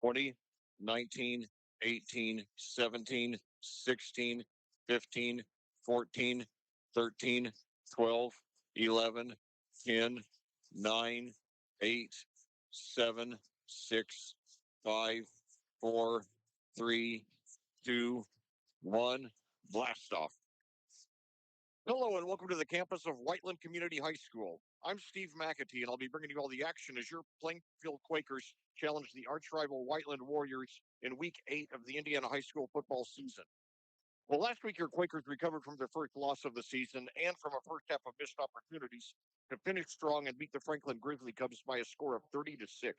20, 19, 18, 17, 16, 15, 14, 13, 12, 11, 10, 9, 8, 7, 6, 5, 4, 3, 2, 1. Blast off. Hello and welcome to the campus of Whiteland Community High School. I'm Steve McAtee, and I'll be bringing you all the action as your Plainfield Quakers challenge the arch-rival Whiteland Warriors in Week 8 of the Indiana High School football season. Well, last week your Quakers recovered from their first loss of the season and from a first half of missed opportunities to finish strong and beat the Franklin Grizzly Cubs by a score of 30-6.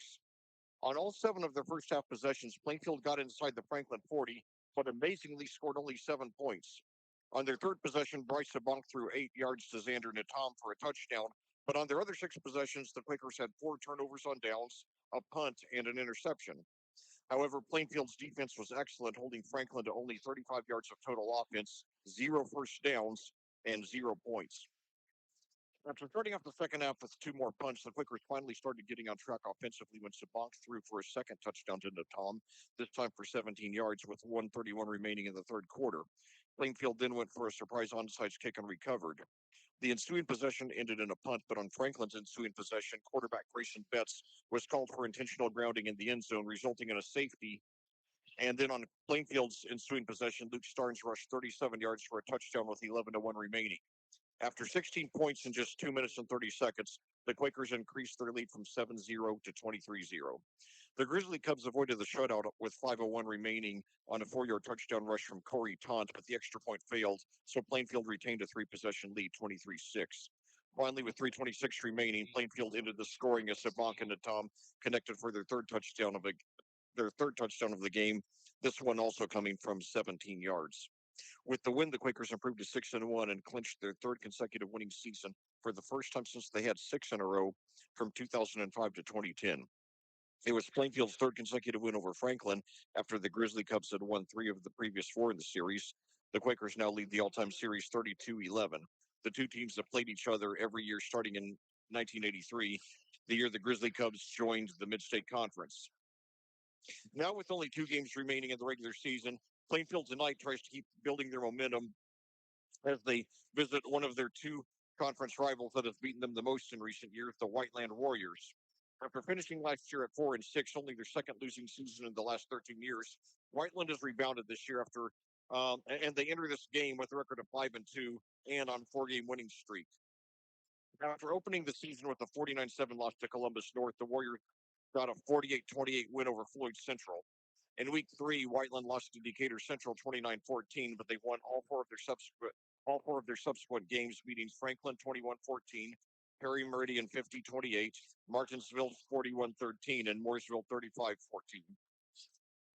On all 7 of their first half possessions, Plainfield got inside the Franklin 40, but amazingly scored only 7 points. On their third possession, Bryce Sabunk threw 8 yards to Xander Natom for a touchdown, but on their other 6 possessions, the Quakers had 4 turnovers on downs, a punt, and an interception. However, Plainfield's defense was excellent, holding Franklin to only 35 yards of total offense, 0 first downs, and 0 points. After starting off the second half with 2 more punts, the Quakers finally started getting on track offensively when Sabank threw for a second touchdown to Natom, this time for 17 yards with 1:31 remaining in the third quarter. Plainfield then went for a surprise onside kick and recovered. The ensuing possession ended in a punt, but on Franklin's ensuing possession, quarterback Grayson Betts was called for intentional grounding in the end zone, resulting in a safety. And then on Plainfield's ensuing possession, Luke Starnes rushed 37 yards for a touchdown with 11-1 remaining. After 16 points in just 2 minutes and 30 seconds, the Quakers increased their lead from 7-0 to 23-0. The Grizzly Cubs avoided the shutout with 5:01 remaining on a 4-yard touchdown rush from Corey Taunt, but the extra point failed, so Plainfield retained a 3-possession lead, 23-6. Finally, with 3:26 remaining, Plainfield ended the scoring as Sabank and Natom connected for their third touchdown of the game. This one also coming from 17 yards. With the win, the Quakers improved to 6-1 and clinched their third consecutive winning season for the first time since they had 6 in a row from 2005 to 2010. It was Plainfield's third consecutive win over Franklin after the Grizzly Cubs had won 3 of the previous 4 in the series. The Quakers now lead the all-time series 32-11. The two teams have played each other every year starting in 1983, the year the Grizzly Cubs joined the Mid-State Conference. Now, with only 2 games remaining in the regular season, Plainfield tonight tries to keep building their momentum as they visit one of their 2 conference rivals that has beaten them the most in recent years, the Whiteland Warriors. After finishing last year at 4-6, only their second losing season in the last 13 years, Whiteland has rebounded this year and they enter this game with a record of 5-2 and on 4-game winning streak. After opening the season with a 49-7 loss to Columbus North, the Warriors got a 48-28 win over Floyd Central. In week 3, Whiteland lost to Decatur Central 29-14, but they won all four of their subsequent games, beating Franklin 21-14, Perry Meridian 50-28, Martinsville 41-13, and Mooresville 35-14.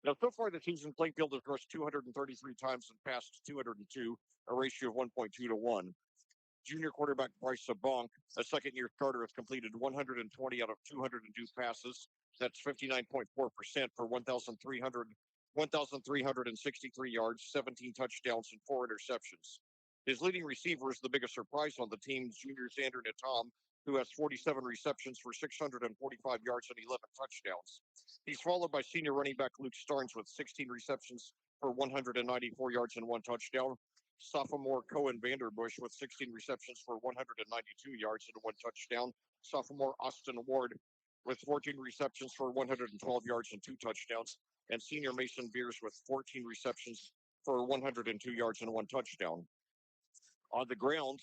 Now, so far this season, Plainfield has rushed 233 times and passed 202, a ratio of 1.2 to 1. Junior quarterback Bryce Sabonk, a second-year starter, has completed 120 out of 202 passes. That's 59.4% for 1,363 yards, 17 touchdowns, and 4 interceptions. His leading receiver is the biggest surprise on the team, junior Xander Natom, who has 47 receptions for 645 yards and 11 touchdowns. He's followed by senior running back Luke Starnes with 16 receptions for 194 yards and 1 touchdown. Sophomore Cohen Vanderbush with 16 receptions for 192 yards and 1 touchdown. Sophomore Austin Ward with 14 receptions for 112 yards and 2 touchdowns. And senior Mason Beers with 14 receptions for 102 yards and 1 touchdown. On the ground,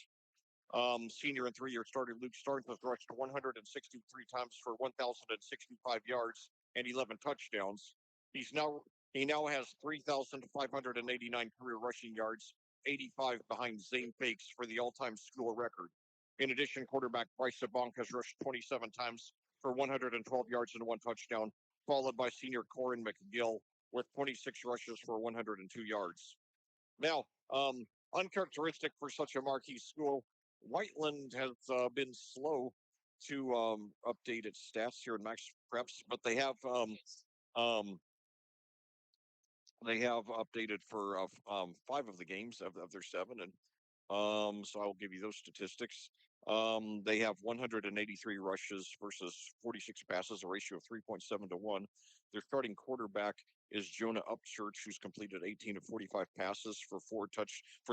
senior and 3-year starter Luke Starnes has rushed 163 times for 1,065 yards and 11 touchdowns. He now has 3,589 career rushing yards, 85 behind Zane Fakes for the all-time school record. In addition, quarterback Bryce Sabonk has rushed 27 times for 112 yards and 1 touchdown, followed by senior Corin McGill with 26 rushes for 102 yards. Now, uncharacteristic for such a marquee school, Whiteland has been slow to update its stats here in Max Preps, but they have updated for 5 of the games of their 7, and so I'll give you those statistics. They have 183 rushes versus 46 passes, a ratio of 3.7 to 1. Their starting quarterback is Jonah Upchurch, who's completed 18 of 45 passes for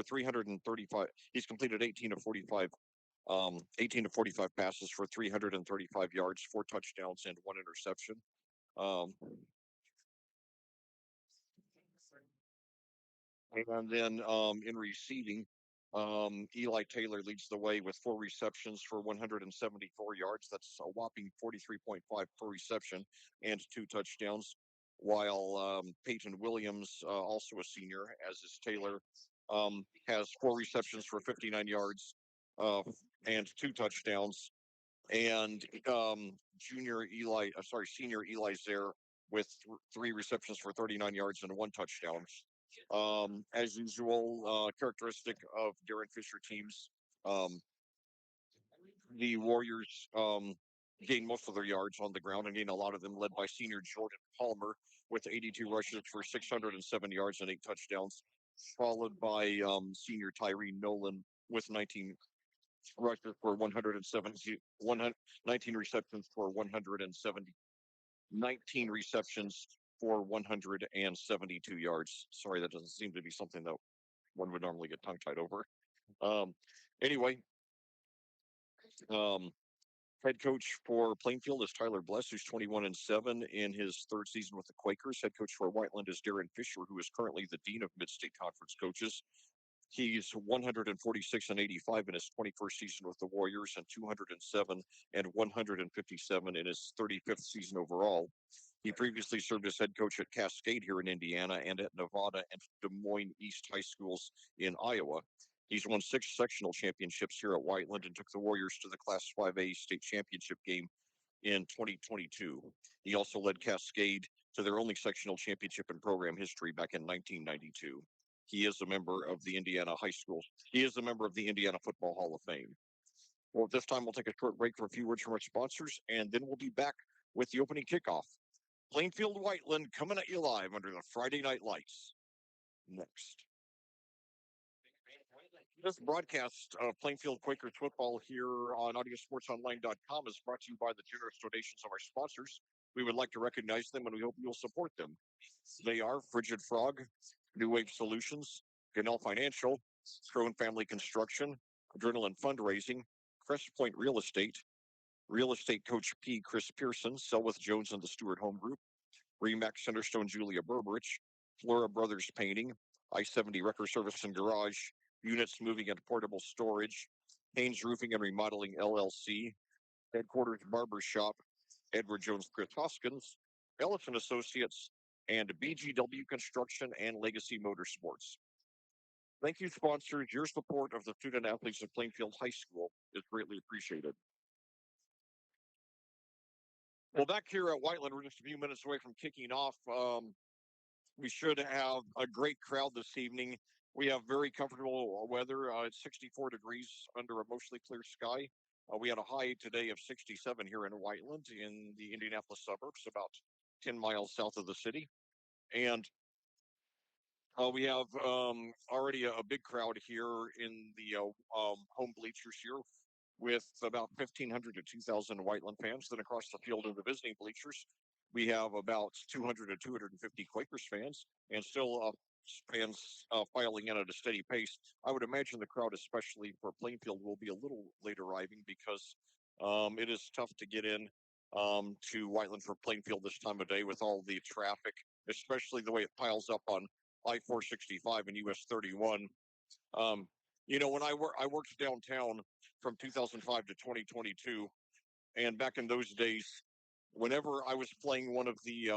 335. He's completed 18 to 45 passes for 335 yards, 4 touchdowns, and 1 interception. Um, And then in receiving, Eli Taylor leads the way with 4 receptions for 174 yards. That's a whopping 43.5 per reception and 2 touchdowns. While Peyton Williams, also a senior, as is Taylor, has 4 receptions for 59 yards and 2 touchdowns. And senior Eli's there with 3 receptions for 39 yards and 1 touchdown. As usual, characteristic of Darren Fisher teams, um, the Warriors gain most of their yards on the ground and gain a lot of them, led by senior Jordan Palmer with 82 rushes for 607 yards and 8 touchdowns, followed by senior Tyree Nolan with 19 rushes for 170, 19 receptions for 170, 19 receptions for 172 yards. Sorry, that doesn't seem to be something that one would normally get tongue tied over. Um, anyway, um, head coach for Plainfield is Tyler Bless, who's 21-7 in his third season with the Quakers. Head coach for Whiteland is Darren Fisher, who is currently the dean of Mid-State Conference coaches. He's 146-85 in his 21st season with the Warriors, and 207 and 157 in his 35th season overall. He previously served as head coach at Cascade here in Indiana and at Nevada and Des Moines East High Schools in Iowa. He's won 6 sectional championships here at Whiteland and took the Warriors to the Class 5A state championship game in 2022. He also led Cascade to their only sectional championship in program history back in 1992. He is a member of the Indiana High School. He is a member of the Indiana Football Hall of Fame. Well, at this time, we'll take a short break for a few words from our sponsors, and then we'll be back with the opening kickoff. Plainfield Whiteland coming at you live under the Friday Night Lights. Next. This broadcast of Plainfield Quakers football here on audiosportsonline.com is brought to you by the generous donations of our sponsors. We would like to recognize them and we hope you'll support them. They are Frigid Frog, New Wave Solutions, Ganell Financial, Crone Family Construction, Adrenaline Fundraising, Crest Point Real Estate Coach P. Chris Pearson, Selwith Jones and the Stewart Home Group, Remax Centerstone Julia Berberich, Flora Brothers Painting, I-70 Wrecker Service and Garage, Units Moving and Portable Storage, Haynes Roofing and Remodeling LLC, Headquarters Barber Shop, Edward Jones Chris Hoskins, Ellison Associates, and BGW Construction and Legacy Motorsports. Thank you, sponsors. Your support of the student athletes at Plainfield High School is greatly appreciated. Well, back here at Whiteland, we're just a few minutes away from kicking off. We should have a great crowd this evening. We have very comfortable weather. It's 64 degrees under a mostly clear sky. We had a high today of 67 here in Whiteland in the Indianapolis suburbs, about 10 miles south of the city. And we have already a big crowd here in the home bleachers here with about 1,500 to 2,000 Whiteland fans. Then across the field in the visiting bleachers, we have about 200 to 250 Quakers fans, and still fans filing in at a steady pace. I would imagine the crowd, especially for Plainfield, will be a little late arriving because it is tough to get in to Whiteland for Plainfield this time of day with all the traffic, especially the way it piles up on I-465 and US 31. Um, when I worked downtown from 2005 to 2022, and back in those days, whenever I was playing one of the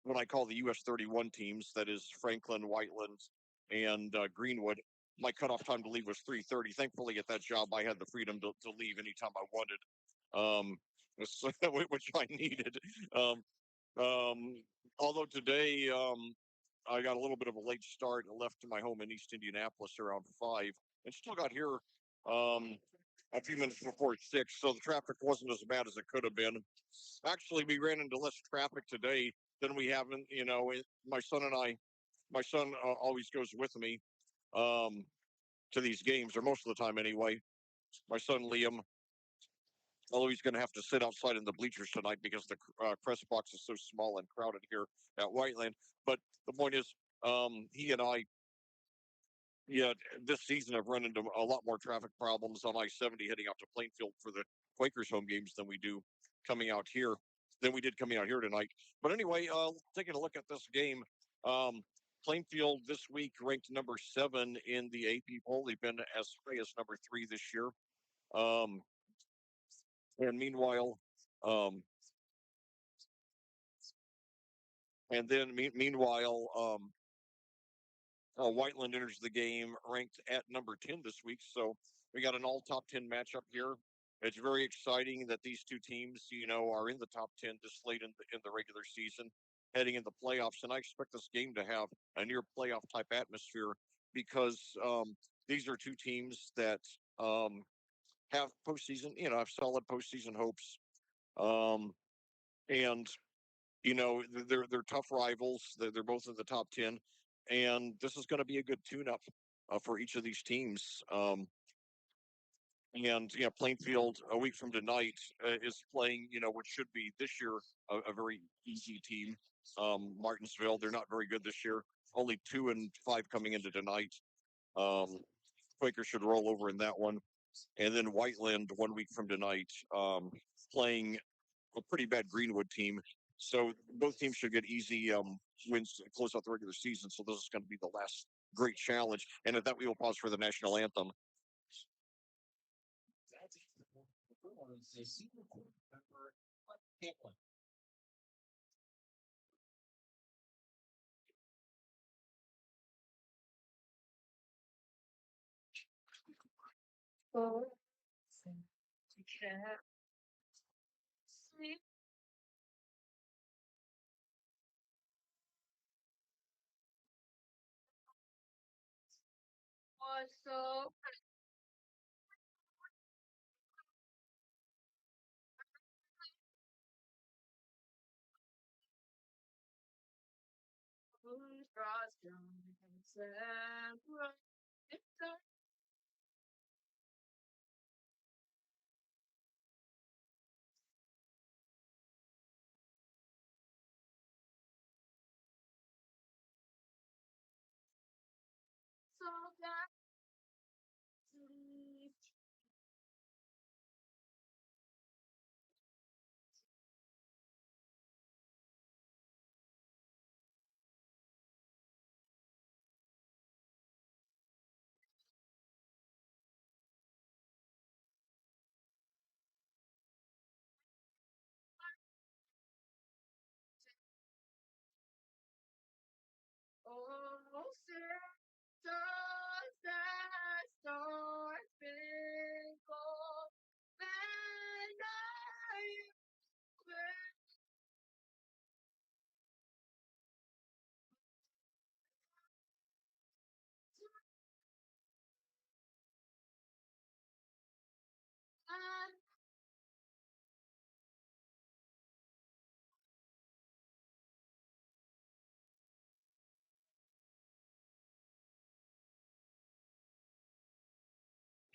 what I call the US 31 teams, that is Franklin, Whiteland, and Greenwood, my cutoff time to leave was 3:30. Thankfully, at that job, I had the freedom to leave anytime I wanted, which I needed. Um, um, although today I got a little bit of a late start and left my home in East Indianapolis around 5 and still got here um, a few minutes before 6. So the traffic wasn't as bad as it could have been. Actually, we ran into less traffic today than we haven't. My son and I, my son always goes with me to these games, or most of the time anyway. My son Liam, although he's going to have to sit outside in the bleachers tonight because the press box is so small and crowded here at Whiteland. But the point is, he and I, yeah, this season have run into a lot more traffic problems on I-70 heading out to Plainfield for the Quakers home games coming out here than we did coming out here tonight. But anyway, taking a look at this game, um, Plainfield this week ranked number 7 in the AP poll. They've been as high as number 3 this year. Um, and meanwhile, um, and then meanwhile, Whiteland enters the game ranked at number 10 this week. So we got an all top 10 matchup here. It's very exciting that these two teams, are in the top 10 this late in the regular season, heading into playoffs. And I expect this game to have a near playoff type atmosphere because these are two teams that have postseason, have solid postseason hopes. Um, and they're tough rivals. They're both in the top 10, and this is going to be a good tune-up for each of these teams. And yeah, Plainfield a week from tonight is playing, what should be this year a very easy team. Martinsville, they're not very good this year. Only 2-5 coming into tonight. Um, Quakers should roll over in that one. And then Whiteland 1 week from tonight, playing a pretty bad Greenwood team. So both teams should get easy wins to close out the regular season. So this is going to be the last great challenge. And at that, we will pause for the national anthem.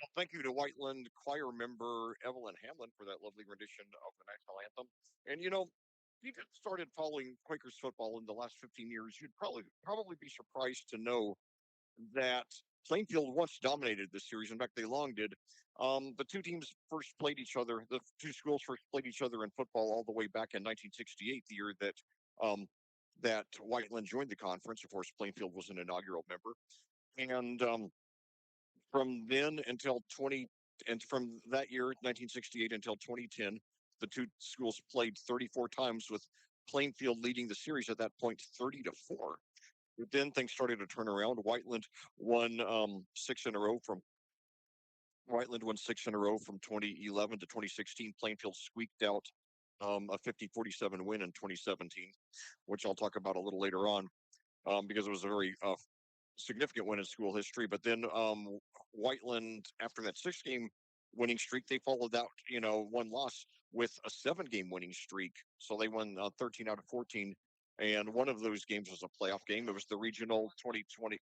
Well, thank you to Whiteland choir member Evelyn Hamlin for that lovely rendition of the national anthem. And if you started following Quakers football in the last 15 years, you'd probably be surprised to know that Plainfield once dominated this series. In fact, they long did. The two teams first played each other. The two schools first played each other in football all the way back in 1968, the year um, that Whiteland joined the conference. Of course, Plainfield was an inaugural member, and from then until 20, and from that year, 1968 until 2010, the two schools played 34 times, with Plainfield leading the series at that point 30-4. But then things started to turn around. Won six in a row from Whiteland won 6 in a row from 2011 to 2016. Plainfield squeaked out a 50-47 win in 2017, which I'll talk about a little later on because it was a very significant win in school history. But then Whiteland, after that 6 game winning streak, they followed that, one loss with a 7 game winning streak. So they won 13 out of 14. And one of those games was a playoff game. It was the regional 2020.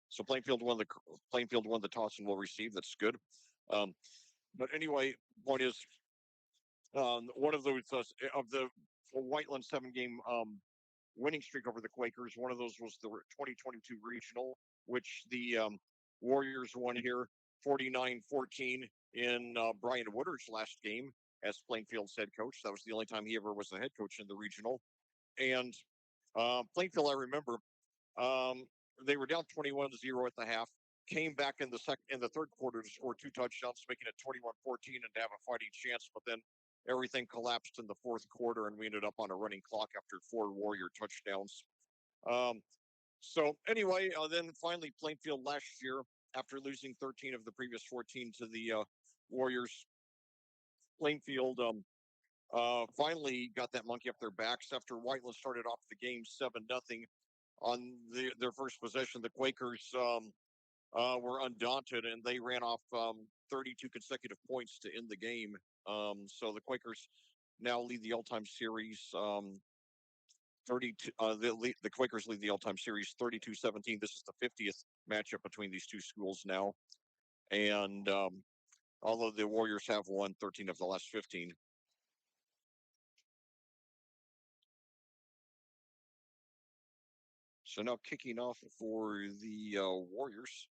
So Plainfield won the toss and will receive. That's good. Um, but anyway, point is, one of those of the Whiteland 7 game winning streak over the Quakers. One of those was the 2022 regional, which the Warriors won here 49-14 in Brian Woodard's last game as Plainfield's head coach. That was the only time he ever was the head coach in the regional. And Plainfield, I remember, um, they were down 21-0 at the half. Came back in the third quarter to score 2 touchdowns, making it 21-14 and to have a fighting chance. But then everything collapsed in the fourth quarter, and we ended up on a running clock after 4 Warrior touchdowns. Um, so anyway, then finally Plainfield last year, after losing 13 of the previous 14 to the Warriors, Plainfield finally got that monkey up their backs after Whiteland started off the game 7-0 on their first possession. The Quakers were undaunted and they ran off 32 consecutive points to end the game. So the Quakers now lead the all-time series 32. The Quakers lead the all-time series 32-17. This is the 50th matchup between these two schools now, and although the Warriors have won 13 of the last 15. So now kicking off for the Warriors.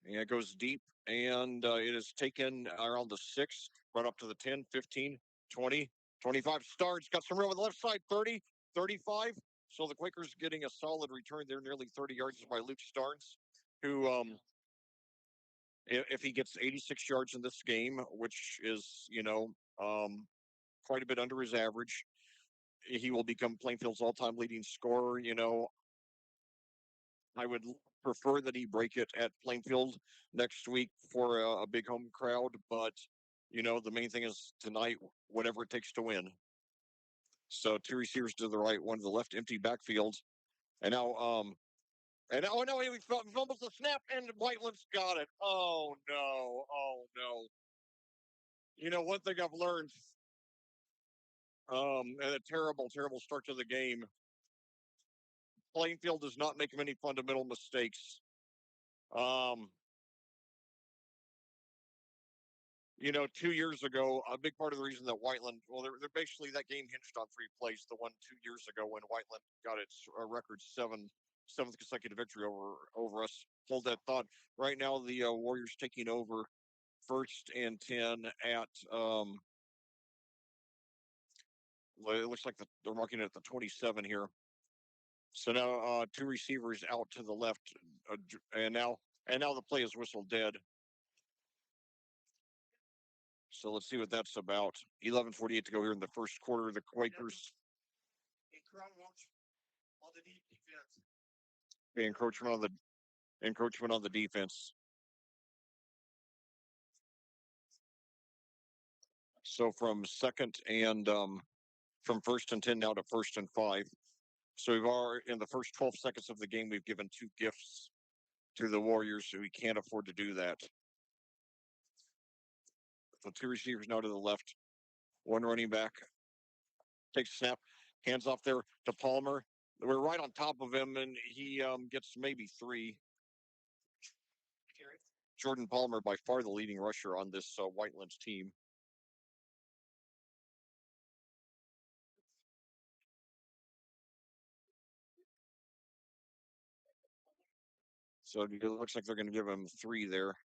And it goes deep, and it is taken around the 6, right up to the 10, 15, 20, 25. Starts, got some room on the left side, 30, 35. So the Quakers getting a solid return there, nearly 30 yards by Luke Starnes, who, if he gets 86 yards in this game, which is, quite a bit under his average, he will become Plainfield's all-time leading scorer. I would prefer that he break it at Plainfield next week for a big home crowd, but the main thing is tonight, whatever it takes to win. So 2 receivers to the right, one to the left, empty backfield, and now oh no, he fumbles the snap, and Whiteland's got it. Oh no, oh no. One thing I've learned, and a terrible, terrible start to the game. Plainfield does not make many fundamental mistakes. Um, 2 years ago, a big part of the reason that Whiteland, well, they're basically that game hinged on 3 plays. The one 2 years ago when Whiteland got its record seventh consecutive victory over us. Hold that thought. Right now, the Warriors taking over 1st and 10 at. It looks like they're marking it at the 27 here. So now 2 receivers out to the left, and now the play is whistled dead. So let's see what that's about. 11:48 to go here in the first quarter. The Quakers. Encroachment on the defense. So from 1st and 10 now to 1st and 5. So we've already in the first 12 seconds of the game we've given 2 gifts to the Warriors, so we can't afford to do that. So 2 receivers now to the left, one running back. Takes a snap, hands off there to Palmer. We're right on top of him, and he gets maybe 3. Jordan Palmer, by far the leading rusher on this Whitelands team. So it looks like they're going to give him 3 there.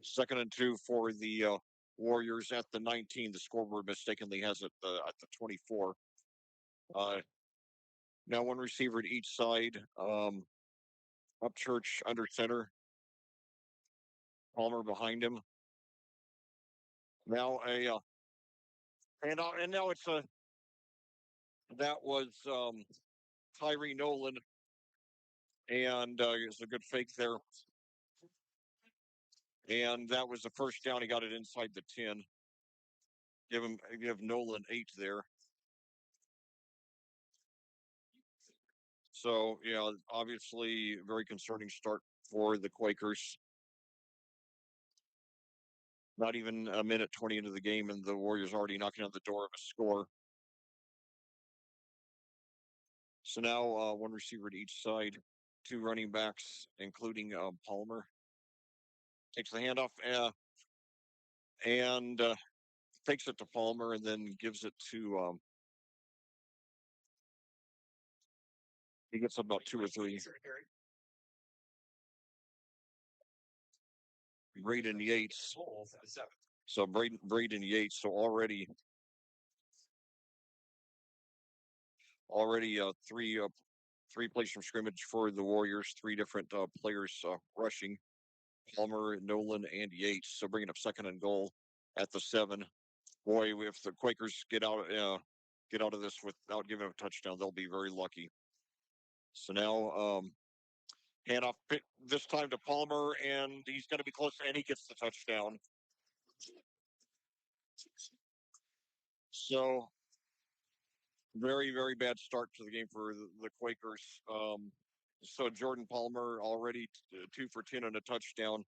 2nd and 2 for the Warriors at the 19. The scoreboard mistakenly has it at the 24. Now 1 receiver to each side. Upchurch under center. Palmer behind him. Now and now it's that was Tyree Nolan, and it's a good fake there. And that was the first down. He got it inside the 10. Give Nolan 8 there. So obviously very concerning start for the Quakers. Not even a minute 20 into the game, and the Warriors already knocking on the door of a score. So now 1 receiver to each side. two running backs, including Palmer. Takes the handoff and takes it to Palmer and then gives it to he gets about two or three. Braden Yates. So Braden Yates. So already three plays from scrimmage for the Warriors. Three different players rushing: Palmer, Nolan, and Yates. So bringing up second and goal at the 7. Boy, if the Quakers get out of this without giving up a touchdown, they'll be very lucky. So now handoff this time to Palmer, and he's going to be close, and he gets the touchdown. So very, very bad start to the game for the Quakers. So Jordan Palmer already 2 for 10 and a touchdown.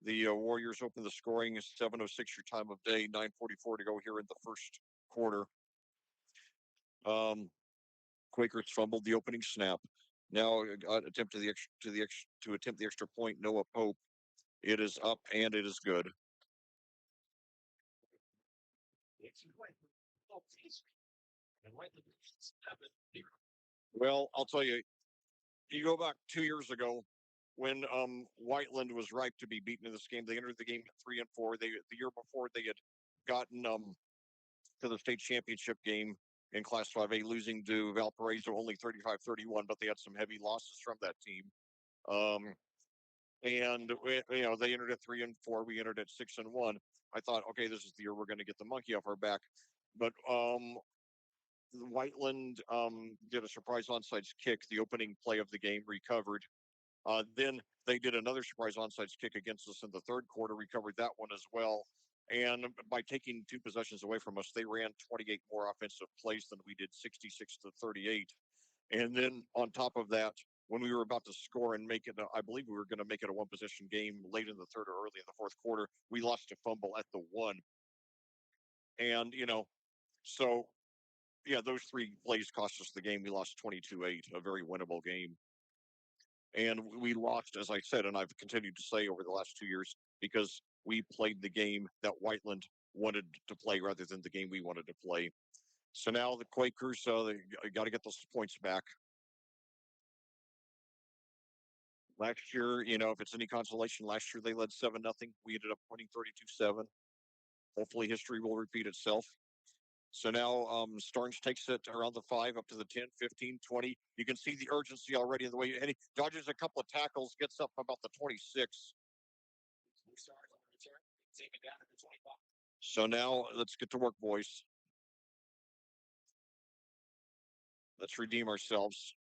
The Warriors open the scoring 7:06 your time of day, 9:44 to go here in the first quarter. Quakers fumbled the opening snap. Now attempt to attempt the extra point. Noah Pope. It is up and it is good. Well, I'll tell you, you go back 2 years ago when Whiteland was ripe to be beaten in this game. They entered the game at 3-4. The year before they had gotten to the state championship game in Class 5A, losing to Valparaiso only 35-31, but they had some heavy losses from that team. Um, and they entered at 3-4. We entered at 6-1. I thought, okay, this is the year we're going to get the monkey off our back. But Whiteland did a surprise onside kick, the opening play of the game, recovered. Then they did another surprise onside kick against us in the third quarter, recovered that one as well. And by taking 2 possessions away from us, they ran 28 more offensive plays than we did, 66-38. And then on top of that, when we were about to score and make it, I believe we were going to make it a 1-possession game late in the third or early in the fourth quarter, we lost a fumble at the 1. And, so yeah, those 3 plays cost us the game. We lost 22-8, a very winnable game. And we lost, as I said, and I've continued to say over the last 2 years, because we played the game that Whiteland wanted to play rather than the game we wanted to play. So now the Quakers, they got to get those points back. Last year, if it's any consolation, last year they led 7-0. We ended up winning 32-7. Hopefully history will repeat itself. So now Starnes takes it around the 5, up to the 10, 15, 20. You can see the urgency already in the way. And he dodges a couple of tackles, gets up about the 26. So now let's get to work, boys. Let's redeem ourselves.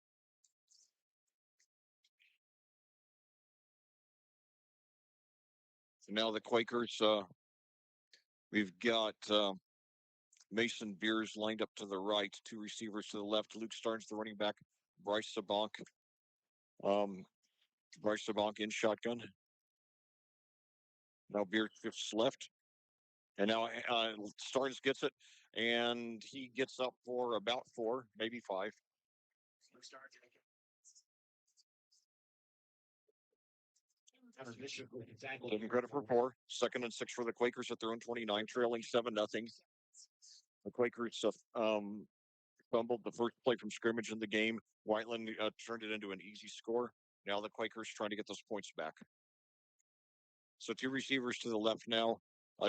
So now the Quakers, we've got Mason Beers lined up to the right, 2 receivers to the left. Luke Starnes, the running back. Bryce Sabank. Bryce Sabank in shotgun. Now Beers gets left. And now Starnes gets it, and he gets up for about 4, maybe 5. Give him credit for 4. 2nd and 6 for the Quakers at their own 29, trailing 7-0. The Quakers fumbled the first play from scrimmage in the game. Whiteland turned it into an easy score. Now the Quakers trying to get those points back. So 2 receivers to the left now.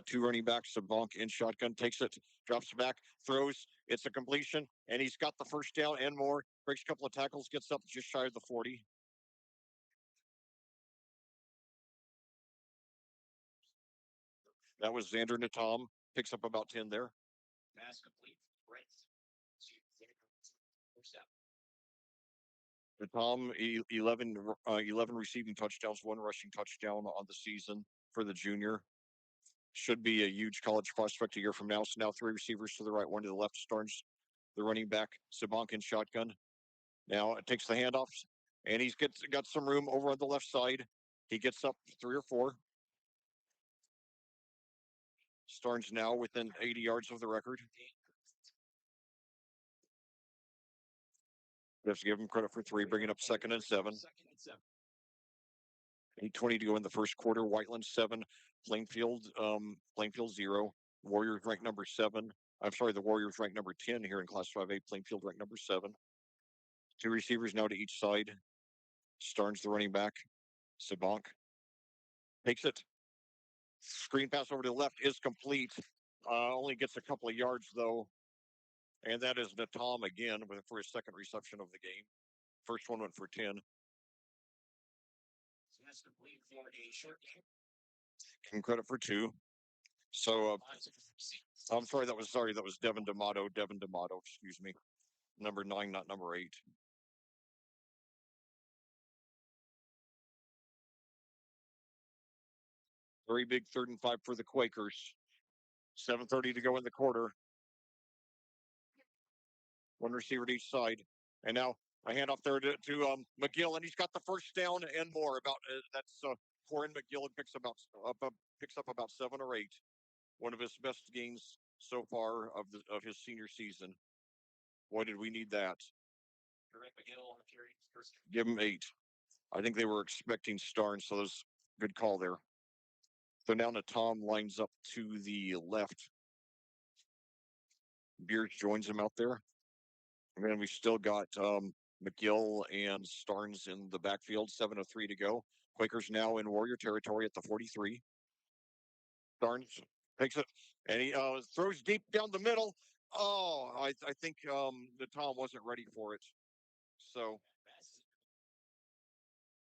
2 running backs. Bonk in shotgun, takes it, drops back, throws. It's a completion, and he's got the first down and more. Breaks a couple of tackles, gets up just shy of the 40. That was Xander Natom. Picks up about 10 there. Pass complete. Right. Natom, 11 receiving touchdowns, 1 rushing touchdown on the season for the junior. Should be a huge college prospect a year from now. So now 3 receivers to the right, 1 to the left. Starnes, the running back. Sabank in shotgun. Now it takes the handoffs, and he's got some room over on the left side. He gets up 3 or 4. Starnes now within 80 yards of the record. We have to give him credit for 3, bringing up 2nd and 7. 8:20 to go in the first quarter. Whiteland 7, Plainfield 0. Warriors ranked number 7. I'm sorry, the Warriors ranked number 10 here in Class 5A. Plainfield ranked number 7. 2 receivers now to each side. Starnes, the running back. Sabank takes it. Screen pass over to the left is complete. Only gets a couple of yards, though. And that is Natom again for his second reception of the game. First one went for 10. Give him credit for 2. So I'm sorry, that was Devin D'Amato. Excuse me. Number 9, not number 8. Very big 3rd and 5 for the Quakers. 7:30 to go in the quarter. 1 receiver to each side. And now a handoff there to McGill, and he's got the first down and more. About that's Corin McGill picks up about 7 or 8. One of his best games so far of his senior season. Boy, did we need that. Give him 8. I think they were expecting Starnes, so there's good call there. So now Natom lines up to the left. Beers joins him out there. And then we still got McGill and Starnes in the backfield. 7:03 to go. Quakers now in Warrior territory at the 43. Starnes takes it, and he throws deep down the middle. Oh, I think Natom wasn't ready for it. So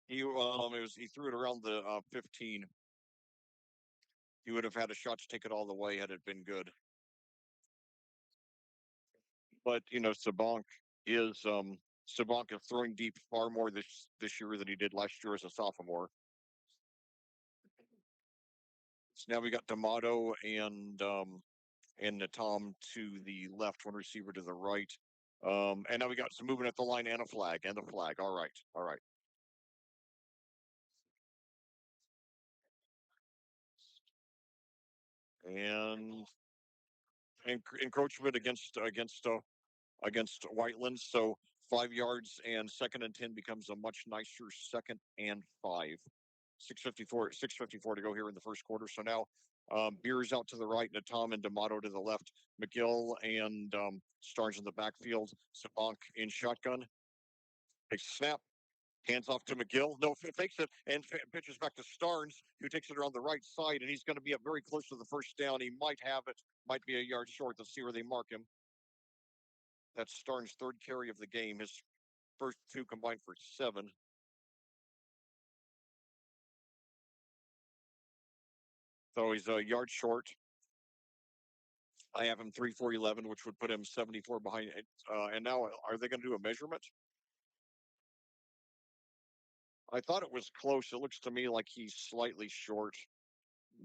he threw it around the 15. He would have had a shot to take it all the way had it been good. But Sabank is throwing deep far more this year than he did last year as a sophomore. So now we got D'Amato and Natom to the left, 1 receiver to the right. And now we got some movement at the line and a flag. All right. And encroachment against Whiteland. So 5 yards and 2nd and 10 becomes a much nicer 2nd and 5. 6:54 to go here in the first quarter. So now Beers out to the right, Natom and D'Amato to the left. McGill and Starnes in the backfield. Sabank in shotgun. Takes a snap. Hands off to McGill. No, fakes it and pitches back to Starnes, who takes it around the right side, and he's going to be up very close to the first down. He might have it. Might be a yard short. Let's see where they mark him. That's Starnes' 3rd carry of the game. His first 2 combined for 7. So he's a yard short. I have him 3-4-11, which would put him 74 behind. And now, are they going to do a measurement? I thought it was close. It looks to me like he's slightly short,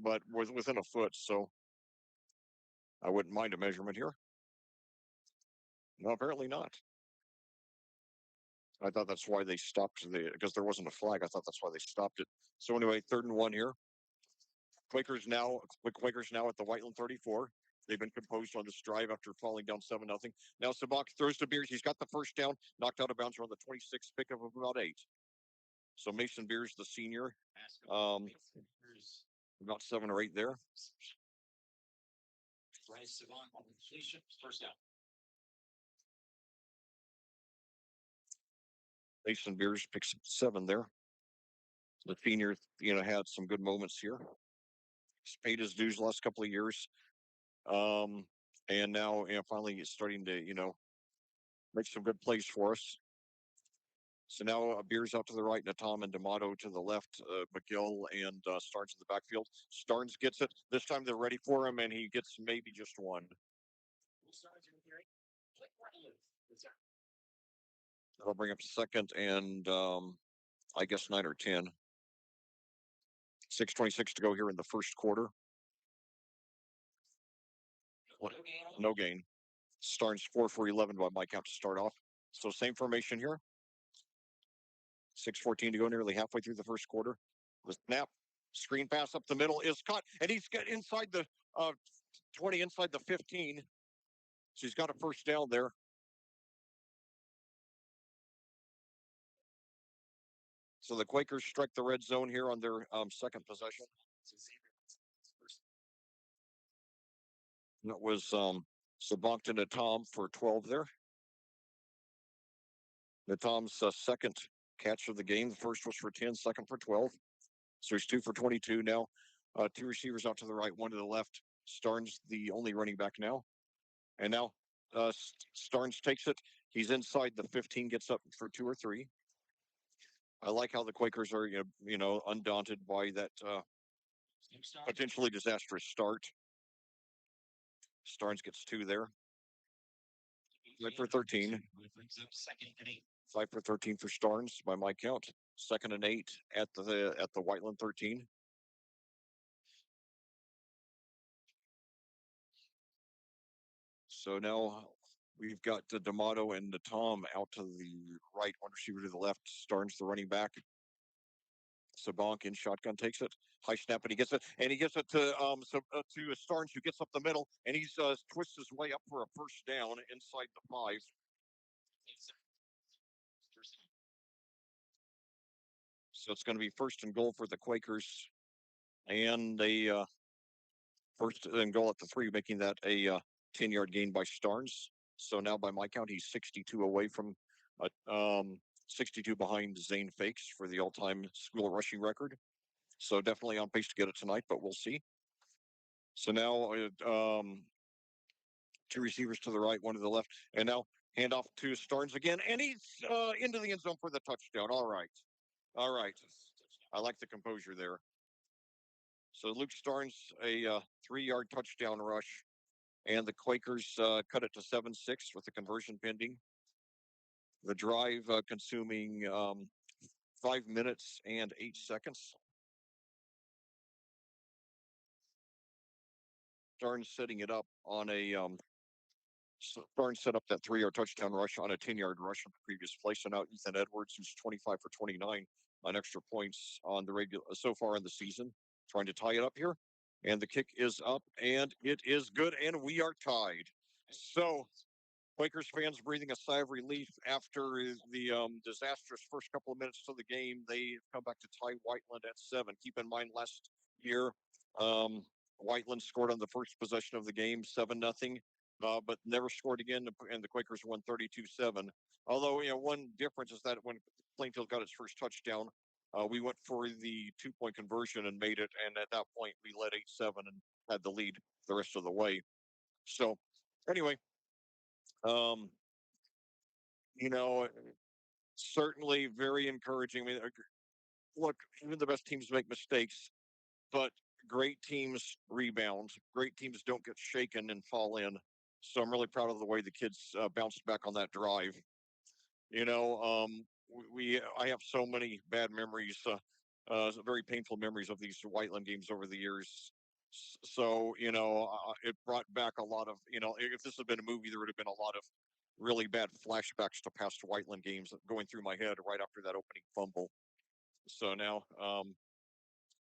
but was within a foot. So I wouldn't mind a measurement here. No, apparently not. I thought that's why they stopped because there wasn't a flag. I thought that's why they stopped it. So anyway, 3rd and 1 here. Quakers now at the Whiteland 34. They've been composed on this drive after falling down 7-0. Now Sabank throws to Beers. He's got the first down, knocked out of bounds around the 26, pickup of about 8. So Mason Beers, the senior, about 7 or 8 there. Mason Beers picks up 7 there. The senior, had some good moments here. He's paid his dues the last couple of years. And now, finally he's starting to, make some good plays for us. So now Beers out to the right, Natom and D'Amato to the left, McGill and Starnes in the backfield. Starnes gets it. This time they're ready for him, and he gets maybe just 1. That'll bring up 2nd and I guess 9 or 10. 6:26 to go here in the first quarter. No gain. Starnes 4-for-11 by my count to start off. So same formation here. 6:14 to go, nearly halfway through the first quarter. The snap, screen pass up the middle is caught, and he's got inside the 20, inside the 15. So he's got a first down there. So the Quakers strike the red zone here on their second possession. That was Sabankton to Tom for 12 there. The Tom's second catch of the game. The first was for 10, second for 12. So he's 2 for 22 now. Two receivers out to the right, one to the left. Starnes, the only running back now. And now Starnes takes it. He's inside the 15, gets up for 2 or 3. I like how the Quakers are, undaunted by that potentially disastrous start. Starnes gets 2 there. 5 for 13. 5 for 13 for Starnes by my count. 2nd and 8 at the Whiteland 13. So now we've got the D'Amato and the Tom out to the right, one receiver to the left. Starnes the running back. Sabank in shotgun takes it. High snap, and he gets it. And he gets it to Starnes, who gets up the middle, and he's twists his way up for a first down inside the 5. So it's going to be 1st and goal for the Quakers, and they 1st and goal at the 3, making that a 10-yard gain by Starnes. So now, by my count, he's 62 away from 62 behind Zane Fakes for the all-time school rushing record. So definitely on pace to get it tonight, but we'll see. So now 2 receivers to the right, 1 to the left, and now handoff to Starnes again, and he's into the end zone for the touchdown. All right. I like the composure there. So Luke Starnes, a 3-yard touchdown rush, and the Quakers cut it to 7-6 with the conversion pending. The drive consuming 5 minutes and 8 seconds. Starnes setting it up on a Starnes set up that 3-yard touchdown rush on a 10-yard rush on the previous play. So now Ethan Edwards, who's 25 for 29 on extra points on the regular so far in the season, trying to tie it up here. And the kick is up, and it is good, and we are tied. So Quakers fans breathing a sigh of relief after the disastrous first couple of minutes to the game. They come back to tie Whiteland at 7. Keep in mind, last year, Whiteland scored on the first possession of the game, 7-0, but never scored again, and the Quakers won 32-7. Although, one difference is that when Plainfield got its first touchdown, we went for the 2-point conversion and made it, and at that point, we led 8-7 and had the lead the rest of the way. So, anyway, um, you know, certainly very encouraging. I mean, look, even the best teams make mistakes, but great teams rebound. Great teams don't get shaken and fall in. So I'm really proud of the way the kids bounced back on that drive. You know, I have so many bad memories, very painful memories of these Whiteland games over the years. So it brought back a lot of if this had been a movie, there would have been a lot of really bad flashbacks to past Whiteland games going through my head right after that opening fumble. So now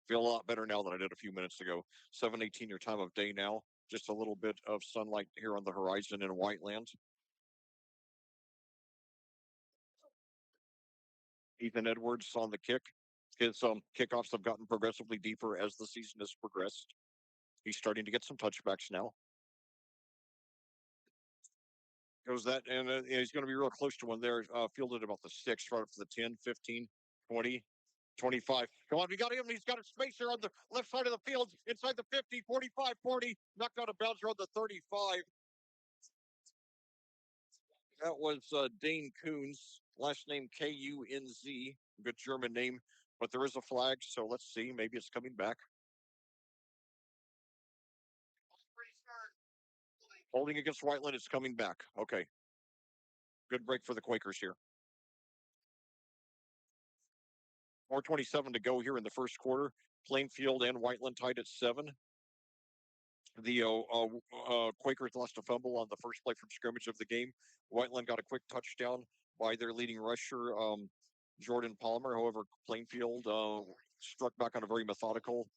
feel a lot better now than I did a few minutes ago. 7:18 your time of day now. Just a little bit of sunlight here on the horizon in Whiteland. Ethan Edwards on the kick. His kickoffs have gotten progressively deeper as the season has progressed. He's starting to get some touchbacks now. Goes that, and he's going to be real close to one there. Fielded about the 6, right up to the 10, 15, 20, 25. Come on, we got him. He's got a space here on the left side of the field, inside the 50, 45, 40. Knocked out of bounds around the 35. That was Dane Kunz, last name Kunz. Good German name, but there is a flag, so let's see. Maybe it's coming back. Holding against Whiteland is coming back. Okay. Good break for the Quakers here. 4:27 to go here in the first quarter. Plainfield and Whiteland tied at 7. The Quakers lost a fumble on the first play from scrimmage of the game. Whiteland got a quick touchdown by their leading rusher, Jordan Palmer. However, Plainfield struck back on a very methodical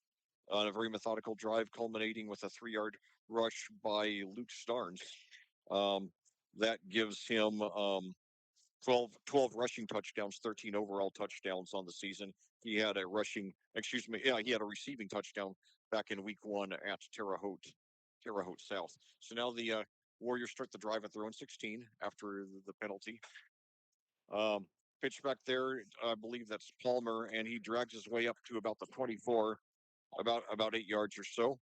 drive, culminating with a 3-yard rush by Luke Starnes. That gives him 12 rushing touchdowns, 13 overall touchdowns on the season. He had a he had a receiving touchdown back in week 1 at Terre Haute South. So now the Warriors start the drive at their own 16 after the penalty. Um, Pitch back there, I believe that's Palmer, and he drags his way up to about the 24, about 8 yards or so.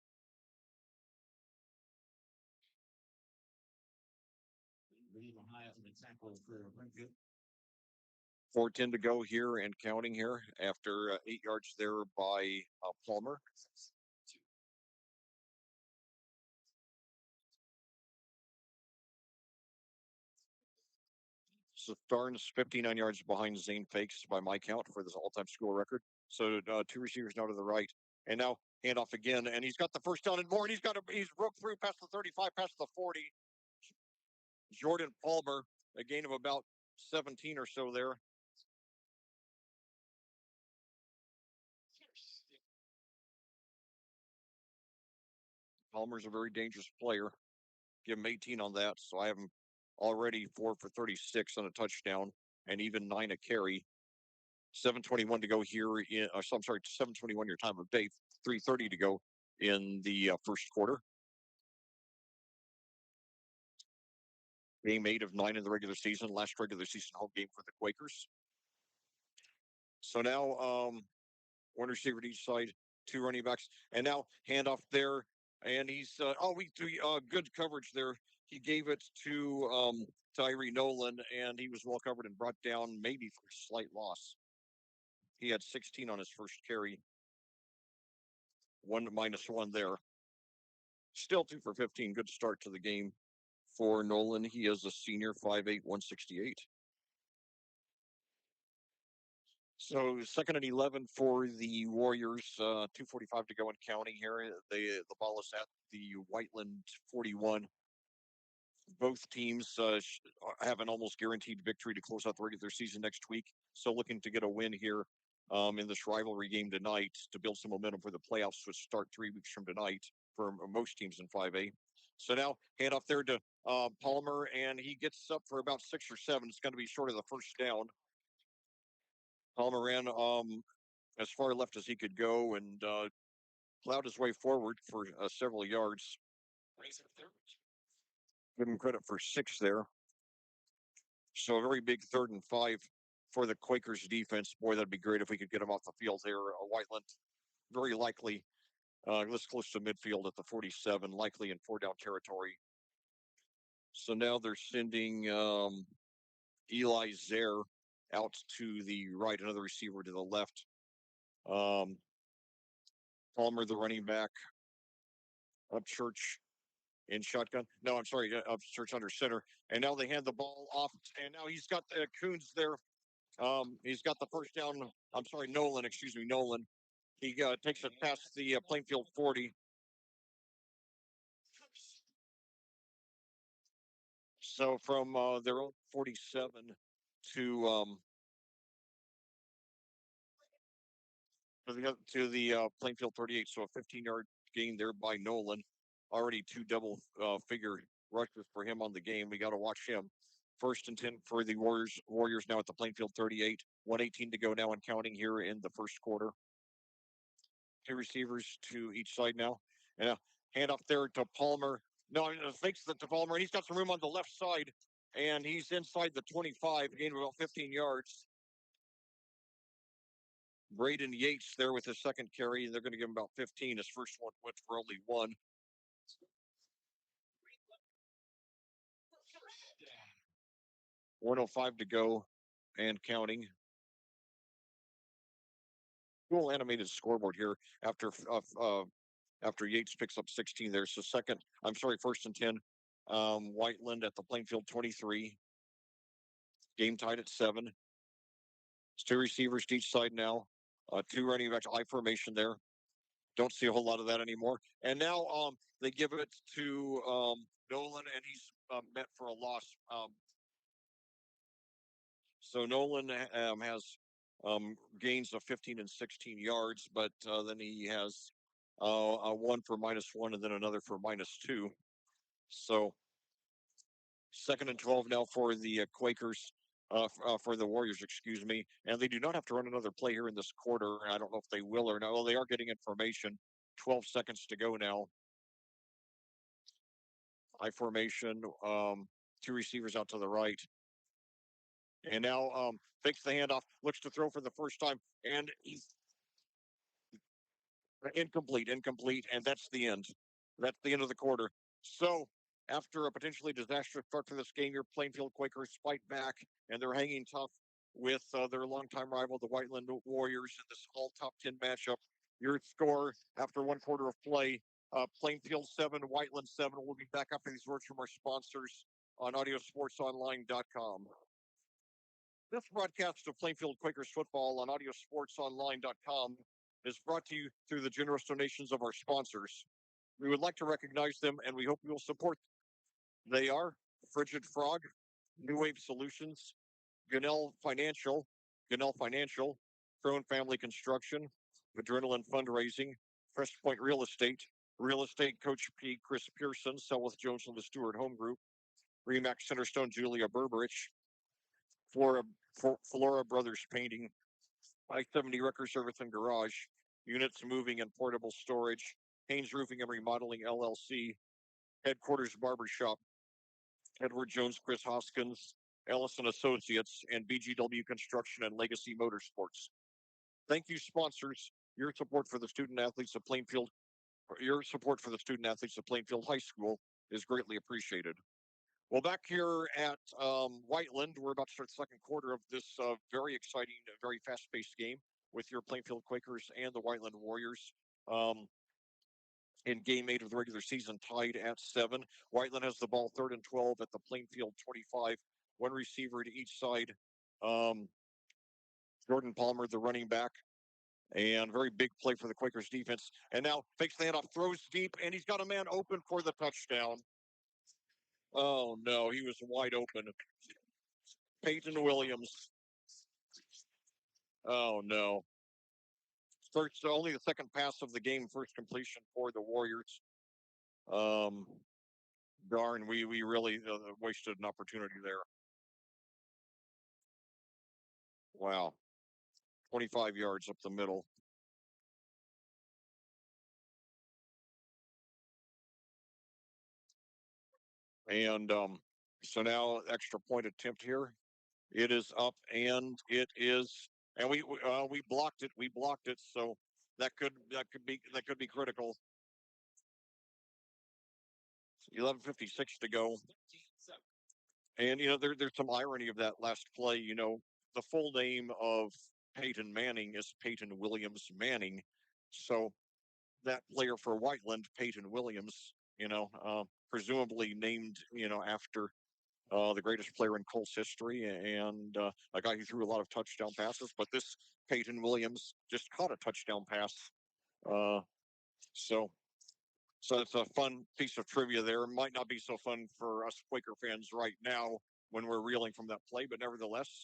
4:10 to go here and counting here after 8 yards there by Palmer. So Starnes 59 yards behind Zane Fakes by my count for this all-time school record. So two receivers now to the right, and now handoff again, and he's got the first down and more, and he's broke through past the 35, past the 40. Jordan Palmer, a gain of about 17 or so there. Palmer's a very dangerous player. Give him 18 on that, so I have him already 4 for 36 on a touchdown and even 9 a carry. 7:21 to go here. I'm sorry, 7:21 your time of day. 3:30 to go in the first quarter. Game 8 of 9 in the regular season. Last regular season home game for the Quakers. So now one receiver to each side, two running backs, and now handoff there, and he's good coverage there. He gave it to Tyree Nolan, and he was well covered and brought down maybe for a slight loss. He had 16 on his first carry, 1 - 1 there. Still 2 for 15. Good start to the game for Nolan. He is a senior, 5'8", 168. So 2nd and 11 for the Warriors. 2:45 to go and counting here. The ball is at the Whiteland 41. Both teams have an almost guaranteed victory to close out the regular season next week. So looking to get a win here in this rivalry game tonight to build some momentum for the playoffs, which start 3 weeks from tonight for most teams in 5A. So now handoff there to Palmer, and he gets up for about 6 or 7. It's going to be short of the first down. Palmer ran as far left as he could go and plowed his way forward for several yards. Give him credit for 6 there. So a very big 3rd and 5 for the Quakers defense. Boy, that'd be great if we could get them off the field there. Whiteland, very likely, this close to midfield at the 47, likely in 4-down territory. So now they're sending Eli Zare out to the right, another receiver to the left. Palmer, the running back, Upchurch in shotgun. No, I'm sorry, Upchurch under center. And now they hand the ball off, and now he's got Coons there. He's got the first down. I'm sorry, Nolan. Excuse me, Nolan. He takes it past the Plainfield 40. So from their own 47 to the Plainfield 38. So a 15-yard gain there by Nolan. Already 2 double-figure rushes for him on the game. We got to watch him. 1st and 10 for the Warriors. Warriors now at the Plainfield 38. 1:18 to go now and counting here in the first quarter. 2 receivers to each side now. And a handoff there to Palmer. No, fakes it to Palmer. He's got some room on the left side, and he's inside the 25, gain of about 15 yards. Braden Yates there with his second carry. They're going to give him about 15. His first one went for only 1. 1:05 to go and counting. Cool animated scoreboard here after Yates picks up 16 there. So 1st and 10. Whiteland at the Plainfield 23. Game tied at 7. It's 2 receivers to each side now. 2 running backs, I formation there. Don't see a whole lot of that anymore. And now they give it to Nolan, and he's met for a loss. So Nolan has gains of 15 and 16 yards, but then he has a 1 for -1 and then another for -2. So 2nd and 12 now for the Quakers. for the Warriors, excuse me. And they do not have to run another play here in this quarter. I don't know if they will or not. Well, they are getting information. 12 seconds to go now. I formation. Two receivers out to the right. And now fakes the handoff, looks to throw for the first time, and he's incomplete, and that's the end. That's the end of the quarter. So, after a potentially disastrous start to this game, your Plainfield Quakers fight back, and they're hanging tough with their longtime rival, the Whiteland Warriors, in this all top 10 matchup. Your score after one quarter of play, Plainfield 7, Whiteland 7. We'll be back after these words from our sponsors on audiosportsonline.com. This broadcast of Plainfield Quakers football on audiosportsonline.com is brought to you through the generous donations of our sponsors. We would like to recognize them, and we hope you will support them. They are Frigid Frog, New Wave Solutions, Gunnell Financial, Crone Family Construction, Adrenaline Fundraising, Fresh Point Real Estate Coach P. Chris Pearson, Selwith Jones and the Stewart Home Group, Remax Centerstone Julia Berberich, Flora, Flora Brothers Painting, I-70 Record Service and Garage, Units Moving and Portable Storage, Haynes Roofing and Remodeling LLC, Headquarters Barbershop, Edward Jones, Chris Hoskins, Ellison Associates, and BGW Construction and Legacy Motorsports. Thank you, sponsors. Your support for the student athletes of Plainfield, High School is greatly appreciated. Well, back here at Whiteland, we're about to start the second quarter of this very exciting, very fast-paced game with your Plainfield Quakers and the Whiteland Warriors. In game 8 of the regular season, tied at 7. Whiteland has the ball 3rd and 12 at the Plainfield 25. One receiver to each side. Jordan Palmer, the running back. And very big play for the Quakers defense. And now fakes the handoff, throws deep, and he's got a man open for the touchdown. Oh, no, he was wide open. Peyton Williams. Oh, no. Starts only the second pass of the game, first completion for the Warriors. Darn, we really wasted an opportunity there. Wow. 25 yards up the middle. And so now extra point attempt here. It is up and it is, and we blocked it. We blocked it. So that could be critical. 11:56 to go. And there's some irony of that last play. The full name of Peyton Manning is Peyton Williams Manning. So that player for Whiteland, Peyton Williams, presumably named, after the greatest player in Colts history and a guy who threw a lot of touchdown passes. But this Peyton Williams just caught a touchdown pass. Uh, so so it's a fun piece of trivia there. Might not be so fun for us Quaker fans right now when we're reeling from that play, but nevertheless,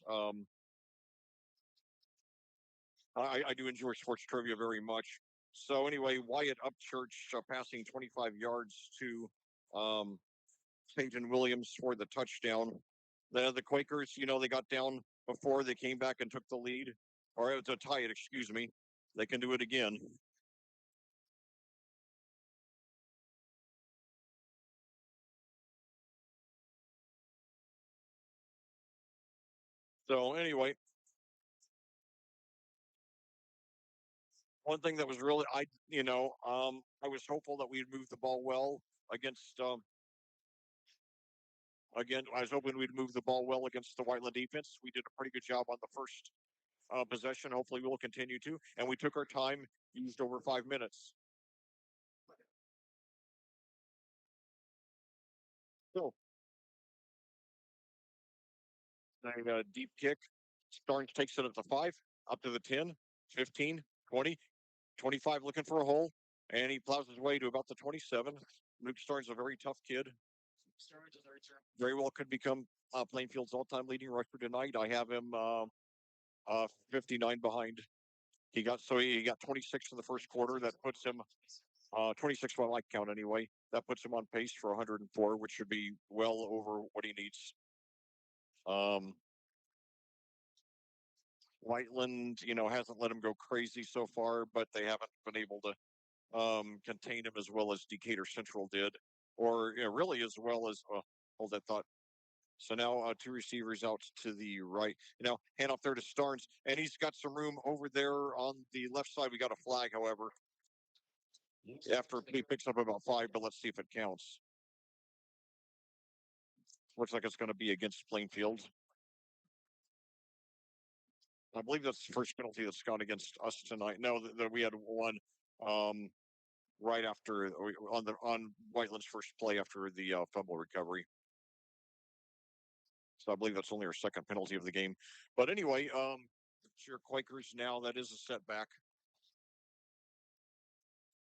I do enjoy sports trivia very much. So anyway, Wyatt Upchurch passing 25 yards to um, Peyton Williams for the touchdown. The Quakers, they got down before they came back and took the lead, or to tie it, excuse me. They can do it again. So anyway, one thing that was really I was hopeful that we'd move the ball well against again. I was hoping we'd move the ball well against the Whiteland defense. We did a pretty good job on the first possession. Hopefully, we'll continue to. And we took our time, used over 5 minutes. So, a deep kick. Starnes takes it at the 5, up to the 10, 15, 20, 25, looking for a hole, and he plows his way to about the 27. Luke Starnes, a very tough kid. Very well could become Plainfield's all-time leading rusher tonight. I have him 59 behind. He got 26 in the first quarter. That puts him 26 by my count anyway. That puts him on pace for 104, which should be well over what he needs. Whiteland, hasn't let him go crazy so far, but they haven't been able to contain him as well as Decatur Central did, or really as well as. Hold that thought. So now two receivers out to the right. Hand off there to Starnes, and he's got some room over there on the left side. We got a flag, however, after he picks up about 5, but let's see if it counts. Looks like it's going to be against Plainfield. I believe that's the first penalty that's gone against us tonight. No, that we had one right after on Whiteland's first play after the fumble recovery. So I believe that's only our second penalty of the game. But anyway, it's your Quakers now. That is a setback.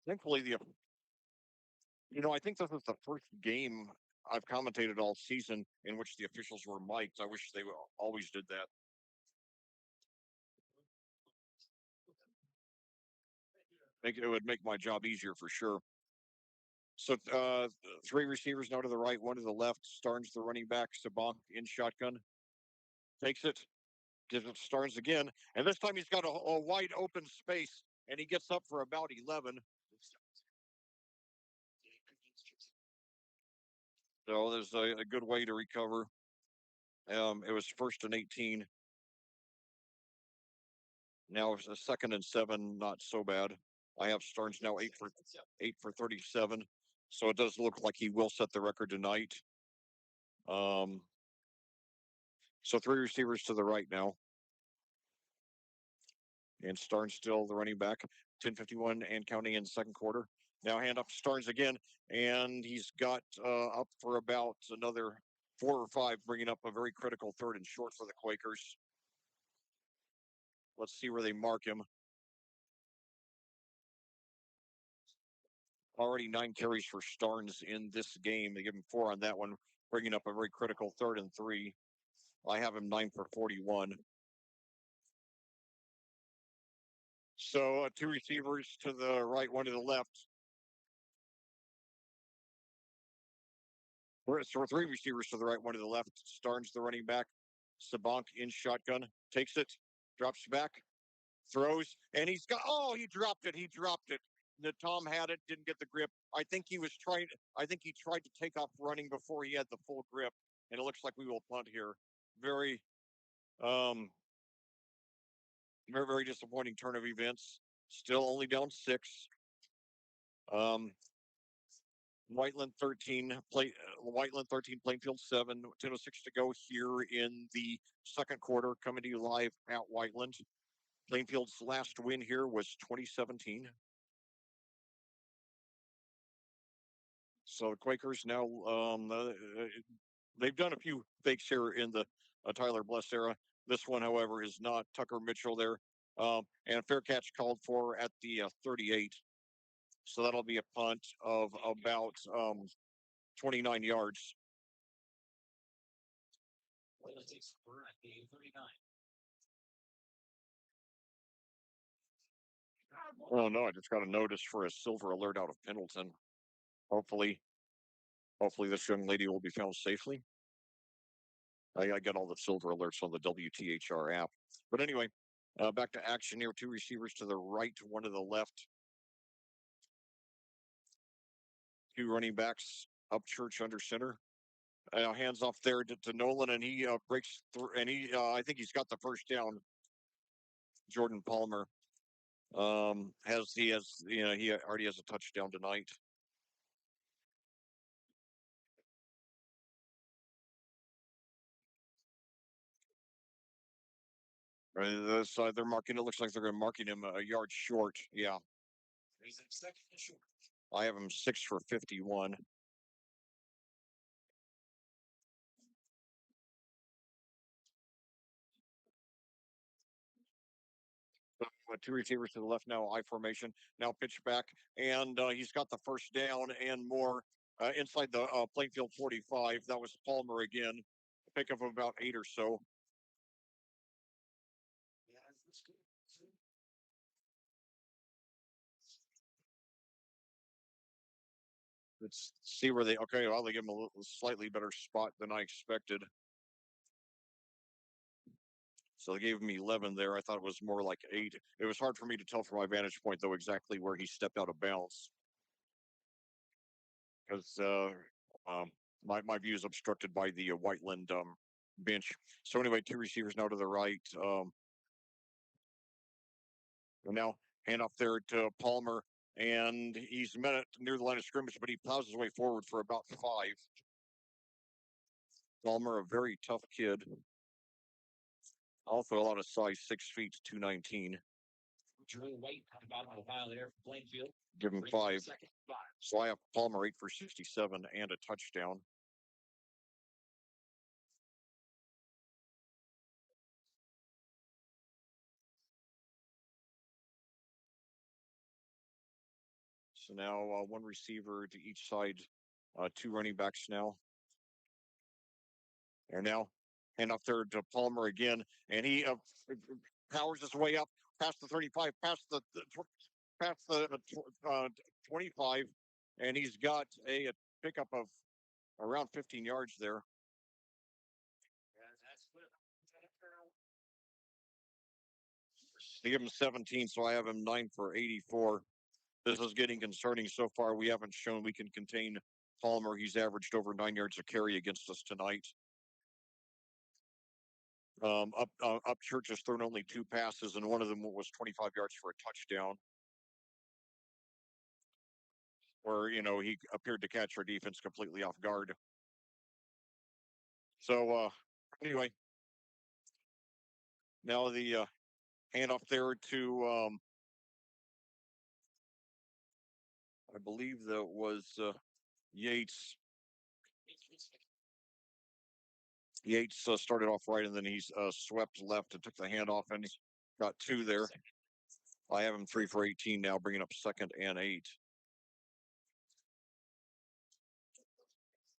Thankfully, I think this was the first game I've commentated all season in which the officials were mic'd. I wish they always did that. It would make my job easier for sure. So 3 receivers now to the right, 1 to the left. Starnes, the running back. Sabank in shotgun. Takes it. Gives it to Starnes again. And this time he's got a wide open space. And he gets up for about 11. So there's a good way to recover. It was 1st and 18. Now it's a 2nd and 7. Not so bad. I have Starnes now 8 for 37. So it does look like he will set the record tonight. So 3 receivers to the right now. And Starnes still the running back. 10:51 and counting in the second quarter. Now hand up to Starnes again. And he's got up for about another 4 or 5, bringing up a very critical 3rd and short for the Quakers. Let's see where they mark him. Already 9 carries for Starnes in this game. They give him 4 on that one, bringing up a very critical 3rd and 3. I have him 9 for 41. So 2 receivers to the right, 1 to the left. So 3 receivers to the right, 1 to the left. Starnes, the running back. Sabank in shotgun. Takes it. Drops back. Throws. And he dropped it. He dropped it. Tom had it, didn't get the grip. I think he tried to take off running before he had the full grip. And it looks like we will punt here. Very, very, very disappointing turn of events. Still only down 6. Whiteland 13, Whiteland 13, Plainfield 7. 10:06 to go here in the second quarter. Coming to you live at Whiteland. Plainfield's last win here was 2017. So the Quakers now, they've done a few fakes here in the Tyler Bless era. This one, however, is not. Tucker Mitchell there. And a fair catch called for at the 38. So that'll be a punt of about 29 yards. Oh no, I just got a notice for a silver alert out of Pendleton. Hopefully, this young lady will be found safely. I get all the silver alerts on the WTHR app. But anyway, back to action here. 2 receivers to the right, 1 to the left. 2 running backs up church under center. Hands off there to Nolan, and he breaks through, and I think he's got the first down. Jordan Palmer he already has a touchdown tonight. They're marking. It looks like they're marking him a yard short. Yeah. I have him 6 for 51. 2 receivers to the left now, I formation. Now pitch back, and he's got the first down and more inside the Plainfield 45. That was Palmer again. Pickup of about 8 or so. Let's see where they. Okay, well, they give him a slightly better spot than I expected. So they gave him 11 there. I thought it was more like 8. It was hard for me to tell from my vantage point, though, exactly where he stepped out of bounds because um, my view is obstructed by the Whiteland bench. So anyway, two receivers now to the right. And now hand off there to Palmer, and he's met it near the line of scrimmage, but he plows his way forward for about 5. Palmer, a very tough kid. Also a lot of size, 6 feet, 219. Drew White at the bottom of the pile there for Plainfield. Give him 5. So I have Palmer 8 for 67 and a touchdown. So now one receiver to each side, 2 running backs now. And now hand off there to Palmer again, and he powers his way up past the 35, past the 25, and he's got a pickup of around 15 yards there. They give him 17, so I have him 9 for 84. This is getting concerning so far. We haven't shown we can contain Palmer. He's averaged over 9 yards a carry against us tonight. Upchurch has thrown only 2 passes, and one of them was 25 yards for a touchdown, where he appeared to catch our defense completely off guard. So anyway, now the handoff there to I believe that was Yates. Yates started off right, and then he's swept left and took the handoff, and he's got 2 there. I have him 3 for 18 now, bringing up 2nd and 8.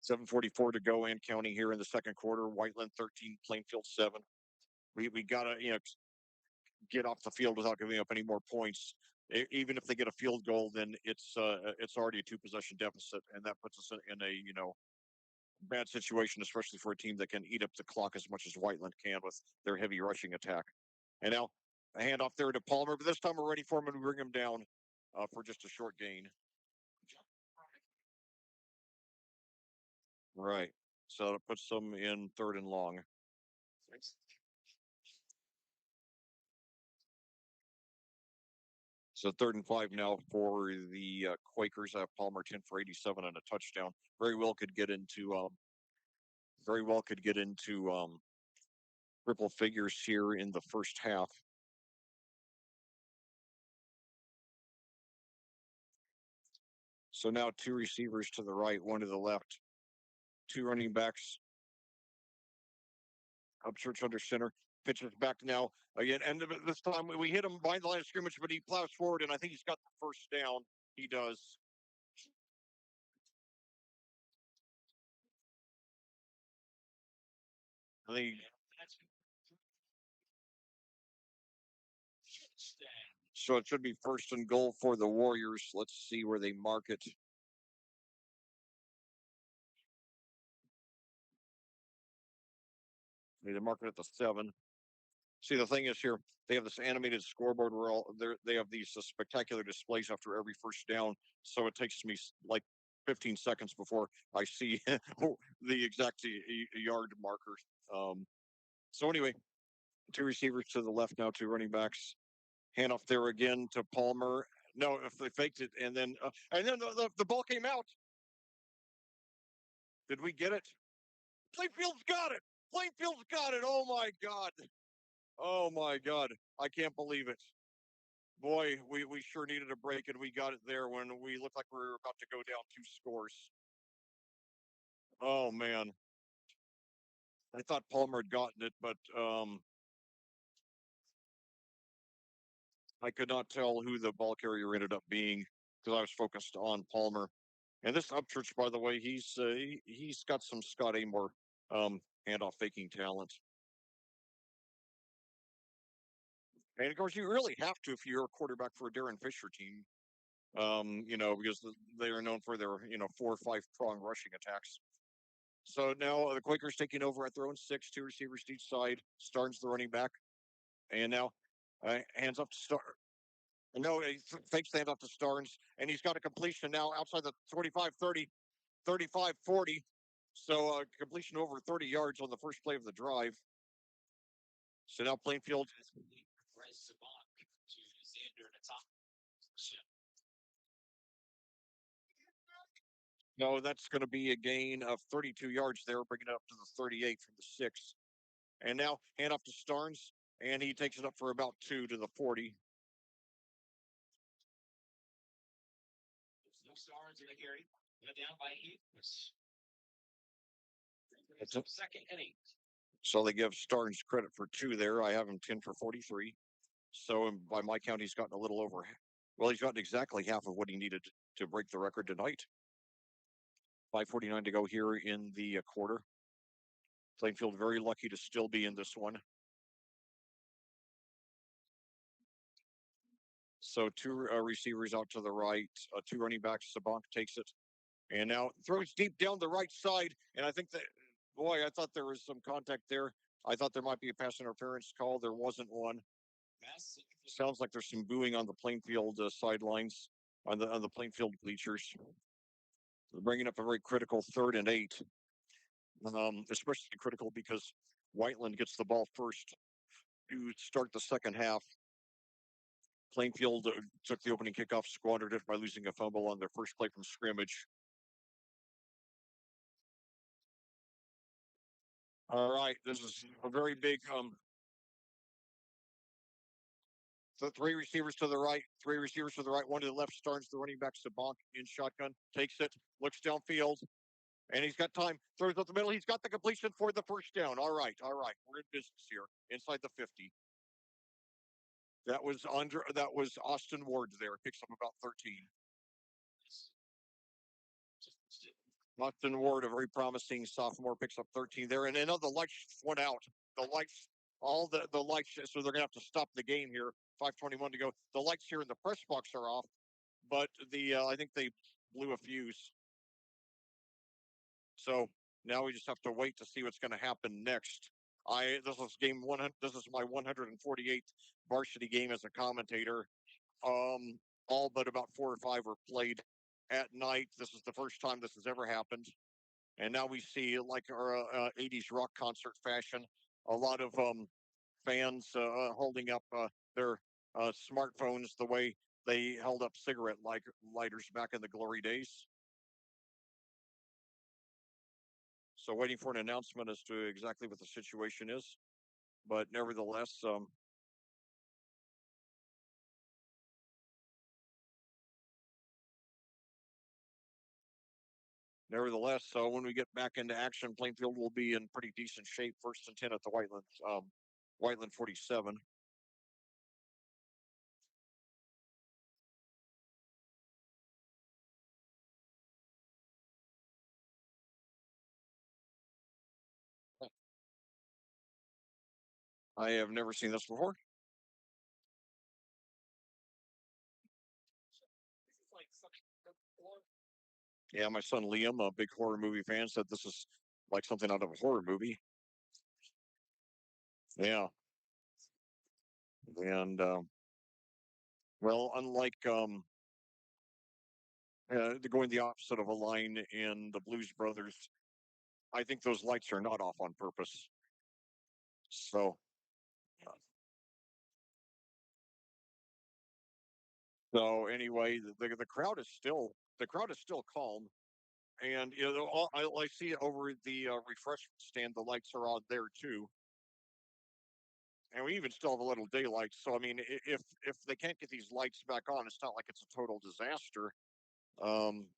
7:44 to go and counting here in the second quarter. Whiteland 13, Plainfield 7. We gotta get off the field without giving up any more points. Even if they get a field goal, then it's already a 2-possession deficit, and that puts us in a bad situation, especially for a team that can eat up the clock as much as Whiteland can with their heavy rushing attack. And now a handoff there to Palmer, but this time we're ready for him and we bring him down for just a short gain. Right. So that puts them in 3rd and long. So 3rd and 5 now for the Quakers. I have Palmer 10 for 87 and a touchdown. Very well could get into triple figures here in the first half. So now 2 receivers to the right, 1 to the left, 2 running backs. Upchurch under center, pitches back now again, and this time we hit him behind the line of scrimmage, but he plows forward, and I think he's got the first down. He does. I think so. It should be 1st and goal for the Warriors. Let's see where they mark it. They mark it at the 7. See, the thing is here, they have this animated scoreboard where they have these spectacular displays after every first down. So it takes me like 15 seconds before I see the exact yard marker. So anyway, 2 receivers to the left now, 2 running backs. Handoff there again to Palmer. No, if they faked it, and then the ball came out. Did we get it? Plainfield's got it. Plainfield's got it. Oh my God. Oh my God. I can't believe it. Boy, we sure needed a break, and we got it there when we looked like we were about to go down 2 scores. Oh man. I thought Palmer had gotten it, but I could not tell who the ball carrier ended up being because I was focused on Palmer. And this Upchurch, by the way, he's got some Scott Amor handoff faking talent. And of course, you really have to if you're a quarterback for a Darren Fisher team, because they are known for their 4 or 5 prong rushing attacks. So now the Quakers taking over at their own 6, 2 receivers to each side. Starnes the running back. And now hands up to Star. No, he fakes the hand off to Starnes, and he's got a completion now outside the 25-30, 35-40. So completion over 30 yards on the first play of the drive. So now Plainfield. No, that's going to be a gain of 32 yards there, bringing it up to the 38 from the 6. And now hand off to Starnes, and he takes it up for about 2 to the 40. Starnes in the carry. Down by 8. It's a Second and 8. So they give Starnes credit for 2 there. I have him 10 for 43. So by my count, he's gotten a little over. Well, he's gotten exactly half of what he needed to break the record tonight. 5:49 to go here in the quarter. Plainfield very lucky to still be in this one. So 2 receivers out to the right, 2 running backs. Sabank takes it, and now throws deep down the right side. And I think that, boy, I thought there was some contact there. I thought there might be a pass interference call. There wasn't one. Sounds like there's some booing on the Plainfield sidelines, on the Plainfield bleachers. They're bringing up a very critical 3rd and 8, especially critical because Whiteland gets the ball first to start the second half. Plainfield took the opening kickoff, squandered it by losing a fumble on their first play from scrimmage. All right, this is a very big. So 3 receivers to the right, 3 receivers to the right, 1 to the left. Starnes the running back. Sabank in shotgun, takes it, looks downfield, and he's got time. Throws up the middle. He's got the completion for the first down. All right, we're in business here inside the 50. That was Austin Ward there. Picks up about 13. Austin Ward, a very promising sophomore, picks up 13 there. And another lights went out. The lights, all the lights, so they're going to have to stop the game here. 5:21 to go. The lights here in the press box are off, but I think they blew a fuse. So now we just have to wait to see what's going to happen next. This is game 100. This is my 148th varsity game as a commentator. All but about 4 or 5 were played at night. This is the first time this has ever happened. And now we see, like our 80s rock concert fashion, a lot of fans holding up their smartphones the way they held up cigarette lighters back in the glory days. So waiting for an announcement as to exactly what the situation is. But nevertheless, so when we get back into action, Plainfield will be in pretty decent shape. 1st and 10 at the Whiteland 47. I have never seen this before. Yeah, my son Liam, a big horror movie fan, said this is like something out of a horror movie. Yeah, and well, unlike going the opposite of a line in the Blues Brothers, I think those lights are not off on purpose. So, anyway, the crowd is still calm, and I see over the refreshment stand the lights are on there too, and we even still have a little daylight. So I mean, if they can't get these lights back on, it's not like it's a total disaster. Um,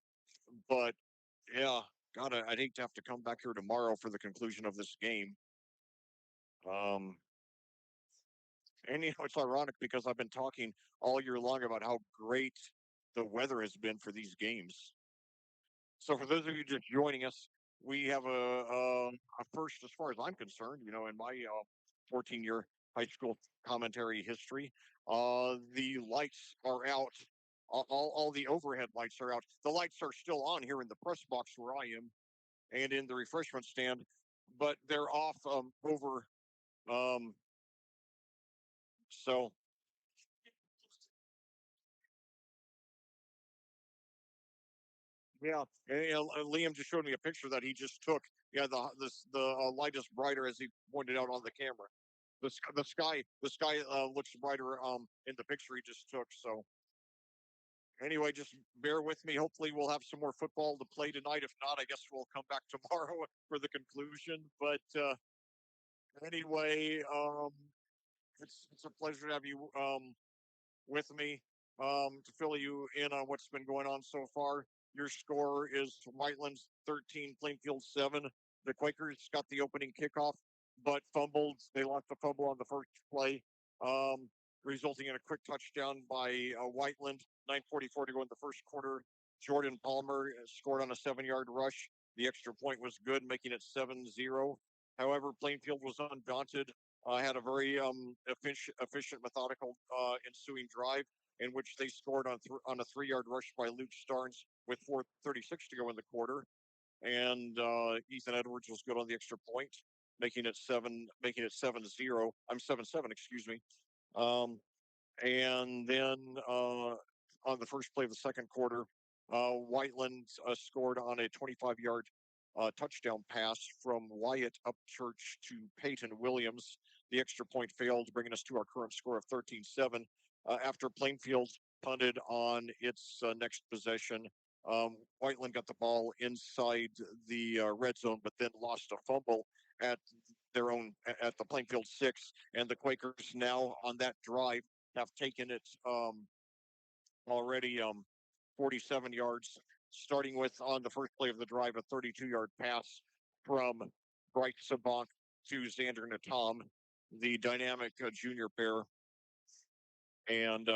but yeah, God, I'd hate to have to come back here tomorrow for the conclusion of this game. Um, and it's ironic because I've been talking all year long about how great the weather has been for these games. So for those of you just joining us, we have a first, as far as I'm concerned. In my 14-year high school commentary history, the lights are out. All the overhead lights are out. The lights are still on here in the press box where I am, and in the refreshment stand, but they're off over um, So yeah, Liam just showed me a picture that he just took. Yeah, the light is brighter as he pointed out on the camera. The sky looks brighter in the picture he just took. So anyway, just bear with me. Hopefully, we'll have some more football to play tonight. If not, I guess we'll come back tomorrow for the conclusion. But anyway, it's a pleasure to have you with me to fill you in on what's been going on so far. Your score is Whiteland's 13, Plainfield 7. The Quakers got the opening kickoff, but fumbled. They lost the fumble on the first play, um, resulting in a quick touchdown by Whiteland. 9:44 to go in the first quarter. Jordan Palmer scored on a 7-yard rush. The extra point was good, making it 7-0. However, Plainfield was undaunted, had a very efficient, methodical ensuing drive in which they scored on a 3-yard rush by Luke Starnes with 4:36 to go in the quarter, and Ethan Edwards was good on the extra point, making it 7-0. I'm 7-7, excuse me. Um, and then on the first play of the second quarter, Whiteland scored on a 25-yard touchdown pass from Wyatt Upchurch to Peyton Williams. The extra point failed, bringing us to our current score of 13-7. After Plainfield punted on its next possession, Whiteland got the ball inside the red zone, but then lost a fumble at at the Plainfield 6, and the Quakers now on that drive have taken it already 47 yards, starting with on the first play of the drive a 32-yard pass from Bryce Sabank to Xander Natam, the dynamic junior pair. And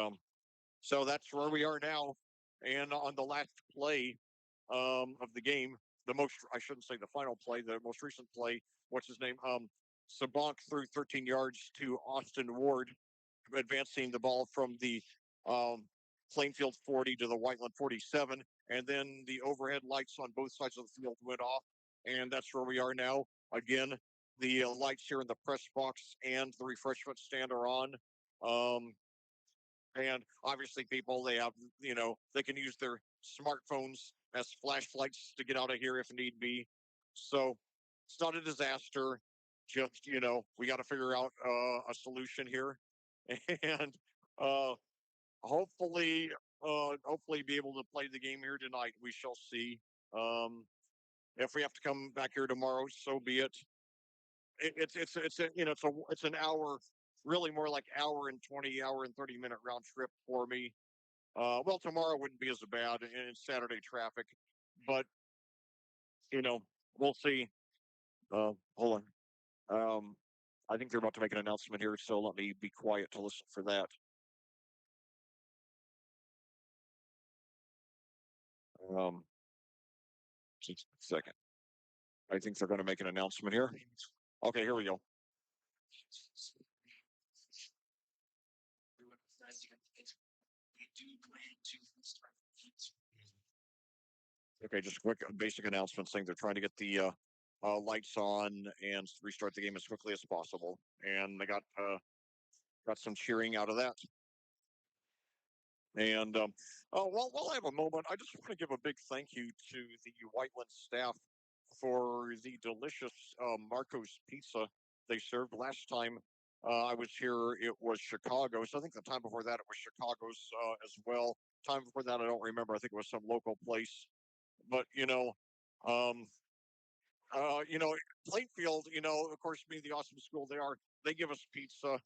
so that's where we are now. And on the last play of the game, I shouldn't say the final play, the most recent play, what's his name? Sabank threw 13 yards to Austin Ward, advancing the ball from the um, Plainfield 40 to the Whiteland 47. And then the overhead lights on both sides of the field went off. And that's where we are now. Again, the lights here in the press box and the refreshment stand are on. Um, and obviously, people, they can use their smartphones as flashlights to get out of here if need be. So it's not a disaster. Just, we got to figure out a solution here. And uh, hopefully, hopefully be able to play the game here tonight. We shall see. Um, if we have to come back here tomorrow, so be it. It's an hour, really more like hour and 30 minute round trip for me. Well, tomorrow wouldn't be as bad in Saturday traffic, but you know, we'll see. Hold on. I think they're about to make an announcement here, so let me be quiet to listen for that. Um, just a second. I think they're going to make an announcement here. Okay, here we go. Okay, just a quick basic announcement saying they're trying to get the lights on and restart the game as quickly as possible, and they got some cheering out of that. And while I have a moment, I just want to give a big thank you to the Whiteland staff for the delicious Marco's pizza they served. Last time I was here, it was Chicago. So I think the time before that, it was Chicago's as well. Time before that, I don't remember. I think it was some local place. But, um, Plainfield, of course, being the awesome school they are, they give us pizza.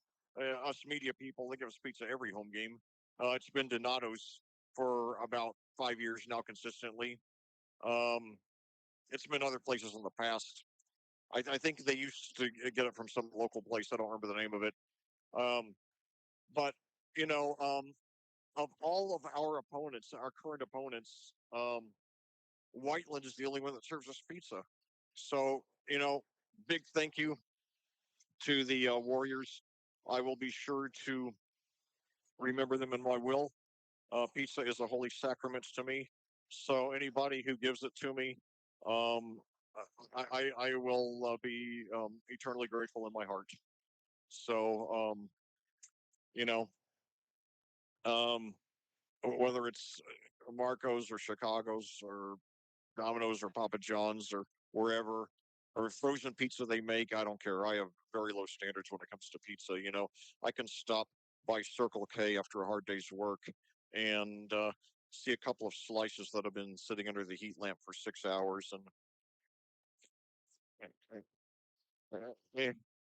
Us media people, they give us pizza every home game. It's been Donato's for about 5 years now consistently. Um, it's been other places in the past. I think they used to get it from some local place. I don't remember the name of it. Um, but you know, of all of our opponents, our current opponents, Whiteland is the only one that serves us pizza. So big thank you to the Warriors. I will be sure to remember them in my will. Pizza is a holy sacrament to me. So anybody who gives it to me, um, I will be eternally grateful in my heart. So You know, um, whether it's Marco's or Chicago's or Domino's or Papa John's or wherever, or frozen pizza they make. I don't care. I have very low standards when it comes to pizza. I can stop by Circle K after a hard day's work and see a couple of slices that have been sitting under the heat lamp for 6 hours, and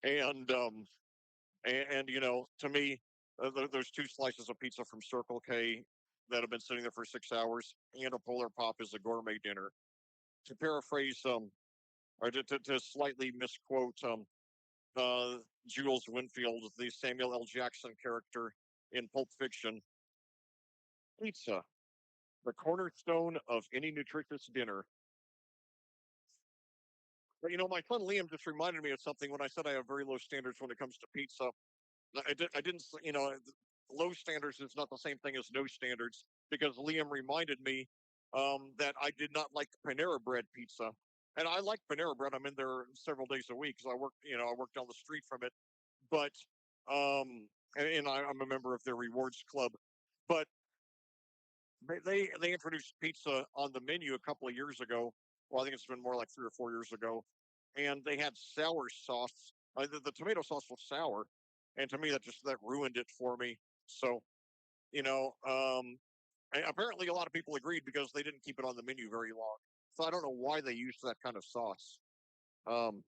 and um, to me, there's two slices of pizza from Circle K that have been sitting there for 6 hours, and a Polar Pop is a gourmet dinner. To paraphrase, or to slightly misquote uh, Jules Winfield, the Samuel L. Jackson character in Pulp Fiction, pizza, the cornerstone of any nutritious dinner. But my son Liam just reminded me of something when I said I have very low standards when it comes to pizza. I didn't, low standards is not the same thing as no standards because Liam reminded me that I did not like Panera Bread pizza. And I like Panera Bread. I'm in there several days a week because I work down the street from it. But, I'm a member of their rewards club. But they introduced pizza on the menu a couple of years ago. Well, I think it's been more like 3 or 4 years ago, and they had sour sauce. The tomato sauce was sour, and to me that ruined it for me. So you know, apparently a lot of people agreed because they didn't keep it on the menu very long. So I don't know why they used that kind of sauce. Um,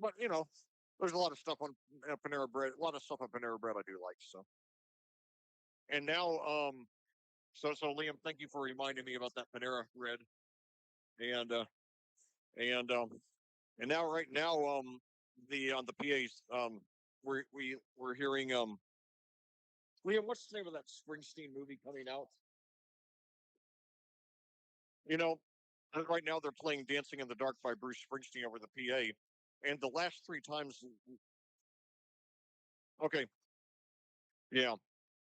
but there's a lot of stuff on Panera Bread. A lot of stuff on Panera Bread I do like. So and now so Liam, thank you for reminding me about that Panera Bread. And and and now right now the on the PAs we're hearing Liam, what's the name of that Springsteen movie coming out? You know, right now they're playing "Dancing in the Dark" by Bruce Springsteen over the PA, and the last three times, okay, yeah,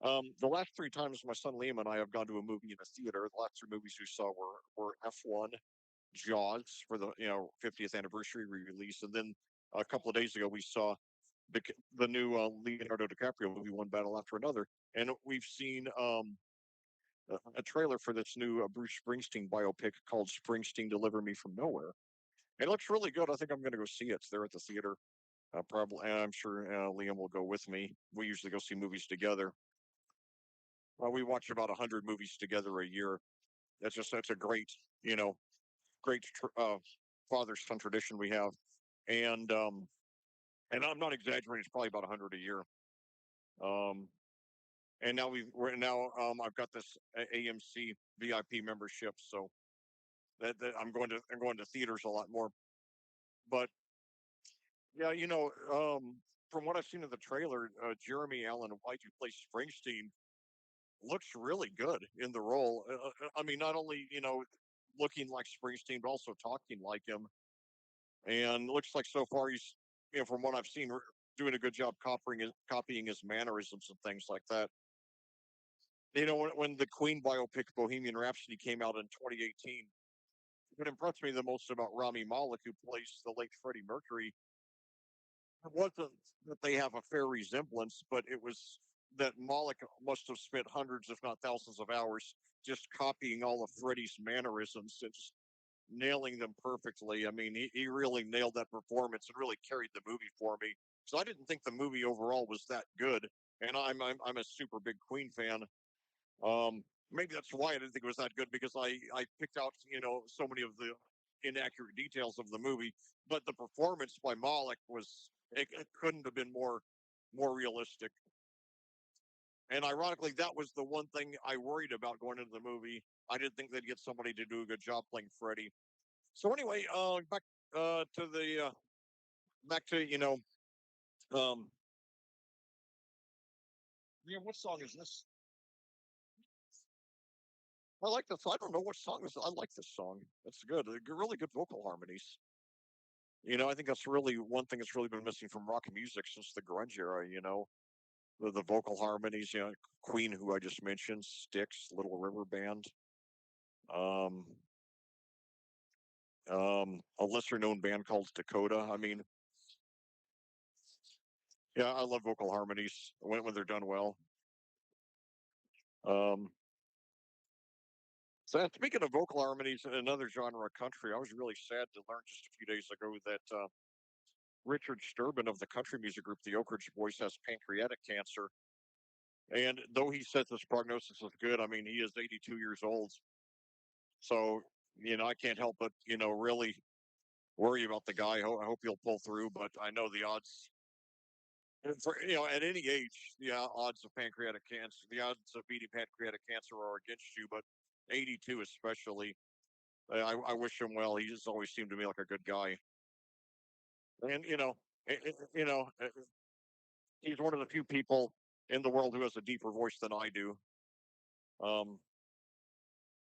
the last three times my son Liam and I have gone to a movie in a theater. The last three movies we saw were F1, Jaws for the 50th anniversary re-release, and then a couple of days ago we saw the new Leonardo DiCaprio movie, One Battle After Another, and we've seen a trailer for this new Bruce Springsteen biopic called Springsteen Deliver Me from Nowhere. It looks really good. I think I'm going to go see it. It's there at the theater. Probably, and I'm sure Liam will go with me. We usually go see movies together. We watch about 100 movies together a year. That's a great, you know, great father son tradition we have. And and I'm not exaggerating. It's probably about 100 a year. Um, and now we're now I've got this AMC VIP membership, so that I'm going to theaters a lot more. But yeah, from what I've seen in the trailer, Jeremy Allen White, who plays Springsteen, looks really good in the role. I mean, not only looking like Springsteen, but also talking like him. And looks like so far he's, from what I've seen, doing a good job copying his mannerisms and things like that. When the Queen biopic Bohemian Rhapsody came out in 2018, what impressed me the most about Rami Malek, who plays the late Freddie Mercury, wasn't that they have a fair resemblance, but it was that Malik must have spent hundreds, if not thousands, of hours just copying all of Freddie's mannerisms and just nailing them perfectly. I mean, he really nailed that performance and really carried the movie for me. So I didn't think the movie overall was that good, and I'm a super big Queen fan. Maybe that's why I didn't think it was that good because I picked out so many of the inaccurate details of the movie, but the performance by Malik it couldn't have been more realistic. And ironically, that was the one thing I worried about going into the movie. I didn't think they'd get somebody to do a good job playing Freddy. So anyway, to the back to um, yeah, what song is this? I like this. I don't know what song this. I like this song. It's good. Really good vocal harmonies. I think that's really one thing that's really been missing from rock music since the grunge era. The vocal harmonies. Queen, who I just mentioned, Styx, Little River Band, um, a lesser known band called Dakota. I mean, yeah, I love vocal harmonies when they're done well. Um, so speaking of vocal harmonies in another genre of country, I was really sad to learn just a few days ago that Richard Sturban of the country music group the Oak Ridge Boys has pancreatic cancer. And though he says his prognosis is good, I mean he is 82 years old. So I can't help but really worry about the guy. I hope he'll pull through, but I know the odds for at any age, the odds of pancreatic cancer, the odds of beating pancreatic cancer are against you, but 82 especially. I wish him well. He just always seemed to me like a good guy, and he's one of the few people in the world who has a deeper voice than I do. Um,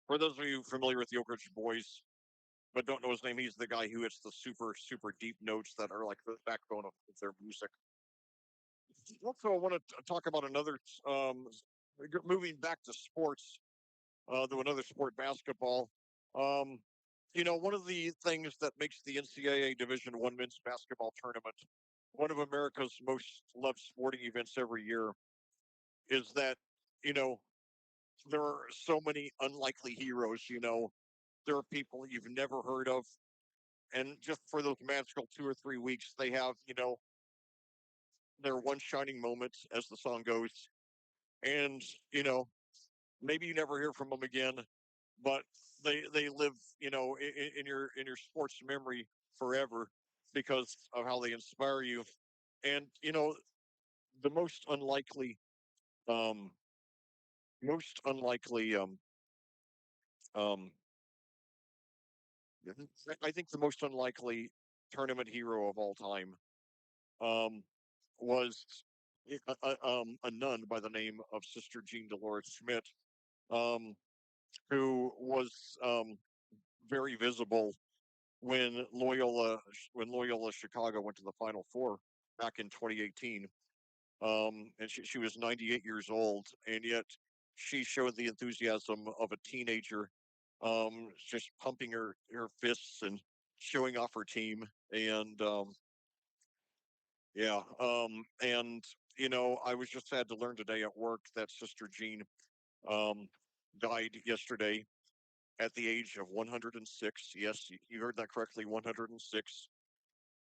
for those of you familiar with the Oak Ridge Boys, but don't know his name, he's the guy who hits the super super deep notes that are like the backbone of their music. Also, I want to talk about another moving back to sports, to another sport, basketball. Um, one of the things that makes the NCAA Division One men's basketball tournament one of America's most loved sporting events every year is that you know there are so many unlikely heroes. There are people you've never heard of, and just for those magical 2 or 3 weeks, they have their one shining moment, as the song goes, and you know maybe you never hear from them again, but they live in your sports memory forever because of how they inspire you. And the um most unlikely um I think the most unlikely tournament hero of all time um was a nun by the name of Sister Jean Dolores Schmidt, um who was very visible when Loyola Chicago went to the Final Four back in 2018. And she was 98 years old, and yet she showed the enthusiasm of a teenager, just pumping her fists and showing off her team. And yeah, and I was just sad to learn today at work that Sister Jean um, died yesterday at the age of 106. Yes, you heard that correctly, 106.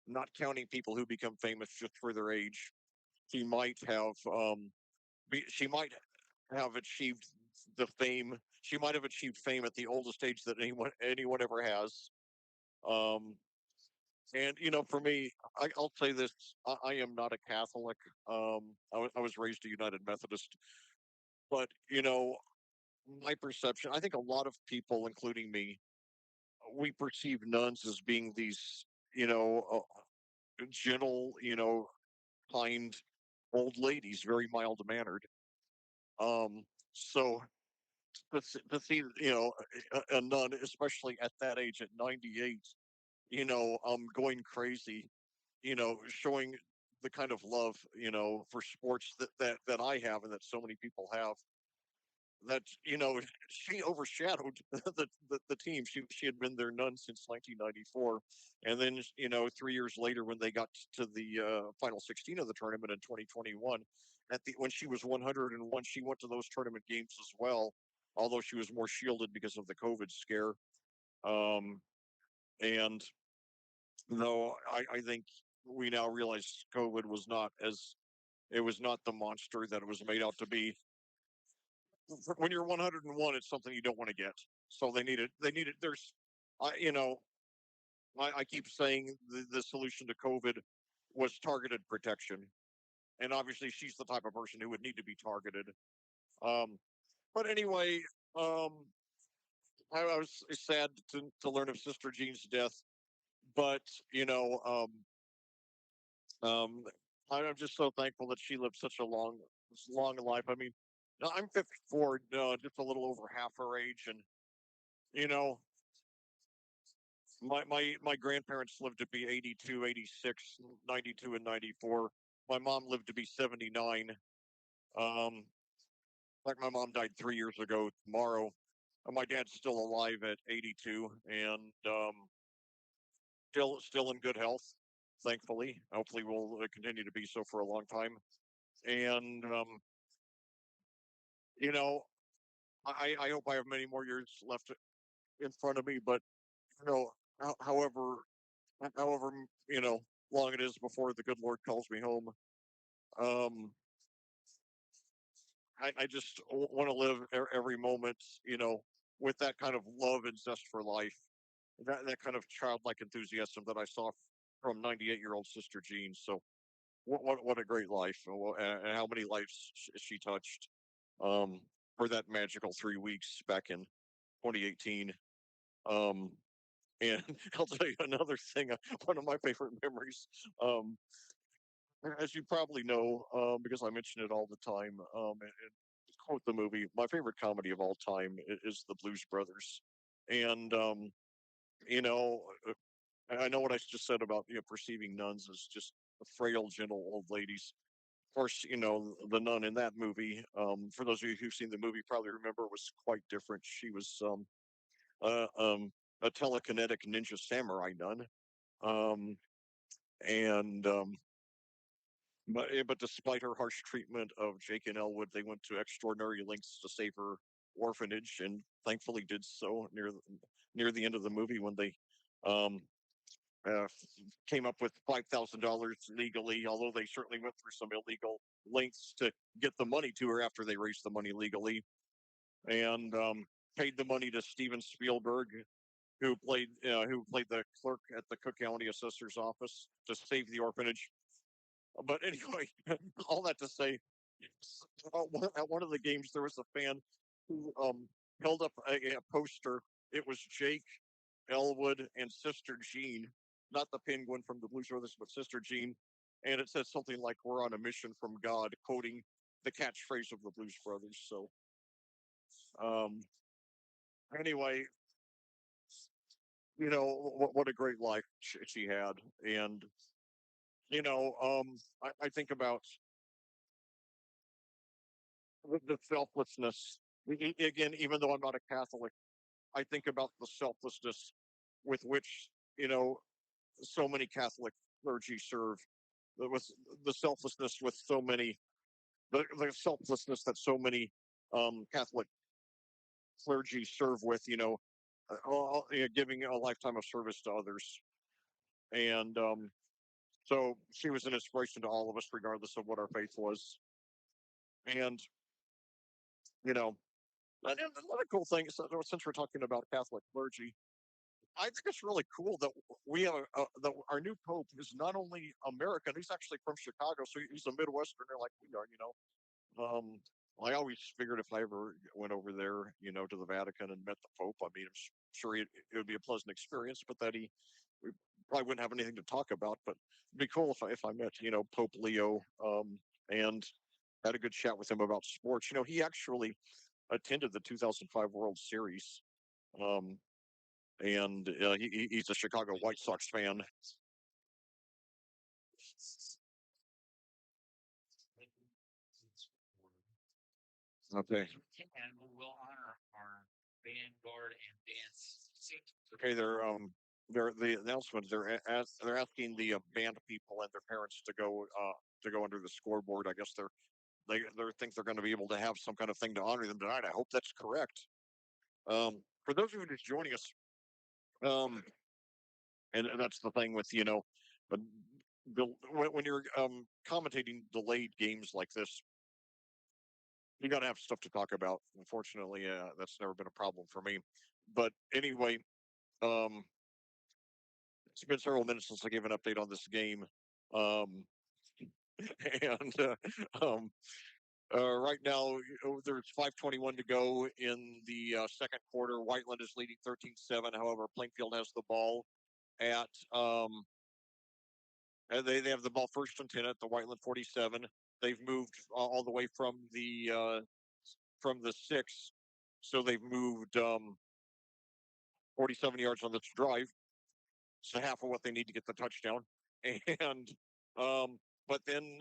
Not counting people who become famous just for their age. She might have she might have achieved the fame. She might have achieved fame at the oldest age that anyone ever has. Um, and for me, I'll say this: I am not a Catholic. I was raised a United Methodist, but my perception. I think a lot of people, including me, we perceive nuns as being these, gentle, kind old ladies, very mild mannered. So to see a nun, especially at that age at 98, going crazy, showing the kind of love for sports that I have and that so many people have. That she overshadowed the team. She had been their nun since 1994, and then 3 years later when they got to the final 16 of the tournament in 2021, when she was 101, she went to those tournament games as well, although she was more shielded because of the COVID scare. Um, and though I think we now realize COVID was not as it was not the monster that it was made out to be. When you're 101, it's something you don't want to get. So they need it. They need it. I keep saying the solution to COVID was targeted protection, and obviously she's the type of person who would need to be targeted. Um, but anyway, um, I was sad to learn of Sister Jean's death, but um, I'm just so thankful that she lived such a long life. I mean, I'm 54, just a little over half her age, and you know, my grandparents lived to be 82, 86, 92, and 94. My mom lived to be 79. Um, like my mom died 3 years ago tomorrow. My dad's still alive at 82 and still in good health, thankfully. Hopefully, will continue to be so for a long time. And you know, I hope I have many more years left in front of me, but you know, however, you know, long it is before the good Lord calls me home. Um, I just want to live every moment, you know, with that kind of love and zest for life, that kind of childlike enthusiasm that I saw from 98-year-old Sister Jean. So what a great life, and how many lives she touched, um, for that magical 3 weeks back in 2018. Um, and I'll tell you another thing. One of my favorite memories. Um, as you probably know, because I mention it all the time, and quote the movie, my favorite comedy of all time is The Blues Brothers. And, you know, I know what I just said about, perceiving nuns as just frail, gentle old ladies. Of course, the nun in that movie, for those of you who've seen the movie, probably remember was quite different. She was uh, um, a telekinetic ninja samurai nun. Um, and but despite her harsh treatment of Jake and Elwood, they went to extraordinary lengths to save her orphanage, and thankfully did so near the end of the movie when they um, uh, came up with $5,000 legally. Although they certainly went through some illegal lengths to get the money to her after they raised the money legally, and paid the money to Steven Spielberg, who played the clerk at the Cook County Assessor's Office to save the orphanage. But anyway, all that to say, at one of the games, there was a fan who held up a poster. It was Jake, Elwood, and Sister Jean, not the penguin from the Blues Brothers, but Sister Jean. And it said something like, "We're on a mission from God," quoting the catchphrase of the Blues Brothers. So, um, anyway, what a great life she had. And, I think about the selflessness. Again, even though I'm not a Catholic, I think about the selflessness with which so many Catholic clergy serve. With the selflessness with so many, the selflessness that so many Catholic clergy serve with, giving a lifetime of service to others. And so she was an inspiration to all of us, regardless of what our faith was. And you know, another cool thing, since we're talking about Catholic clergy, I think it's really cool that we have that our new pope is not only American, he's actually from Chicago, so he's a Midwesterner like we are. I always figured if I ever went over there, to the Vatican and met the Pope, I mean, I'm sure it would be a pleasant experience, but that we probably wouldn't have anything to talk about. But it'd be cool if I met, Pope Leo, and had a good chat with him about sports. He actually attended the 2005 World Series. Um, and he's a Chicago White Sox fan. Okay. And we will honor our vanguard and dance. Okay, they're the announcement. They're asking the band people and their parents to go under the scoreboard. I guess they think they're going to be able to have some kind of thing to honor them tonight. I hope that's correct. For those of you just joining us, um, and that's the thing with but when you're commentating delayed games like this, you got to have stuff to talk about. Unfortunately, that's never been a problem for me. But anyway, um, it's been several minutes since I gave an update on this game. Um, and um, right now, there's 5:21 to go in the second quarter. Whiteland is leading 13-7. However, Plainfield has the ball at they have the ball first and 10 at the Whiteland 47. They've moved all the way from the six, so they've moved 47 yards on this drive. So half of what they need to get the touchdown. And but then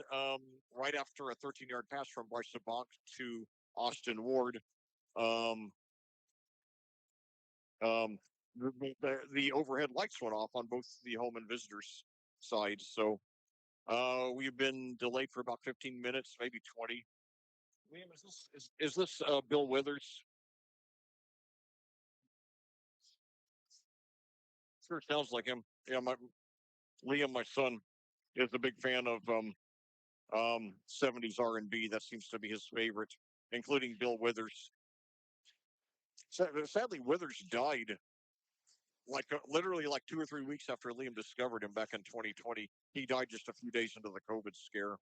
right after a 13-yard pass from Bryce Bonk to Austin Ward, um, um, the overhead lights went off on both the home and visitors sides. So we've been delayed for about 15 minutes, maybe 20. William, is this Bill Withers? Sure sounds like him. Yeah, my Liam, my son, is a big fan of 70s R&B. That seems to be his favorite, including Bill Withers. Sadly, Withers died like literally like 2 or 3 weeks after Liam discovered him back in 2020. He died just a few days into the COVID scare.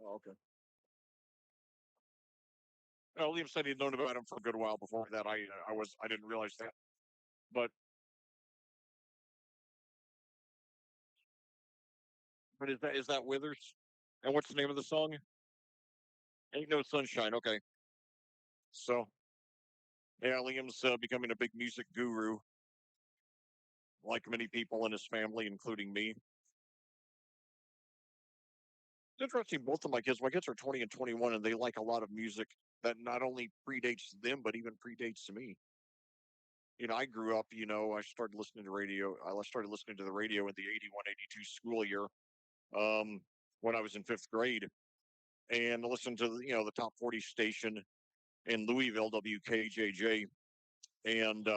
Oh, okay. Liam said he'd known about him for a good while before that. I didn't realize that. But is that Withers? And what's the name of the song? Ain't No Sunshine. Okay. So yeah, Liam's becoming a big music guru, like many people in his family, including me. It's interesting. Both of my kids are 20 and 21, and they like a lot of music that not only predates them but even predates me. I grew up. I started listening to radio. I started listening to the radio in the 81, 82 school year, um, when I was in fifth grade, and listened to the top 40 station in Louisville, WKJJ, and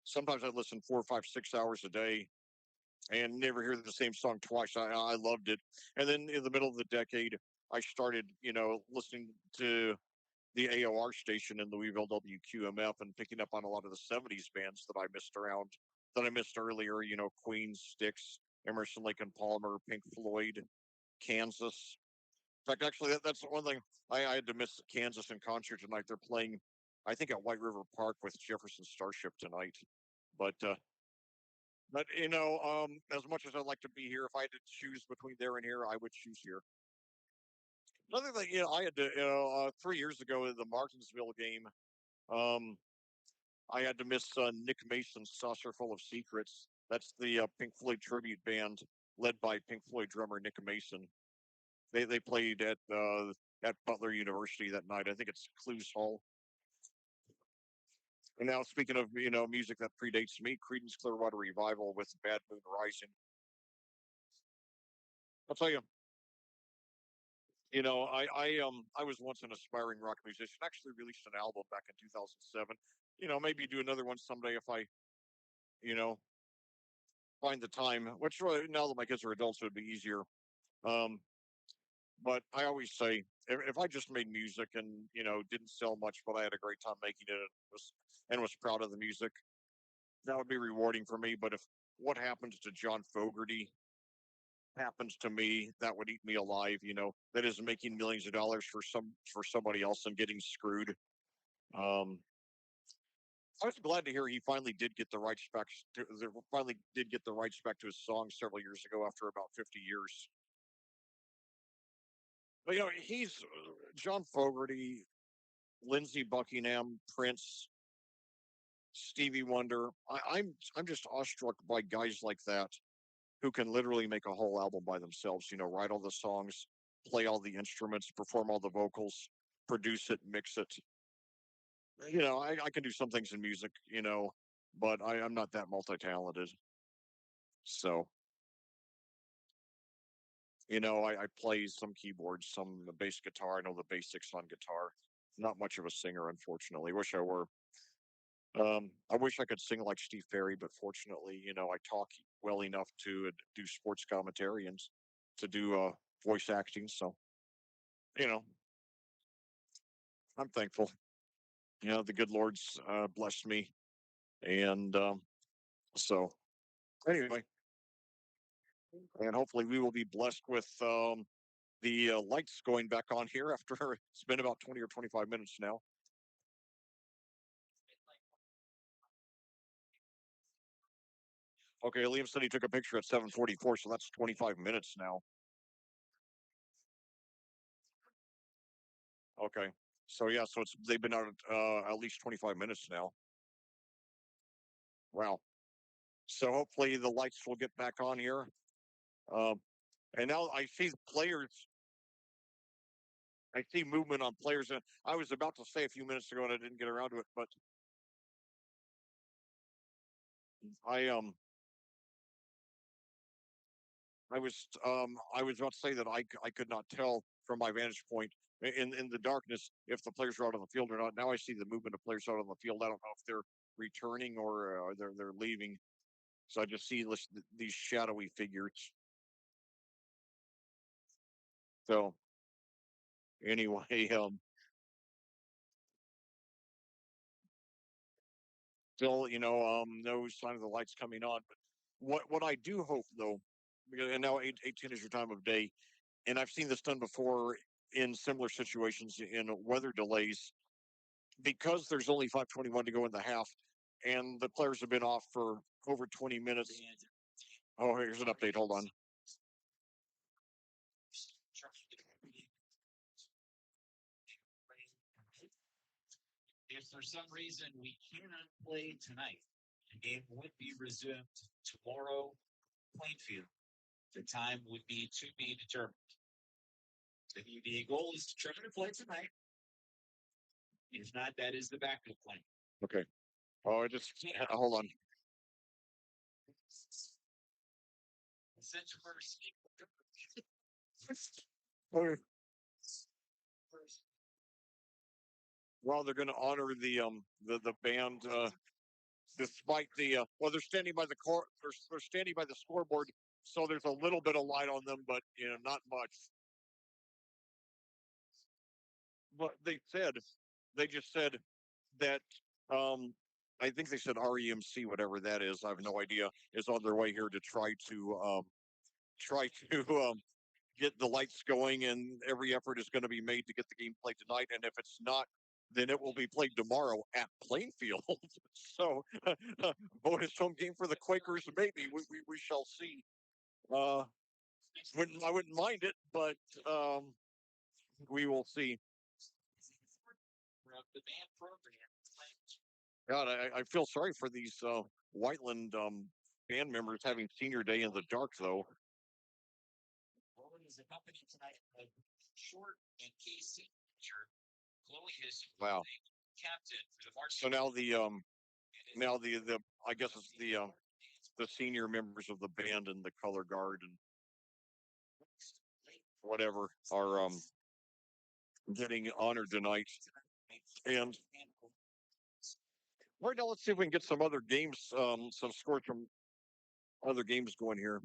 sometimes I'd listen 4, 5, 6 hours a day and never hear the same song twice. I loved it. And then in the middle of the decade, I started, listening to the AOR station in Louisville, WQMF, and picking up on a lot of the 70s bands that I missed earlier, Queen, Styx, Emerson, Lake and Palmer, Pink Floyd, Kansas. In fact, actually, that's the one thing I had to miss Kansas in concert tonight. They're playing, I think, at White River Park with Jefferson Starship tonight. But as much as I'd like to be here, if I had to choose between there and here, I would choose here. Another thing, I had to, 3 years ago in the Martinsville game, um, I had to miss Nick Mason's "Saucer Full of Secrets." That's the Pink Floyd tribute band led by Pink Floyd drummer Nick Mason. They played at Butler University that night. I think it's Clues Hall. And now, speaking of music that predates me, Creedence Clearwater Revival with "Bad Moon Rising." I'll tell you, I was once an aspiring rock musician. Actually, released an album back in 2007. Maybe do another one someday if I you know find the time. Which now that my kids are adults, it would be easier. Um, but I always say, if I just made music and didn't sell much, but I had a great time making it and was proud of the music, that would be rewarding for me. But if what happens to John Fogerty happens to me, that would eat me alive. That is making millions of dollars for somebody else and getting screwed. Um, I was glad to hear he finally did get the rights back. Finally did get the rights back to his song several years ago after about 50 years. But he's John Fogerty, Lindsey Buckingham, Prince, Stevie Wonder. I'm just awestruck by guys like that who can literally make a whole album by themselves. Write all the songs, play all the instruments, perform all the vocals, produce it, mix it. I can do some things in music, but I'm not that multi-talented. So, I play some keyboards, some bass guitar. I know the basics on guitar. Not much of a singer, unfortunately. Wish I were. I wish I could sing like Steve Perry, but fortunately, I talk well enough to do sports commentary and to do voice acting. So, you know, I'm thankful. The good Lord's blessed me, and so anyway, and hopefully we will be blessed with the lights going back on here after it's been about 20 or 25 minutes now. Okay, Liam said he took a picture at 7:44, so that's 25 minutes now. Okay, so yeah, so they've been out at least 25 minutes now. Wow. So hopefully the lights will get back on here. Um, and now I see players. I see movement on players. And I was about to say a few minutes ago, and I didn't get around to it, but I um I was about to say that I could not tell from my vantage point in the darkness if the players are out on the field or not. Now I see the movement of players out on the field. I don't know if they're returning or they're leaving. So I just see these shadowy figures. So anyway, still, no sign of the lights coming on. But what I do hope though, because and now 8:10 is your time of day, and I've seen this done before in similar situations in weather delays, because there's only 5:21 to go in the half, and the players have been off for over 20 minutes. Oh, here's an update. Hold on. If for some reason we cannot play tonight, the game would be resumed tomorrow, Plainfield. The time would be to be determined. The goal is to try to play tonight. If not, that is the backup plan. Okay. Oh, I just hold on. Okay. Well, they're going to honor the band despite they're standing by the they're standing by the scoreboard, so there's a little bit of light on them, but not much. But they just said that um I think they said REMC, whatever that is, I have no idea, is on their way here to try to get the lights going, and every effort is going to be made to get the game played tonight. And if it's not, then it will be played tomorrow at Plainfield. So, bonus home game for the Quakers, maybe we shall see. Uh, I wouldn't mind it, but we will see. The band program. God, I feel sorry for these Whiteland band members having senior day in the dark, though. Roland is accompanied tonight by Short and KC. Chloe is Wow. captain for the March. So now the I guess it's the senior members of the band and the color guard and whatever are getting honored tonight. And right now, let's see if we can get some other games, some scores from other games going here.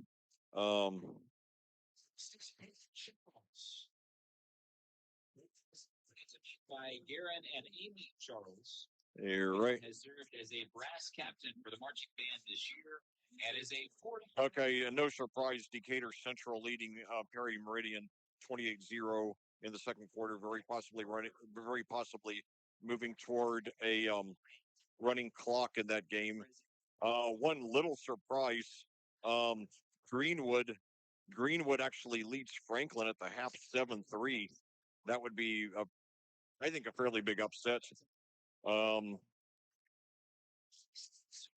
By Garen and Amy Charles. You're right. Has served as a brass captain for the marching band this year and is a 40. Okay, no surprise, Decatur Central leading Perry Meridian 28-0 in the second quarter, very possibly moving toward a running clock in that game. One little surprise, um, Greenwood. Greenwood actually leads Franklin at the half 7-3. That would be, I think, a fairly big upset. Um,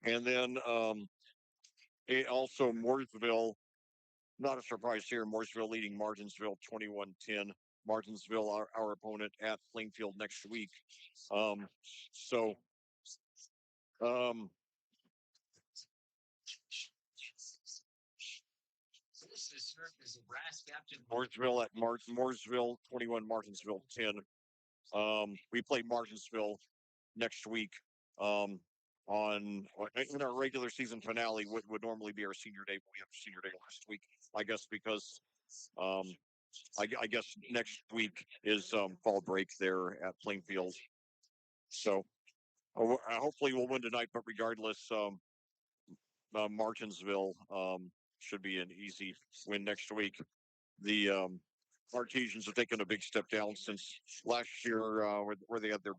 and then also Mooresville, not a surprise here. Mooresville leading Martinsville 21-10. Martinsville, our opponent at Plainfield next week. So um, This is served as a brass captain. Mooresville at Mooresville 21, Martinsville 10. We play Martinsville next week. On in our regular season finale would normally be our senior day, but we have senior day last week, I guess, because um, I guess next week is fall break there at Plainfield. So hopefully we'll win tonight, but regardless, Martinsville should be an easy win next week. The Artesians have taken a big step down since last year, where they had their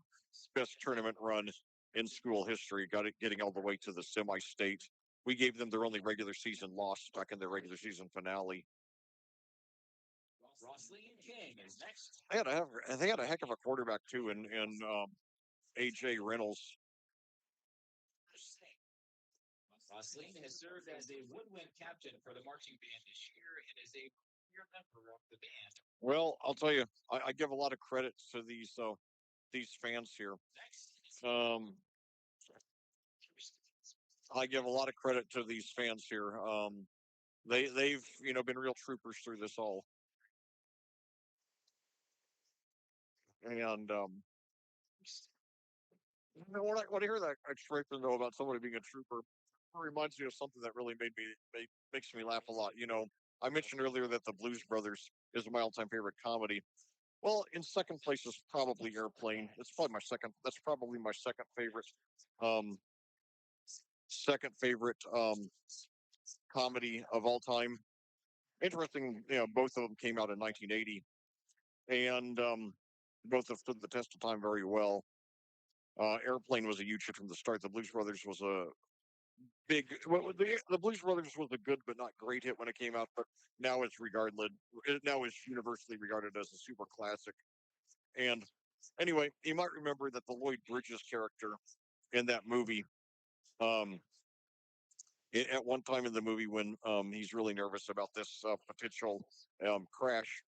best tournament run in school history, getting all the way to the semi-state. We gave them their only regular season loss back in their regular season finale. Rossley King is next. They had a heck of a quarterback too, in AJ Reynolds. Rossley has served as a woodwind captain for the marching band this year and is a premier member of the band. Well, I'll tell you, I give a lot of credit to these fans here. I give a lot of credit to these fans here. They've been real troopers through this all, and When I hear that expression though about somebody being a trooper, it reminds me of something that really makes me laugh a lot. I mentioned earlier that the Blues Brothers is my all-time favorite comedy. Well, in second place is probably Airplane. It's probably my second. That's probably my um, second favorite comedy of all time. Interesting, both of them came out in 1980, and both have stood the test of time very well. Airplane was a huge hit from the start. The Blues Brothers was a big. Well, the Blues Brothers was a good but not great hit when it came out, but now it's regarded. It now is universally regarded as a super classic. And anyway, you might remember that the Lloyd Bridges character in that movie, um, at one time in the movie when he's really nervous about this potential crash,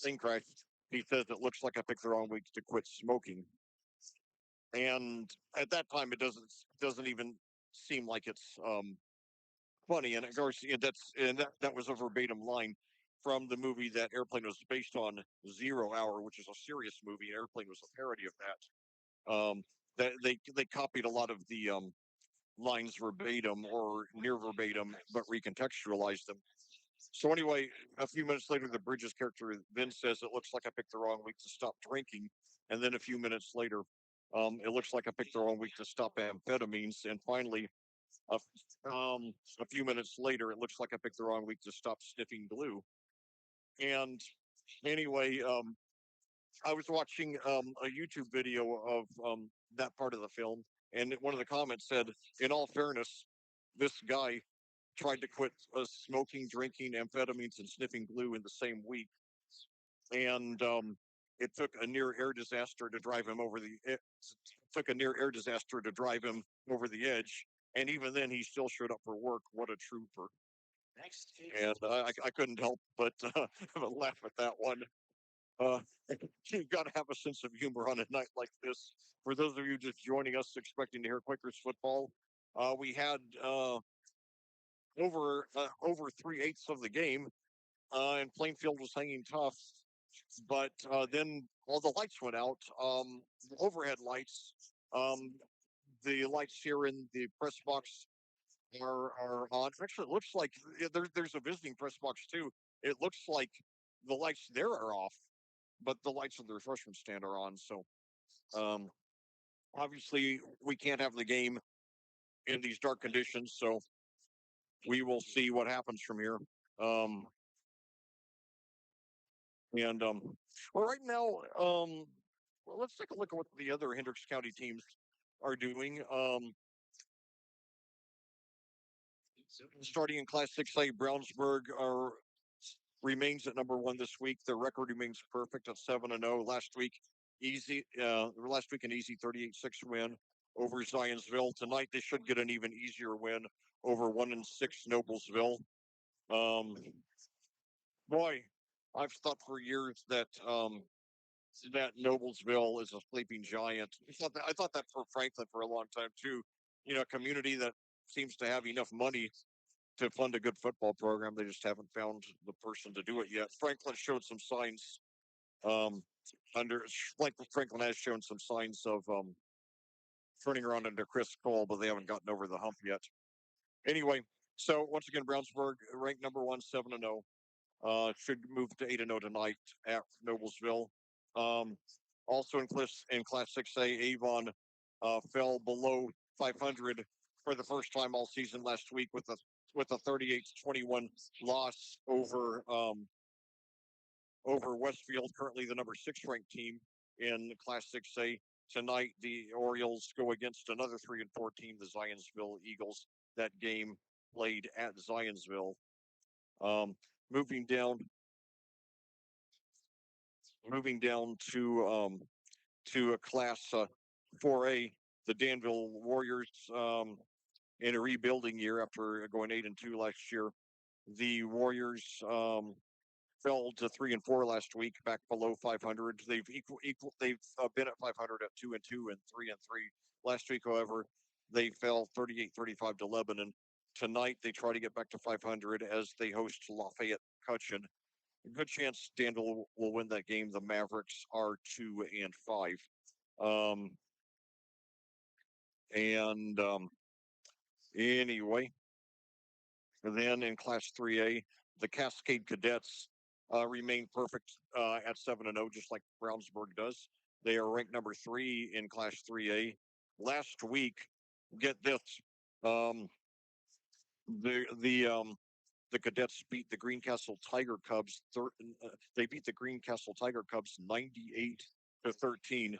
plane crash, he says it looks like I picked the wrong week to quit smoking. And at that time, it doesn't even seem like it's funny. And of course, that was a verbatim line from the movie that Airplane was based on, Zero Hour, which is a serious movie. Airplane was a parody of that. That they copied a lot of the lines verbatim or near verbatim, but recontextualized them. So anyway, a few minutes later, the Bridges character then says, "It looks like I picked the wrong week to stop drinking," and then a few minutes later, "It looks like I picked the wrong week to stop amphetamines," and finally, a, a few minutes later, "It looks like I picked the wrong week to stop sniffing glue." And anyway, I was watching a YouTube video of that part of the film, and one of the comments said, "In all fairness, this guy tried to quit smoking, drinking, amphetamines, and sniffing glue in the same week, and it took a near air disaster to drive him over the. It took a near air disaster to drive him over the edge, and even then, he still showed up for work. What a trooper!" Next And is I couldn't help but laugh at that one. Uh, you got to have a sense of humor on a night like this. For those of you just joining us, expecting to hear Quakers football, we had over 3/8 of the game, and Plainfield was hanging tough. But then all the lights went out. The overhead lights, um, the lights here in the press box are on. Actually, it looks like there's a visiting press box too. It looks like the lights there are off, but the lights of the refreshment stand are on. So um, obviously, we can't have the game in these dark conditions. So we will see what happens from here. Um, and well, right now, well, let's take a look at what the other Hendricks County teams are doing. Starting in Class 6A, Brownsburg remains at number one this week. Their record remains perfect at 7-0. Last week an easy 38-6 win over Zionsville. Tonight they should get an even easier win over 1-6 Noblesville. Um, boy, I've thought for years that Noblesville is a sleeping giant. I thought that for Franklin for a long time too. A community that seems to have enough money to fund a good football program. They just haven't found the person to do it yet. Franklin showed some signs. Um, Franklin has shown some signs of turning around under Chris Cole, but they haven't gotten over the hump yet. Anyway, so once again, Brownsburg ranked number one, 7-0. Should move to 8-0 tonight at Noblesville. Um, also in Class 6A, Avon fell below 500 for the first time all season last week with a 38-21 loss over Westfield, currently the number six ranked team in Class 6A. Tonight, the Orioles go against another 3-4 team, the Zionsville Eagles. That game played at Zionsville. Um, moving down, moving down to a Class 4A, the Danville Warriors, in a rebuilding year after going 8-2 last year. The Warriors fell to 3-4 last week, back below 500. They've been at 500 at 2-2 and 3-3. Last week, however, they fell 38-35 to Lebanon. Tonight, they try to get back to 500 as they host Lafayette Cutchin. A good chance Danville will win that game. The Mavericks are 2-5. Um, And anyway, then in Class 3A, the Cascade Cadets remain perfect at 7-0, just like Brownsburg does. They are ranked number 3 in Class 3A. Last week, get this, um, the Cadets beat the Greencastle Tiger Cubs. They beat the Greencastle Tiger Cubs 98-13.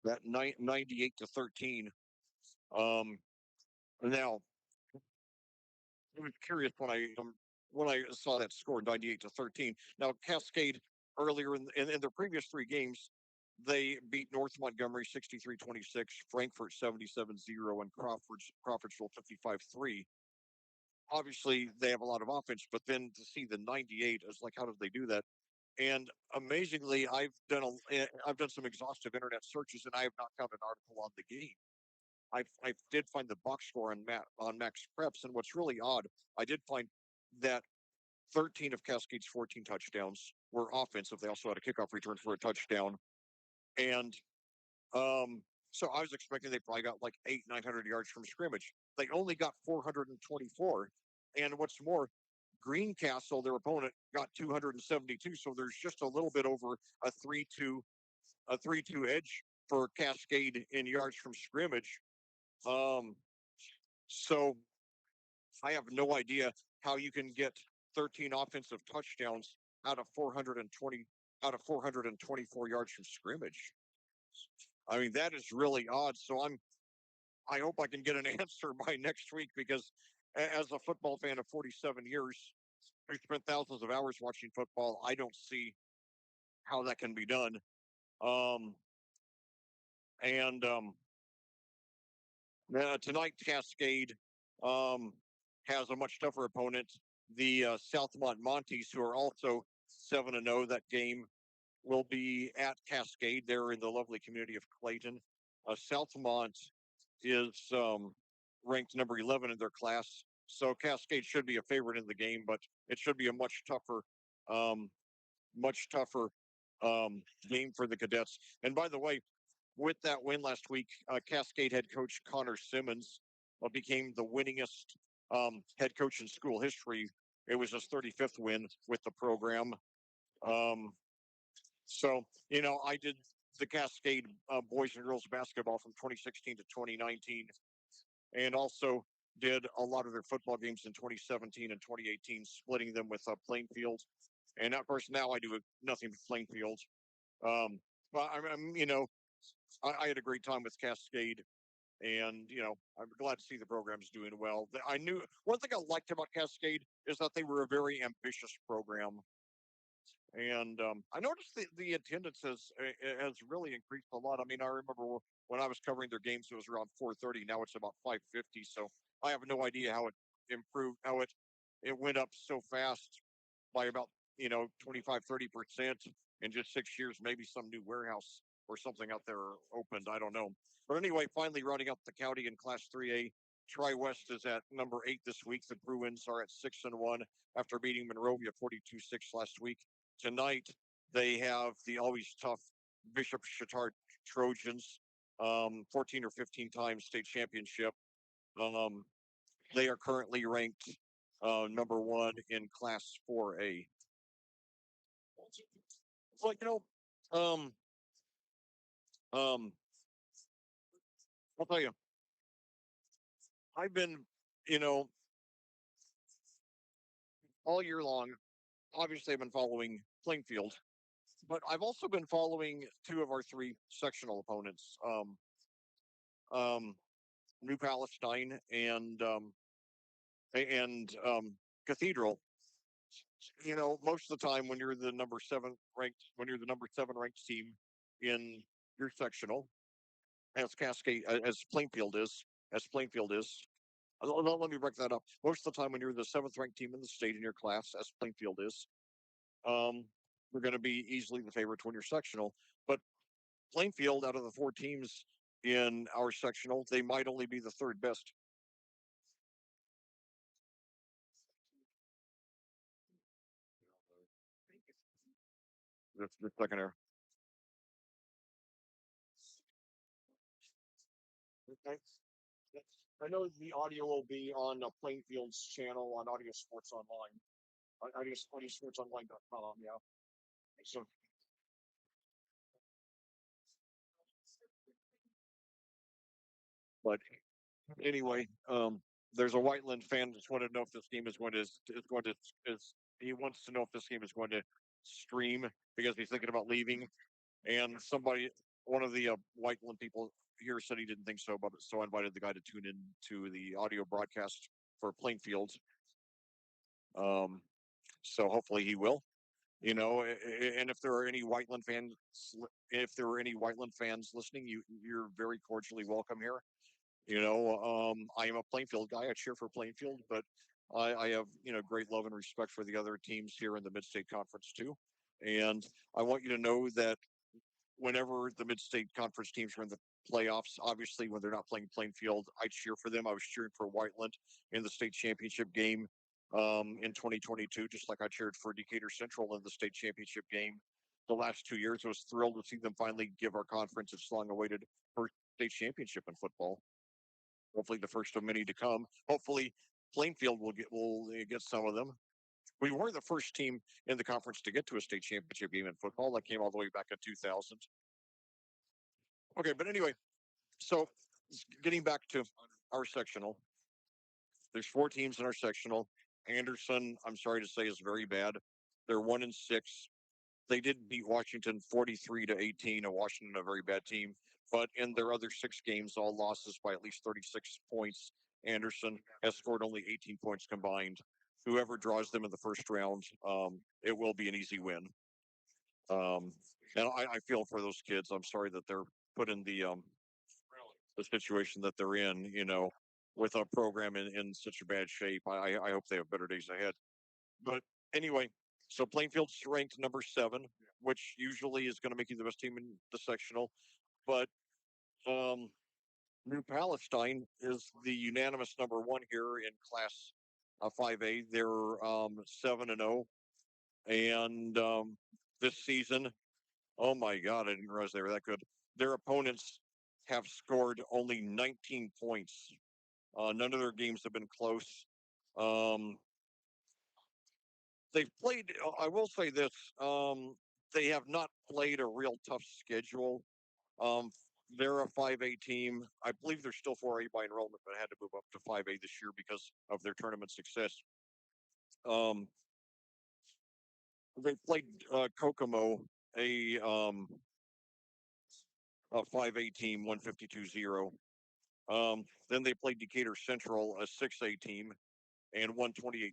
That 98-13. Um, Now, I was curious when I saw that score 98-13. Now Cascade earlier in their previous 3 games, they beat North Montgomery 63-26, Frankfurt 77-0, and Crawfordsville 55-3. Obviously, they have a lot of offense, but then to see the 98 is like, how did they do that? And amazingly, I've done some exhaustive internet searches, and I have not found an article on the game. I did find the box score on Max Preps, and what's really odd, I did find that 13 of Cascade's 14 touchdowns were offensive. They also had a kickoff return for a touchdown, and um, so I was expecting they probably got like 900 yards from scrimmage. They only got 424, and what's more, Greencastle, their opponent, got 272. So there's just a little bit over a 3-2 edge for Cascade in yards from scrimmage. Um, so I have no idea how you can get 13 offensive touchdowns out of 424 yards from scrimmage. I mean, that is really odd. So I hope I can get an answer by next week because as a football fan of 47 years, I spent thousands of hours watching football. I don't see how that can be done. Um, and Tonight, Cascade um, has a much tougher opponent, the Southmont Montes, who are also 7-0. That game will be at Cascade. They're in the lovely community of Clayton. Southmont is ranked number 11 in their class, so Cascade should be a favorite in the game, but it should be a um, much tougher game for the Cadets. And by the way, with that win last week, Cascade head coach Connor Simmons became the winningest head coach in school history. It was his 35th win with the program. Um, I did the Cascade boys and girls basketball from 2016 to 2019, and also did a lot of their football games in 2017 and 2018, splitting them with Plainfield. And of course, now I do nothing but Plainfield. Um, but I had a great time with Cascade, and I'm glad to see the program's doing well. I knew one thing I liked about Cascade is that they were a very ambitious program, and I noticed the attendance has really increased a lot. I mean, I remember when I was covering their games, it was around 430. Now it's about 550. So I have no idea how it improved, how it went up so fast by about 25-30% in just 6 years. Maybe some new warehouse or something out there opened. I don't know. But anyway, finally rounding up the county in Class 3A. Tri West is at number 8 this week. The Bruins are at 6-1 after beating Monrovia 42-6 last week. Tonight they have the always tough Bishop Chatard Trojans, 14 or 15 times state championship. Um, they are currently ranked number 1 in Class 4A. It's like um, um, I'll tell you, I've been, you know, all year long. Obviously, I've been following Plainfield, but I've also been following 2 of our 3 sectional opponents, um, New Palestine and Cathedral. Most of the time when you're the number 7 ranked team in your sectional, as Plainfield is. Let me break that up. Most of the time, when you're the 7th ranked team in the state in your class, as Plainfield is, um, you're going to be easily the favorite to win your sectional. But Plainfield, out of the 4 teams in our sectional, they might only be the 3rd best. The second air. I, I know the audio will be on Plainfield's channel on Audio Sports Online. Audiosportsonline.com, yeah. So, but anyway, there's a Whiteland fan that's wanted to know if this game is he wants to know if this game is going to stream because he's thinking about leaving. And one of the Whiteland people here said he didn't think so, but so I invited the guy to tune in to the audio broadcast for Plainfield. Um, so hopefully he will. And if there are any Whiteland fans, if there are any Whiteland fans listening, you're very cordially welcome here. I am a Plainfield guy. I cheer for Plainfield, but I have great love and respect for the other teams here in the Mid-State Conference too. And I want you to know that whenever the Mid-State Conference teams are in the playoffs, obviously when they're not playing Plainfield, I cheer for them. I was cheering for Whiteland in the state championship game in 2022, just like I cheered for Decatur Central in the state championship game the last 2 years. I was thrilled to see them finally give our conference its long-awaited first state championship in football. Hopefully, the first of many to come. Hopefully, Plainfield will get some of them. We were the first team in the conference to get to a state championship game in football. That came all the way back in 2000. Okay, but anyway, so getting back to our sectional, there's four teams in our sectional. Anderson, I'm sorry to say, is very bad. They're 1-6. They did beat Washington 43-18. Washington, a very bad team, but in their other six games, all losses by at least 36 points. Anderson has scored only 18 points combined. Whoever draws them in the first round, it will be an easy win. Um, and I feel for those kids. I'm sorry that they're put in the situation that they're in, with a program in such a bad shape. I hope they have better days ahead. But anyway, so Plainfield's ranked number 7, which usually is going to make you the best team in the sectional. But um, New Palestine is the unanimous number 1 here in Class 5A. They're 7-0, and this season, oh my God, I didn't realize they were that good. Their opponents have scored only 19 points. None of their games have been close. Um, they've played. I will say this: they have not played a real tough schedule. Um, they're a 5A team. I believe they're still 4A by enrollment, but had to move up to 5A this year because of their tournament success. Um, they played Kokomo, a um, a 5A team, 152-0. Then they played Decatur Central, a 6A team, and won 28-6.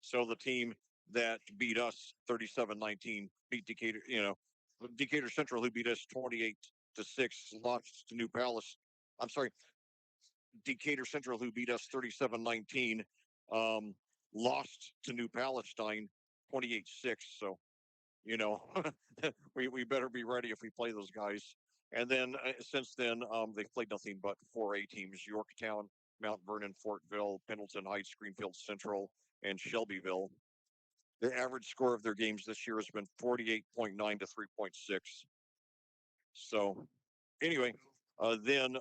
So the team that beat us 37-19 beat Decatur, Decatur Central, who beat us 28-6, lost to New Palace. I'm sorry, Decatur Central, who beat us 37-19, um, lost to New Palestine 28-6. So, you know, we better be ready if we play those guys. And then since then, they've played nothing but 4A teams: Yorktown, Mount Vernon, Fortville, Pendleton Heights, Greenfield Central, and Shelbyville. The average score of their games this year has been 48.9 to 3.6. So, anyway, then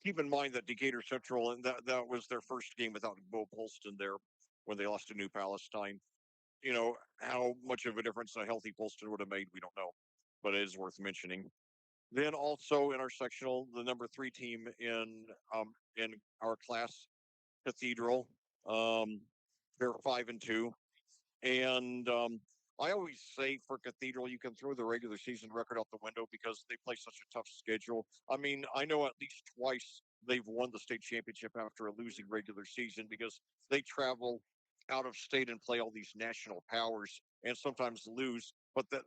keep in mind that Decatur Central, and that was their first game without Bo Polston there when they lost to New Palestine. How much of a difference a healthy Polston would have made, we don't know, but it is worth mentioning. Then also in our sectional, the number 3 team in our class, Cathedral, um, they're 5-2, and I always say for Cathedral, you can throw the regular season record out the window because they play such a tough schedule. I mean, I know at least twice they've won the state championship after a losing regular season because they travel out of state and play all these national powers and sometimes lose. But that,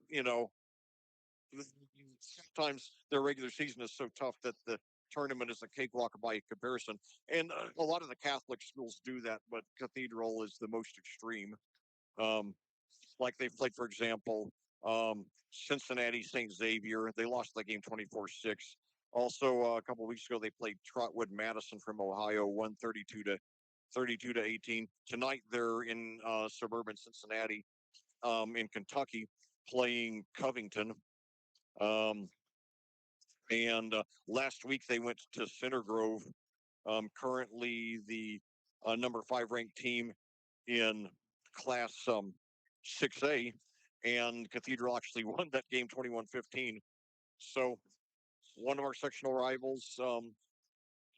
sometimes their regular season is so tough that the tournament is a cakewalk by comparison. And a lot of the Catholic schools do that, but Cathedral is the most extreme. Um, like they've played, for example, Cincinnati St. Xavier. They lost that game 24-6. Also, a couple of weeks ago, they played Trotwood Madison from Ohio, 132-18. Tonight, they're in suburban Cincinnati, in Kentucky, playing Covington. Um, And last week they went to Center Grove, currently the number 5 ranked team in Class 6A, and Cathedral actually won that game 21-15. So one of our sectional rivals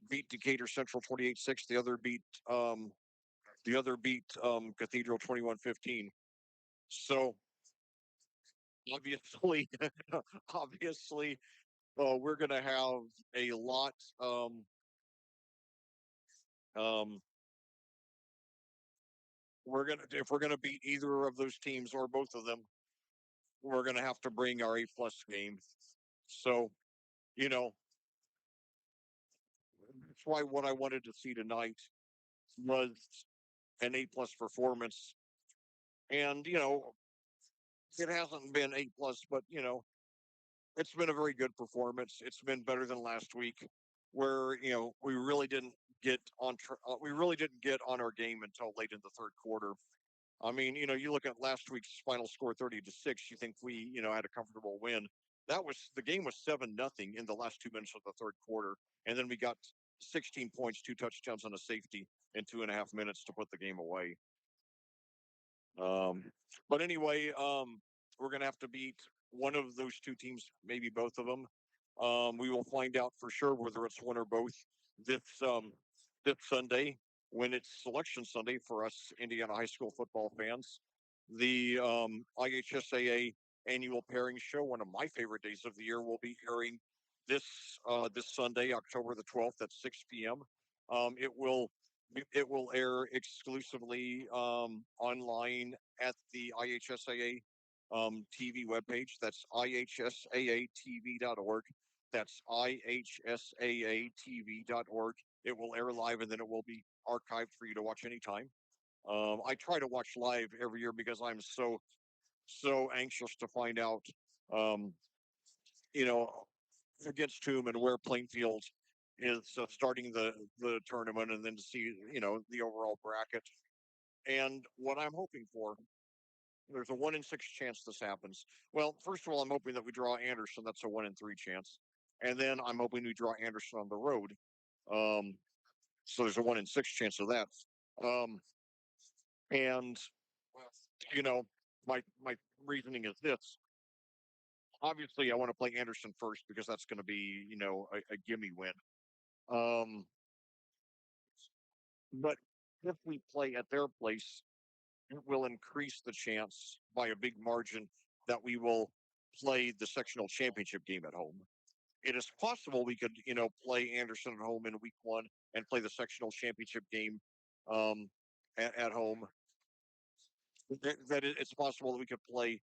beat Decatur Central 28-6. The other beat Cathedral 21-15. So obviously, obviously, we're going to have a lot. Um, if we're gonna beat either of those teams or both of them, we're gonna have to bring our A+ game. So, you know, that's why what I wanted to see tonight was an A+ performance. And it hasn't been A+, but it's been a very good performance. It's been better than last week, where we really didn't get on our game until late in the third quarter. I mean, you look at last week's final score, 30-6. You think we, had a comfortable win. The game was 7-0 in the last 2 minutes of the third quarter, and then we got 16 points, 2 touchdowns, and a safety in 2.5 minutes to put the game away. Um, but anyway, we're gonna have to beat one of those two teams, maybe both of them. We will find out for sure whether it's one or both this this Sunday, when it's Selection Sunday for us Indiana high school football fans. The IHSAA annual pairing show, one of my favorite days of the year, will be airing this this Sunday, October the 12th at 6 p.m. Um, it will it will air exclusively online at the IHSAA TV webpage. That's ihsaatv.org. That's ihsaatv.org. It will air live, and then it will be archived for you to watch anytime. I try to watch live every year because I'm so anxious to find out, um, you know, against whom and where Plainfield is starting the tournament, and then to see the overall bracket. And what I'm hoping for, there's a 1 in 6 chance this happens. Well, first of all, I'm hoping that we draw Anderson. That's a 1 in 3 chance. And then I'm hoping we draw Anderson on the road. Um, so there's a 1 in 6 chance of that. Um, and you know, my reasoning is this. Obviously, I want to play Anderson first because that's going to be a gimme win. Um, but if we play at their place, it will increase the chance by a big margin that we will play the sectional championship game at home. It is possible we could, play Anderson at home in week 1 and play the sectional championship game um, at home. It's possible that we could play.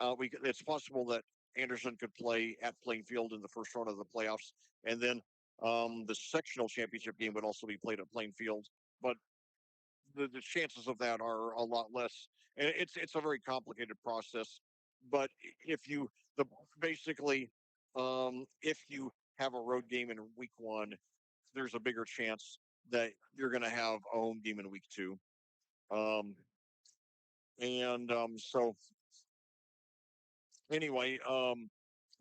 It's possible that Anderson could play at Plainfield in the first round of the playoffs, and then the sectional championship game would also be played at Plainfield. But the chances of that are a lot less, and it's a very complicated process. But if you the basically if you have a road game in week 1, there's a bigger chance that you're going to have a home game in week 2. And anyway,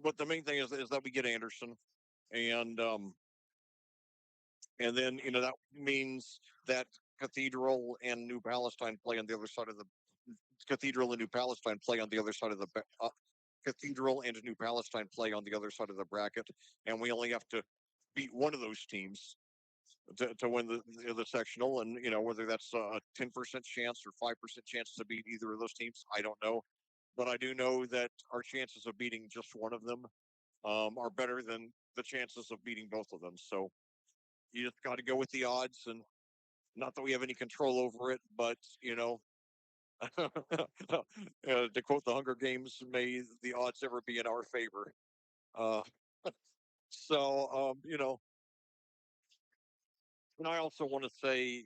but the main thing is that we get Anderson, and then that means that Cathedral and New Palestine play on the other side of the Cathedral and New Palestine play on the other side of the Cathedral and New Palestine play on the other side of the bracket, and we only have to beat one of those teams to win the sectional. And whether that's a 10% chance or 5% chance to beat either of those teams, I don't know, but I do know that our chances of beating just one of them are better than the chances of beating both of them. So you just got to go with the odds, and not that we have any control over it, but to quote the Hunger Games, may the odds ever be in our favor. Uh, and I also want to say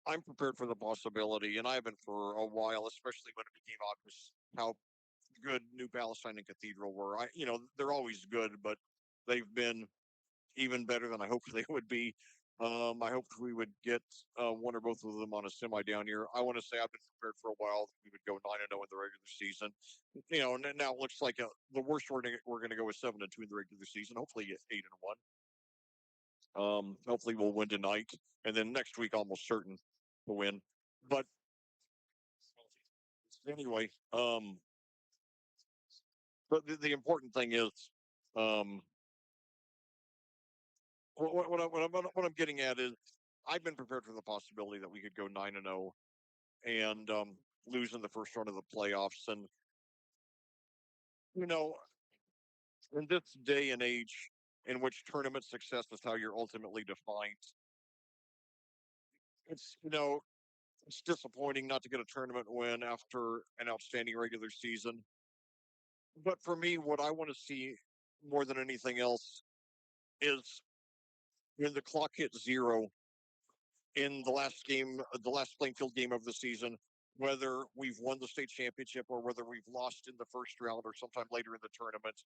I'm prepared for the possibility, and I've been for a while, especially when it became obvious how good New Palestine and Cathedral were. They're always good, but they've been even better than I hoped they would be. I hoped we would get one or both of them on a semi down here. I want to say I've been prepared for a while that we would go 9-0 in the regular season. Now it looks like the worst we're gonna go is 7-2 in the regular season. Hopefully, 8-1. Hopefully we'll win tonight, and then next week almost certain to win. But anyway, but the important thing is, um, what I'm getting at is, I've been prepared for the possibility that we could go 9-0 and lose in the first round of the playoffs, and you know, in this day and age in which tournament success is how you're ultimately defined, it's it's disappointing not to get a tournament win after an outstanding regular season. But for me, what I want to see more than anything else is when the clock hits zero in the last game, the last Plainfield game of the season, whether we've won the state championship or whether we've lost in the first round or sometime later in the tournament,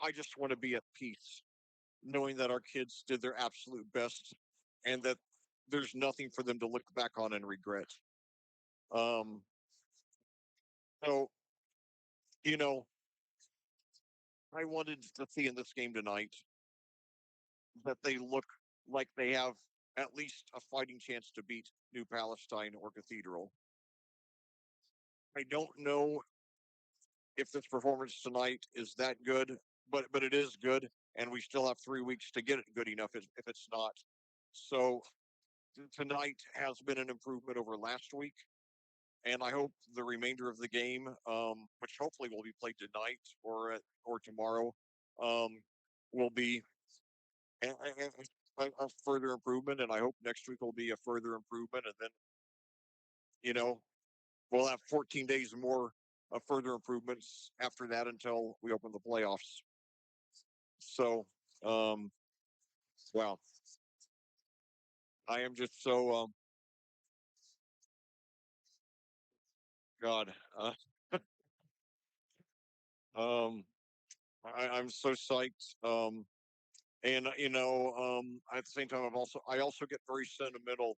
I just want to be at peace, knowing that our kids did their absolute best and that there's nothing for them to look back on and regret. Um, so, you know, I wanted to see in this game tonight that they look like they have at least a fighting chance to beat New Palestine or Cathedral. I don't know if this performance tonight is that good, but it is good, and we still have 3 weeks to get it good enough if it's not. So tonight has been an improvement over last week, and I hope the remainder of the game, which hopefully will be played tonight or tomorrow, um, will be a further improvement, and I hope next week will be a further improvement, and then you know we'll have 14 days more of further improvements after that until we open the playoffs. So, um, wow, I am just so God. Um, I'm so psyched. And at the same time, I also get very sentimental.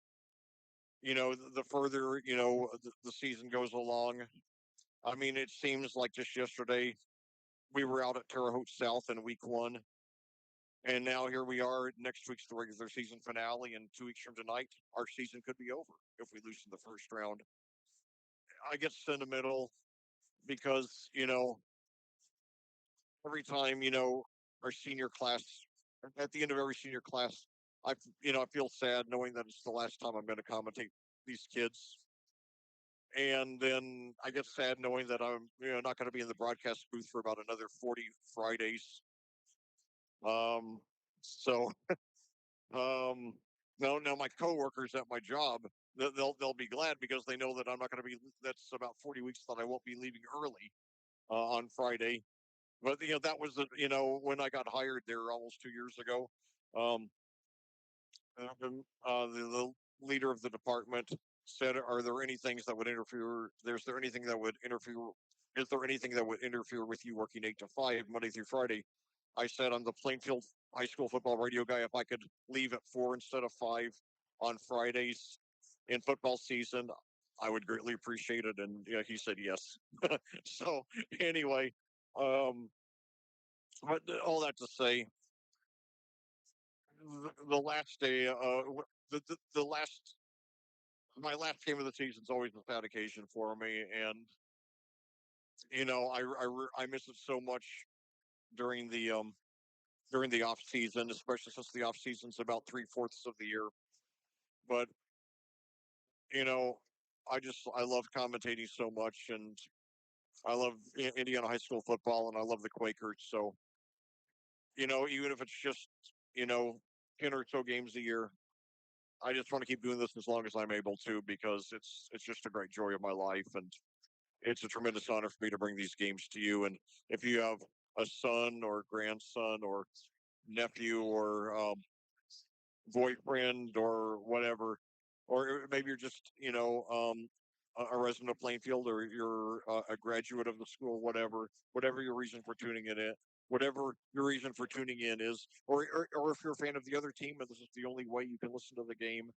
The further the season goes along. I mean, it seems like just yesterday we were out at Terre Haute South in week one, and now here we are. Next week's the regular season finale, and 2 weeks from tonight, our season could be over if we lose in the first round. I get sentimental because every time our senior class, at the end of every senior class, I feel sad knowing that it's the last time I'm going to commentate these kids, and then I get sad knowing that I'm not going to be in the broadcast booth for about another 40 Fridays. Um, so um, now my coworkers at my job, they'll be glad because they know that I'm not going to be. That's about 40 weeks that I won't be leaving early on Friday. But that was when I got hired there almost 2 years ago. Um, the leader of the department said, "Are there any things that would interfere? Is there anything that would interfere? Is there anything that would interfere with you working 8 to 5 Monday through Friday?" I said, "I'm the Plainfield high school football radio guy. If I could leave at 4 instead of 5 on Fridays in football season, I would greatly appreciate it." And yeah, he said yes. So anyway, um, but all that to say, the last day, the last my last game of the season is always a sad occasion for me, and I miss it so much during the off season, especially since the off season's about 3/4 of the year. But you know, I love commentating so much, and I love Indiana high school football, and I love the Quakers. So even if it's just you know 10 or so games a year, I just want to keep doing this as long as I'm able to because it's just a great joy of my life, and it's a tremendous honor for me to bring these games to you. And if you have a son or grandson or nephew or boyfriend or whatever, or maybe you're just a resident of Plainfield or you're a graduate of the school, whatever your reason for tuning it in, whatever your reason for tuning in is, or if you're a fan of the other team and this is the only way you can listen to the game,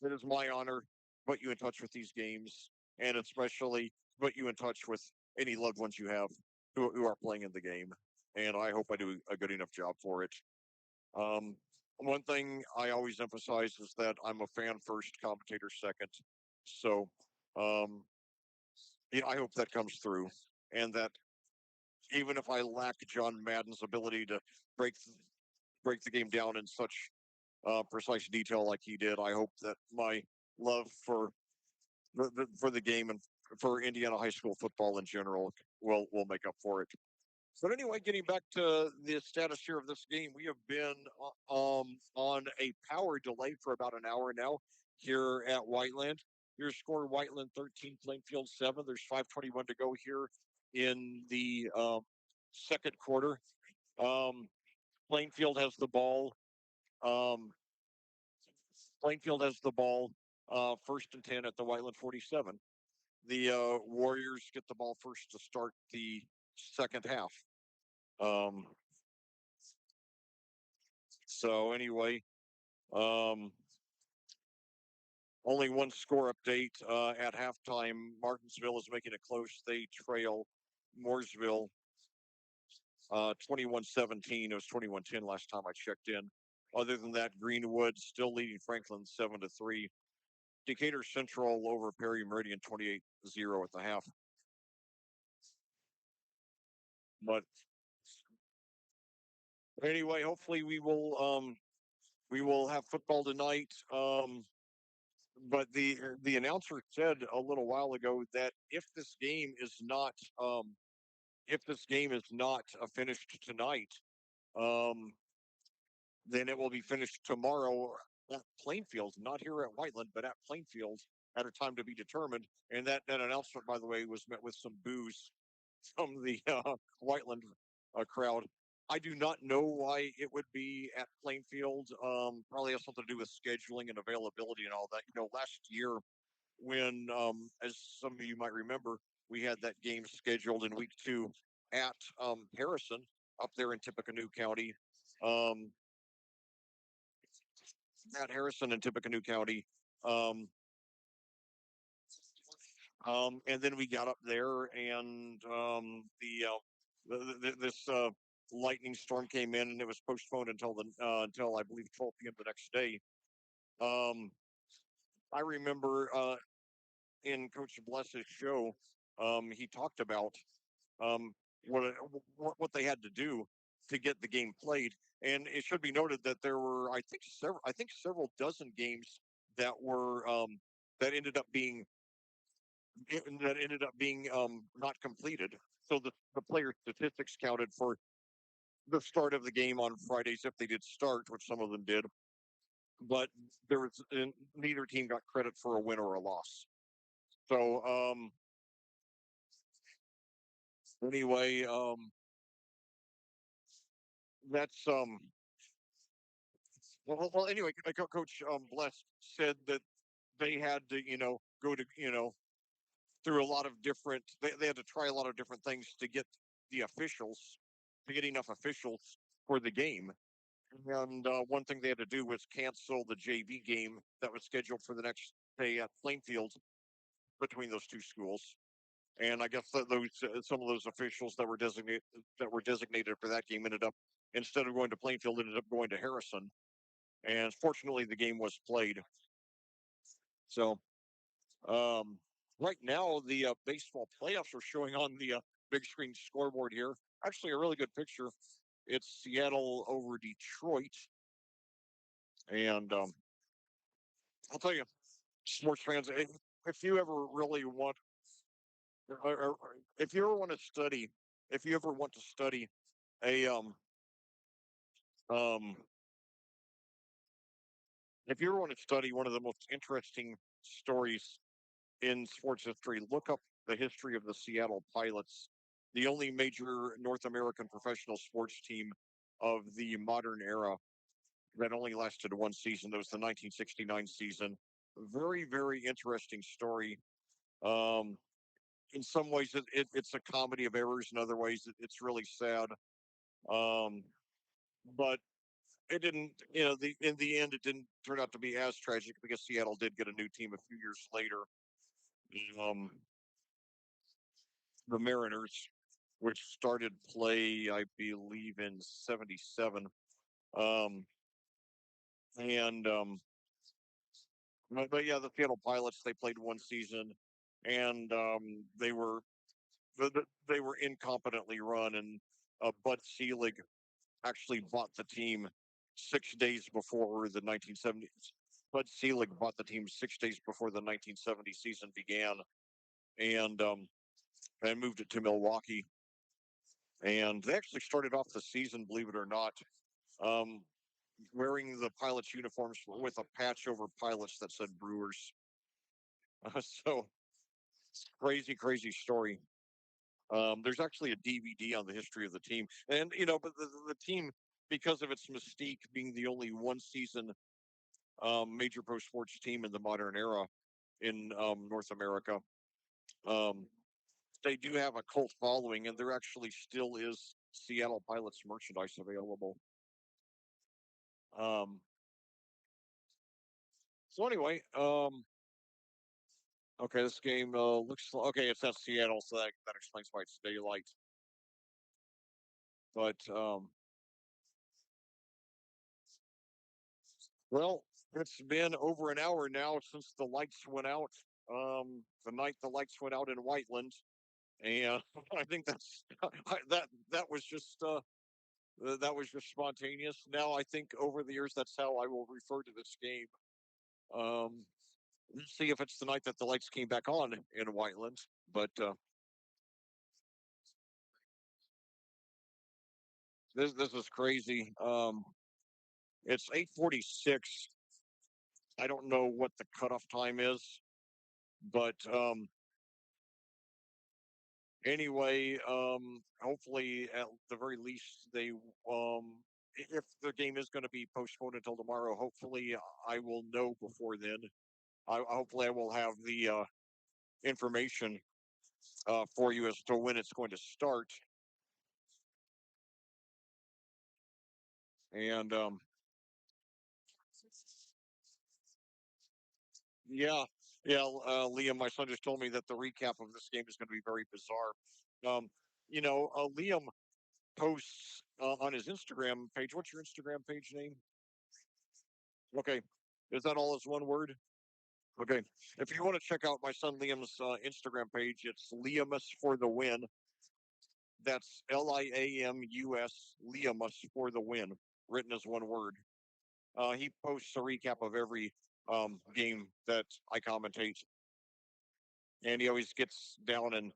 it is my honor to put you in touch with these games, and especially put you in touch with any loved ones you have who are playing in the game. And I hope I do a good enough job for it. Um, One thing I always emphasize is that I'm a fan first, commentator second. So, um, I hope that comes through, and that even if I lack John Madden's ability to break break the game down in such precise detail like he did, I hope that my love for for the game and for Indiana high school football in general will make up for it. But anyway, getting back to the status here of this game, we have been on a power delay for about an hour now here at Whiteland. Your score: Whiteland 13, Plainfield 7. There's 5:21 to go here in the second quarter. Um, Plainfield has the ball. Um, Plainfield has the ball. First and 10 at the Whiteland 47. The Warriors get the ball first to start the second half. Um, so anyway, um, only one score update at halftime. Martinsville is making it close. They trail Mooresville 21-17. It was 21-10 last time I checked in. Other than that, Greenwood still leading Franklin 7-3. Decatur Central over Perry Meridian 28-0 at the half. But anyway, hopefully we will have football tonight. But the announcer said a little while ago that if this game is not finished tonight, um, then it will be finished tomorrow at Plainfield, not here at Whiteland, but at Plainfield at a time to be determined. And that announcement, by the way, was met with some boos from the Whiteland crowd. I do not know why it would be at Plainfield. Probably has something to do with scheduling and availability and all that. Last year when, as some of you might remember, we had that game scheduled in week 2 at Harrison up there in Tippecanoe County. Um, at Harrison in Tippecanoe County. Um, and then we got up there, and this lightning storm came in, and it was postponed until I believe 12 p.m. the next day. Um, I remember in Coach Bless's show, he talked about um, what what they had to do to get the game played, and it should be noted that there were I think several dozen games that were that ended up being not completed. So the player statistics counted for the start of the game on Fridays if they did start, which some of them did. But neither team got credit for a win or a loss. So anyway, that's anyway, Coach Bless said that they had to go to through a lot of different they had to try a lot of different things to get the officials to get enough officials for the game. And one thing they had to do was cancel the JV game that was scheduled for the next day at Plainfield between those two schools. And I guess that those some of those officials that were designated for that game ended up, instead of going to Plainfield, ended up going to Harrison. And fortunately, the game was played. So um, right now, the baseball playoffs are showing on the big screen scoreboard here. Actually, a really good picture. It's Seattle over Detroit, and I'll tell you, sports fans, if you ever really want, or if you ever want to study, if you ever want to study a um, if you ever want to study one of the most interesting stories in sports history, look up the history of the Seattle Pilots, the only major North American professional sports team of the modern era that only lasted one season. That was the 1969 season. Very, very interesting story. Um, in some ways, it's a comedy of errors. In other ways, it's really sad. Um, but it didn't, you know, the in the end, it didn't turn out to be as tragic because Seattle did get a new team a few years later. Um, the Mariners, which started play, I believe, in '77. Um, and but yeah, the Seattle Pilots, they played one season, and they were incompetently run, and Bud Selig actually bought the team 6 days before the 1970s. Bud Selig bought the team 6 days before the 1970 season began, and and moved it to Milwaukee. And they actually started off the season, believe it or not, um, wearing the Pilots uniforms with a patch over Pilots that said Brewers. So crazy, crazy story. There's actually a DVD on the history of the team, and you know, but the team, because of its mystique, being the only one season major pro sports team in the modern era in North America, um, they do have a cult following, and there actually still is Seattle Pilots merchandise available. Um, so anyway, okay, this game okay. It's not Seattle, so that explains why it's daylight. But well, it's been over an hour now since the lights went out. The night the lights went out in Whiteland, and I think that was just spontaneous. Now I think over the years that's how I will refer to this game. Um, let's see if it's the night that the lights came back on in Whiteland. But this is crazy. It's 8:46. I don't know what the cutoff time is, but anyway, hopefully at the very least if the game is going to be postponed until tomorrow, hopefully I will know before then. Hopefully I will have the information for you as to when it's going to start. And yeah, yeah, Liam, my son just told me that the recap of this game is going to be very bizarre. Liam posts on his Instagram page. What's your Instagram page name? Okay, is that all as one word? Okay, if you want to check out my son Liam's Instagram page, it's Liamus for the win. That's Liamus, Liamus for the win, written as one word. He posts a recap of every game that I commentate, and he always gets down and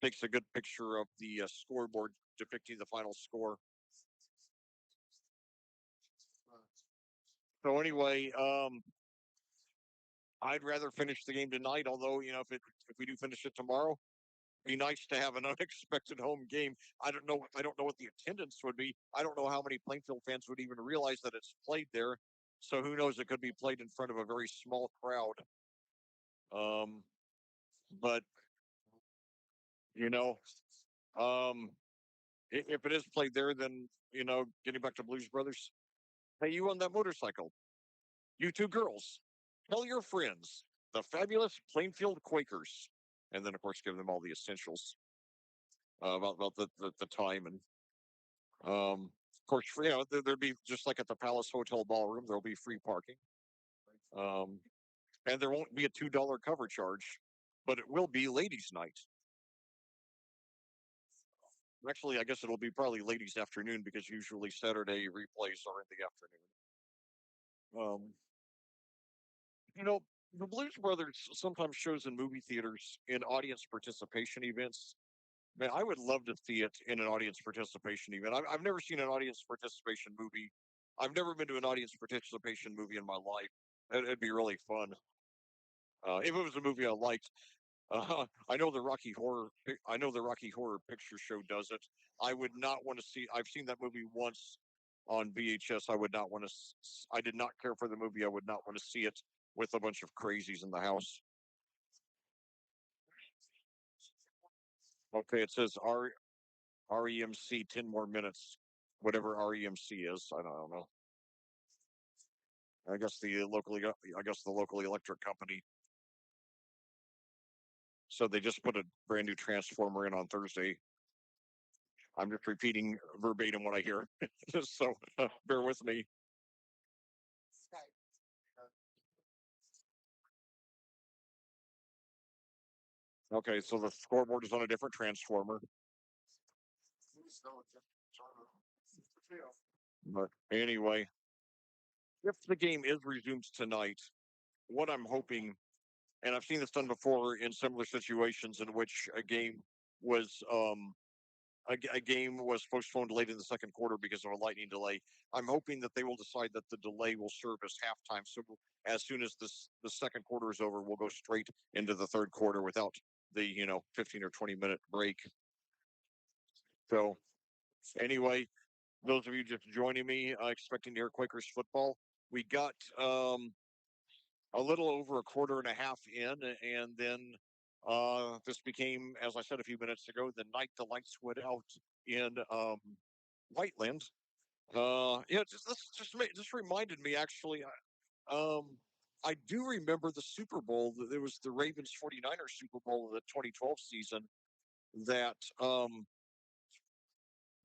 takes a good picture of the scoreboard depicting the final score. So anyway, I'd rather finish the game tonight. Although if we do finish it tomorrow, be nice to have an unexpected home game. I don't know. I don't know what the attendance would be. I don't know how many Plainfield fans would even realize that it's played there. So who knows? It could be played in front of a very small crowd. Um, but you know, um, if it is played there, then getting back to Blues Brothers. Hey, you on that motorcycle? You two girls, tell your friends the fabulous Plainfield Quakers, and then of course give them all the essentials about the time and of course, there'd be just like at the Palace Hotel ballroom, there'll be free parking, um, and there won't be a $2 cover charge, but it will be ladies' night. Actually, I guess it'll be probably ladies' afternoon because usually Saturday replays are in the afternoon. You know, the Blues Brothers sometimes shows in movie theaters in audience participation events. Man, I would love to see it in an audience participation event. I've never seen an audience participation movie. I've never been to an audience participation movie in my life. It'd be really fun. If it was a movie I liked, I know the Rocky Horror. I know the Rocky Horror Picture Show does it. I would not want to see. I've seen that movie once on VHS. I would not want to. I did not care for the movie. I would not want to see it with a bunch of crazies in the house. Okay, it says REMC 10 more minutes, whatever REMC is. I don't know. I guess the local electric company. So they just put a brand new transformer in on Thursday. I'm just repeating verbatim what I hear. So bear with me. Okay, so the scoreboard is on a different transformer. But anyway, if the game is resumed tonight, what I'm hoping, and I've seen this done before in similar situations in which was a game was postponed late in the second quarter because of a lightning delay. I'm hoping that they will decide that the delay will serve as halftime. So as soon as the second quarter is over, we'll go straight into the third quarter without the 15 or 20-minute break. So anyway, those of you just joining me, expecting to hear Quakers football, we got a little over a quarter and a half in, and then this became, as I said a few minutes ago, the night the lights went out in Whiteland. Yeah, just reminded me actually. Um, I do remember the Super Bowl. There was the Ravens 49ers Super Bowl of the 2012 season that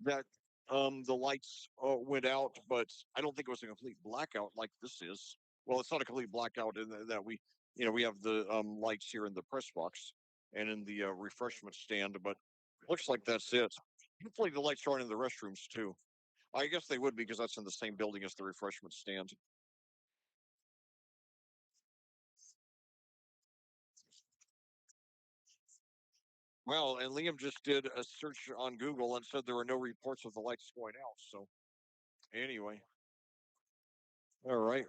that the lights went out, but I don't think it was a complete blackout like this is. Well, it's not a complete blackout in that we have the lights here in the press box and in the refreshment stand, but looks like that's it. Hopefully, the lights are on in the restrooms too. I guess they would because that's in the same building as the refreshment stand. Well, and Liam just did a search on Google and said there were no reports of the lights going out. So anyway, all right.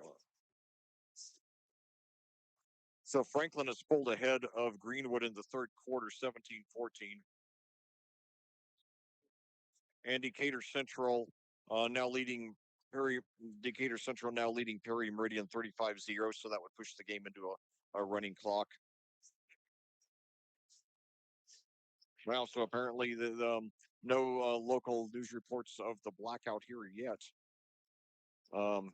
So Franklin has pulled ahead of Greenwood in the third quarter, 17-14. And Decatur Central now leading Perry. Decatur Central now leading Perry Meridian 35-0. So that would push the game into a running clock. Well, so apparently no local news reports of the blackout here yet. Um,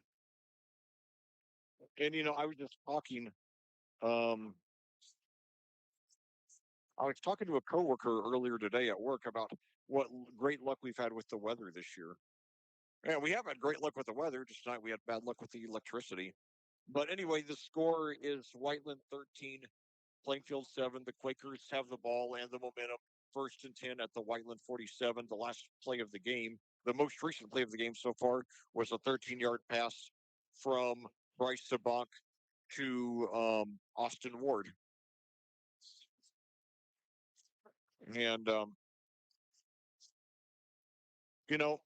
and I was just talking. Um, I was talking to a coworker earlier today at work about what great luck we've had with the weather this year. And we have had great luck with the weather. Just tonight we had bad luck with the electricity. But anyway, the score is Whiteland 13, Plainfield 7. The Quakers have the ball and the momentum. First and 10 at the Whiteland 47. The last play of the game, the most recent play of the game so far, was a 13-yard pass from Bryce Sabank to Austin Ward. And, you know,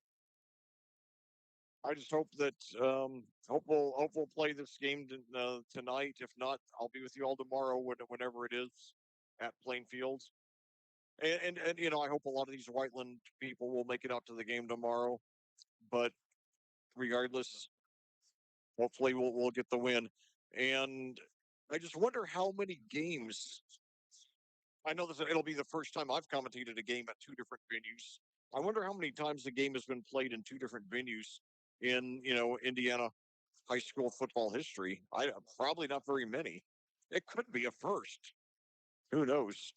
I just hope that hope we'll play this game tonight. If not, I'll be with you all tomorrow whenever it is at Plainfield. And I hope a lot of these Whiteland people will make it out to the game tomorrow. But regardless, hopefully we'll get the win. And I just wonder how many games. I know this it'll be the first time I've commentated a game at two different venues. I wonder how many times the game has been played in two different venues in Indiana high school football history. I probably not very many. It could be a first. Who knows?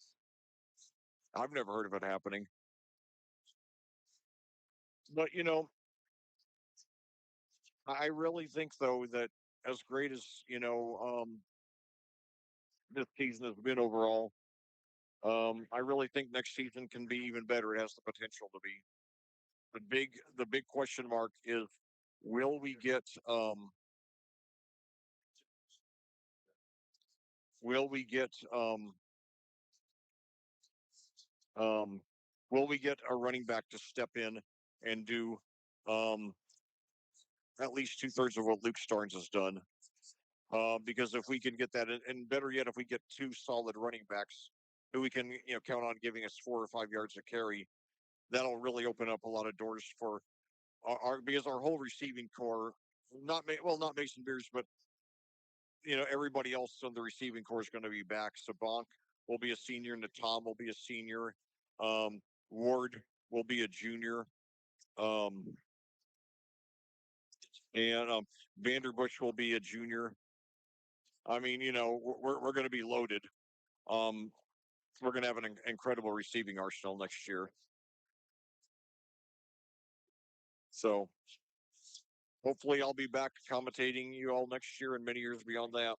I've never heard of it happening. But I really think though that as great as this season has been overall, I really think next season can be even better. It has the potential to be. The big question mark is will we get will we get um will we get a running back to step in and do um at least two-thirds of what Luke Starnes has done? Because if we can get that, and better yet, if we get two solid running backs who we can count on giving us 4 or 5 yards of carry, that'll really open up a lot of doors for our because our whole receiving core, not Mason Beers, but everybody else on the receiving core is going to be back. So Bonk will be a senior, and Tom will be a senior. Ward will be a junior. Um, and Vanderbush will be a junior. I mean, we're going to be loaded. Um, we're going to have an incredible receiving arsenal next year. So hopefully, I'll be back commentating you all next year and many years beyond that.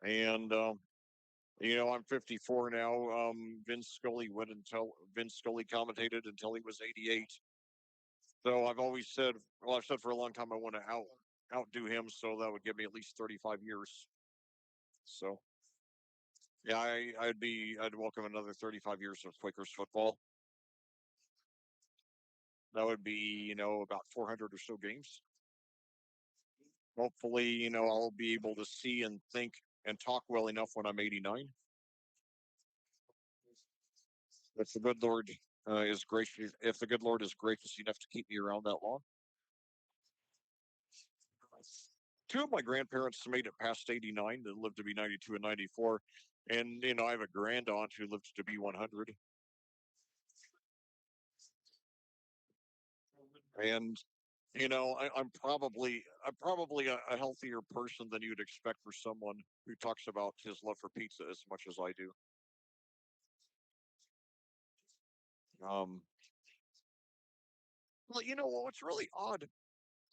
And I'm 54 now. Vince Scully commentated until he was 88. So I've always said, well, I've said for a long time I want to outdo him, so that would give me at least 35 years. So yeah, I'd welcome another 35 years of Quakers football. That would be, about 400 or so games. Hopefully, I'll be able to see and think and talk well enough when I'm 89. If the good Lord is gracious, if the good Lord is gracious enough to keep me around that long. Two of my grandparents made it past 89 that lived to be 92 and 94. And, I have a grand aunt who lived to be 100. And, I'm probably a healthier person than you'd expect for someone who talks about his love for pizza as much as I do. Um, well, what's really odd,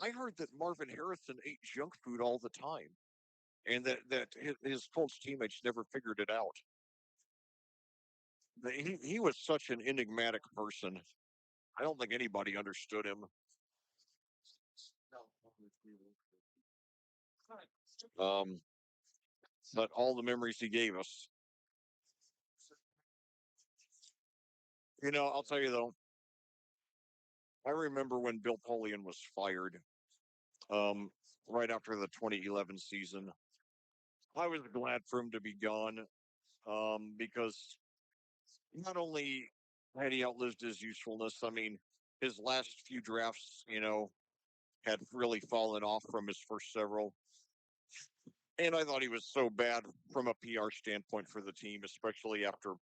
I heard that Marvin Harrison ate junk food all the time, and that his Colts teammates never figured it out. He was such an enigmatic person. I don't think anybody understood him. Um, but all the memories he gave us. I'll tell you though, I remember when Bill Polian was fired, um, right after the 2011 season. I was glad for him to be gone, because not only had he outlived his usefulness, I mean, his last few drafts, had really fallen off from his first several. And I thought he was so bad from a PR standpoint for the team, especially after,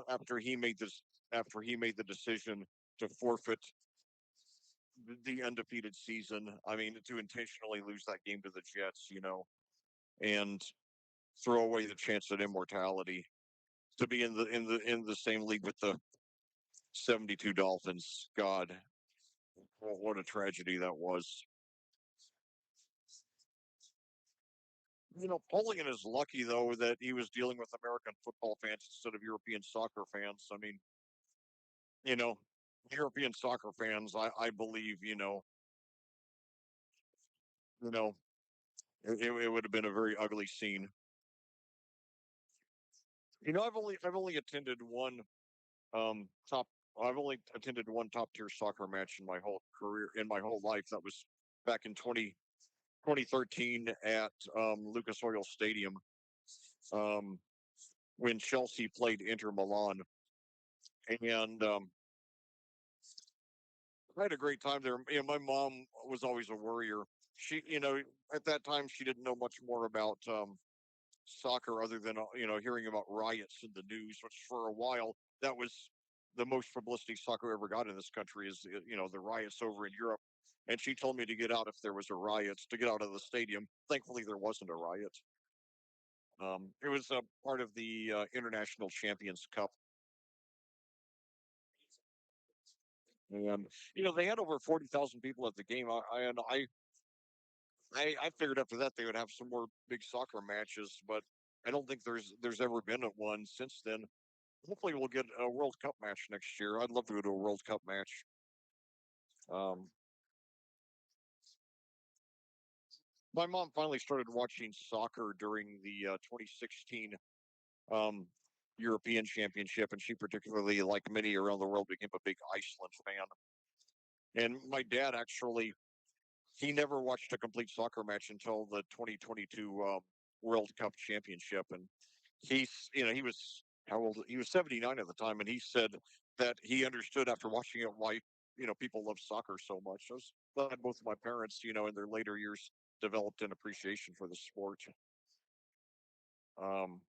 after he made the decision to forfeit the undefeated season. I mean, to intentionally lose that game to the Jets, and throw away the chance at immortality to be in the same league with the 72 Dolphins. God, what a tragedy that was. Polian is lucky though that he was dealing with American football fans instead of European soccer fans. I mean, you know, European soccer fans, I believe, you know, it would have been a very ugly scene. I've only attended one top I've only attended one top tier soccer match in my whole career in my whole life. That was back in 2013 at Lucas Oil Stadium, um, when Chelsea played Inter Milan, and I had a great time there. My mom was always a worrier. She, at that time, she didn't know much more about soccer other than hearing about riots in the news, which for a while that was the most publicity soccer ever got in this country is the riots over in Europe. And she told me to get out if there was a riot, to get out of the stadium. Thankfully, there wasn't a riot. It was a part of the International Champions Cup, and they had over 40,000 people at the game. I figured after that they would have some more big soccer matches, but I don't think there's ever been a one since then. Hopefully, we'll get a World Cup match next year. I'd love to go to a World Cup match. Um, my mom finally started watching soccer during the 2016 um, European Championship, and she particularly, like many around the world, became a big Iceland fan. And my dad actually, he never watched a complete soccer match until the 2022 World Cup Championship, and he was how old? He was 79 at the time, and he said that he understood after watching it why people love soccer so much. I was glad both of my parents, in their later years, developed an appreciation for the sport. Um,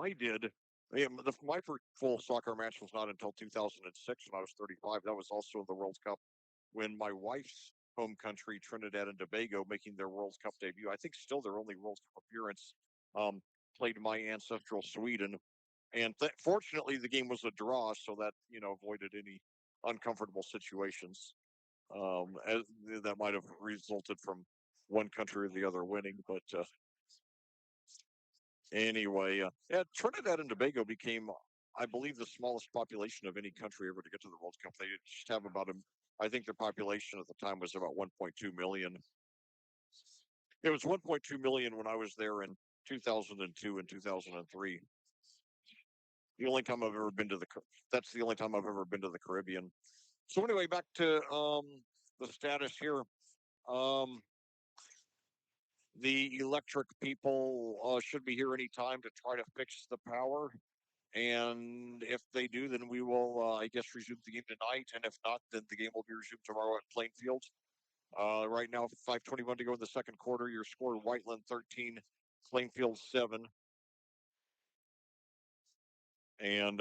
I did. Yeah, my first full soccer match was not until 2006 when I was 35. That was also the World Cup when my wife's home country, Trinidad and Tobago, making their World Cup debut. I think still their only World Cup appearance. Um, Played my ancestral Sweden, and fortunately the game was a draw, so that avoided any uncomfortable situations as, that might have resulted from one country or the other winning. But anyway, yeah, Trinidad and Tobago became, I believe, the smallest population of any country ever to get to the World Cup. They just have about a, I think their population at the time was about 1.2 million. It was 1.2 million when I was there in 2002 and 2003. The only time I've ever been to the, that's the only time I've ever been to the Caribbean. So anyway, back to the status here. Um, the electric people should be here any time to try to fix the power. And if they do, then we will, I guess, resume the game tonight. And if not, then the game will be resumed tomorrow at Plainfield. Right now, 5:21 to go in the second quarter. Your score: Whiteland 13, Plainfield 7. And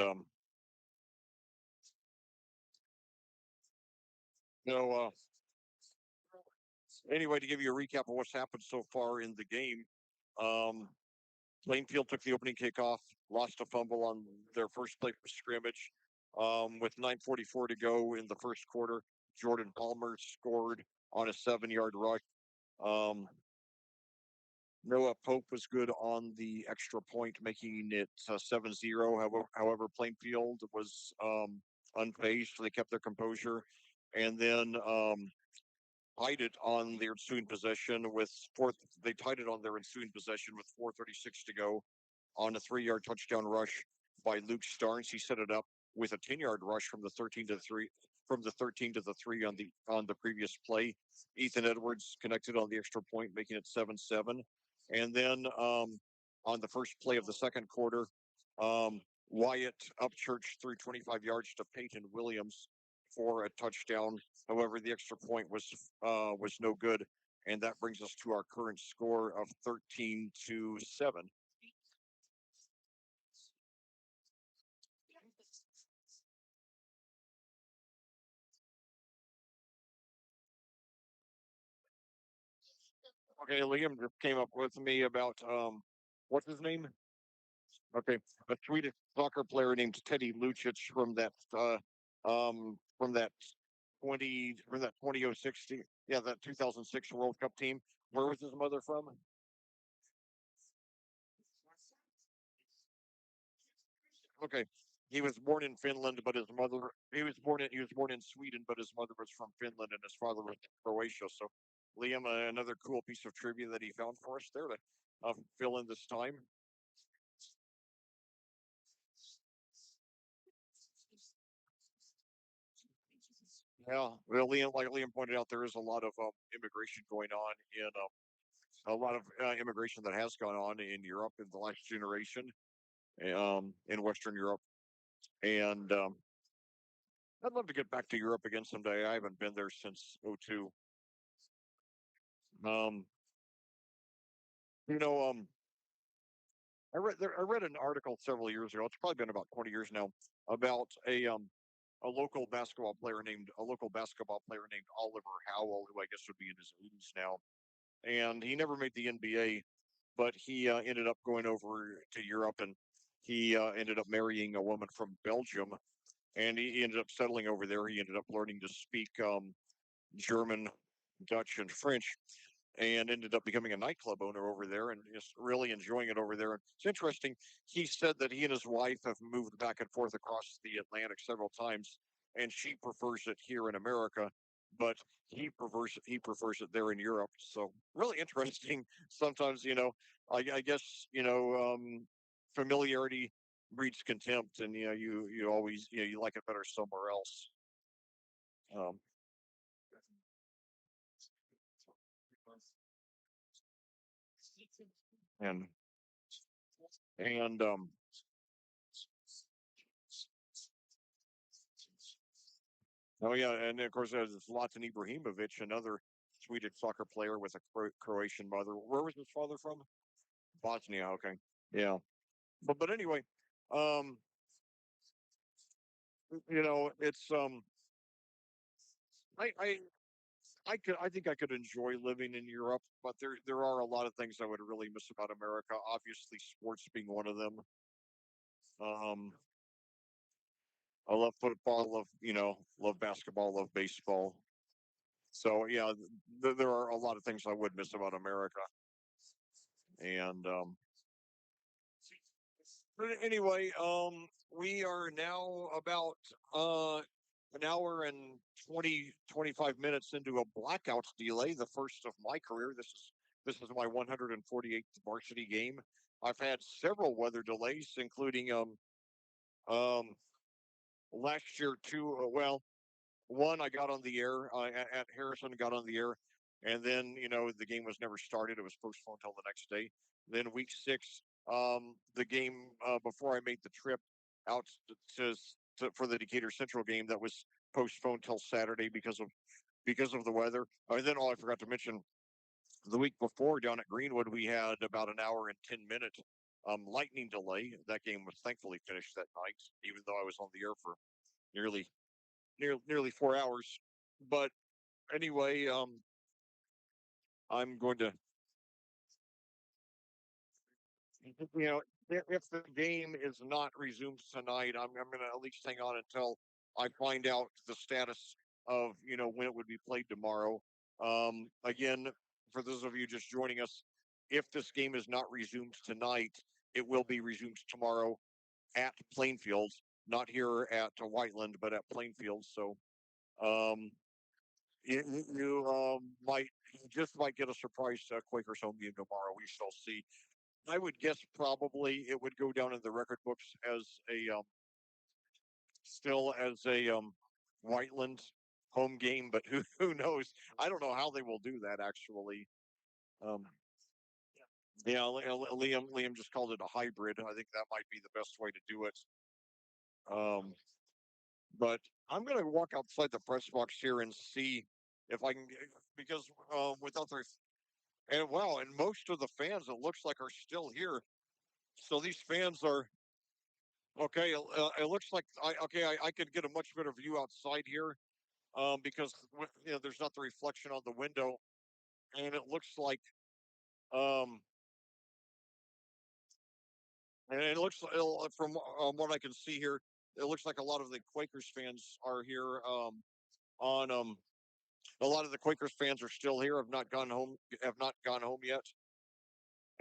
you know, anyway, to give you a recap of what's happened so far in the game, um, Plainfield took the opening kickoff, lost a fumble on their first play for scrimmage. With 9:44 to go in the first quarter, Jordan Palmer scored on a 7-yard rush. Um, Noah Pope was good on the extra point, making it 7-0. However, Plainfield was unfazed. So they kept their composure. And then tied it on their ensuing possession with fourth. They tied it on their ensuing possession with 4:36 to go on a 3-yard touchdown rush by Luke Starnes. He set it up with a 10-yard rush from the 13 to 3 from the 13 to the 3 on the previous play. Ethan Edwards connected on the extra point, making it 7-7. And then on the first play of the second quarter, Wyatt Upchurch threw 25 yards to Peyton Williams for a touchdown. However, the extra point was no good, and that brings us to our current score of 13-7. Okay, Liam just came up with me about what's his name? Okay, a Swedish soccer player named Teddy Lucic from that 2006 yeah, that 2006 World Cup team. Where was his mother from? Okay. He was born in Finland, but his mother he was born in Sweden, but his mother was from Finland and his father was from Croatia. So Liam, another cool piece of trivia that he found for us there to fill in this time. Yeah, well, Liam, like Liam pointed out, there is a lot of immigration going on a lot of immigration that has gone on in Europe in the last generation, in Western Europe, and I'd love to get back to Europe again someday. I haven't been there since '02. Um, you know, I read an article several years ago. It's probably been about 20 years now about a local basketball player named Oliver Howell, who I guess would be in his 80s now, and he never made the NBA, but he ended up going over to Europe, and he ended up marrying a woman from Belgium, and he ended up settling over there. He ended up learning to speak German, Dutch, and French, and ended up becoming a nightclub owner over there and just really enjoying it over there. And it's interesting. He said that he and his wife have moved back and forth across the Atlantic several times, and she prefers it here in America, but he prefers it there in Europe. So really interesting. Sometimes I guess familiarity breeds contempt, and you always you like it better somewhere else. Um, and and Oh yeah, and of course there's Zlatan Ibrahimovic, another Swedish soccer player with a Croatian mother. Where was his father from? Bosnia. Okay, yeah. but anyway, um, it's I I I think I could enjoy living in Europe, but there are a lot of things I would really miss about America. Obviously, sports being one of them. Um, I love football, love basketball, love baseball. So yeah, there are a lot of things I would miss about America. And but anyway, we are now about uh an hour and 25 minutes into a blackout delay, the first of my career. This is my 148th varsity game. I've had several weather delays, including um last year too. Well, one I got on the air at Harrison, got on the air, and then the game was never started. It was postponed until the next day. Then week six, the game before I made the trip out to, for the Decatur Central game that was postponed till Saturday because of the weather. And then I forgot to mention the week before down at Greenwood we had about an hour and 10 minute lightning delay. That game was thankfully finished that night, even though I was on the air for nearly nearly 4 hours. But anyway, I'm going to, you know, if the game is not resumed tonight, I'm going to at least hang on until I find out the status of, when it would be played tomorrow. Again, for those of you just joining us, if this game is not resumed tonight, it will be resumed tomorrow at Plainfield, not here at Whiteland, but at Plainfield. So, um, you might you just might get a surprise Quakers home game tomorrow. We shall see. I would guess probably it would go down in the record books as a still as a Whiteland home game, but who knows? I don't know how they will do that actually. Um, yeah, Liam just called it a hybrid. I think that might be the best way to do it. Um, but I'm going to walk outside the press box here and see if I can because without their and wow, and most of the fans it looks like are still here. So these fans are okay. It looks like I could get a much better view outside here because there's not the reflection on the window, and it looks like um and it looks from what I can see here, it looks like a lot of the Quakers fans are here on a lot of the Quakers fans are still here, have not gone home yet.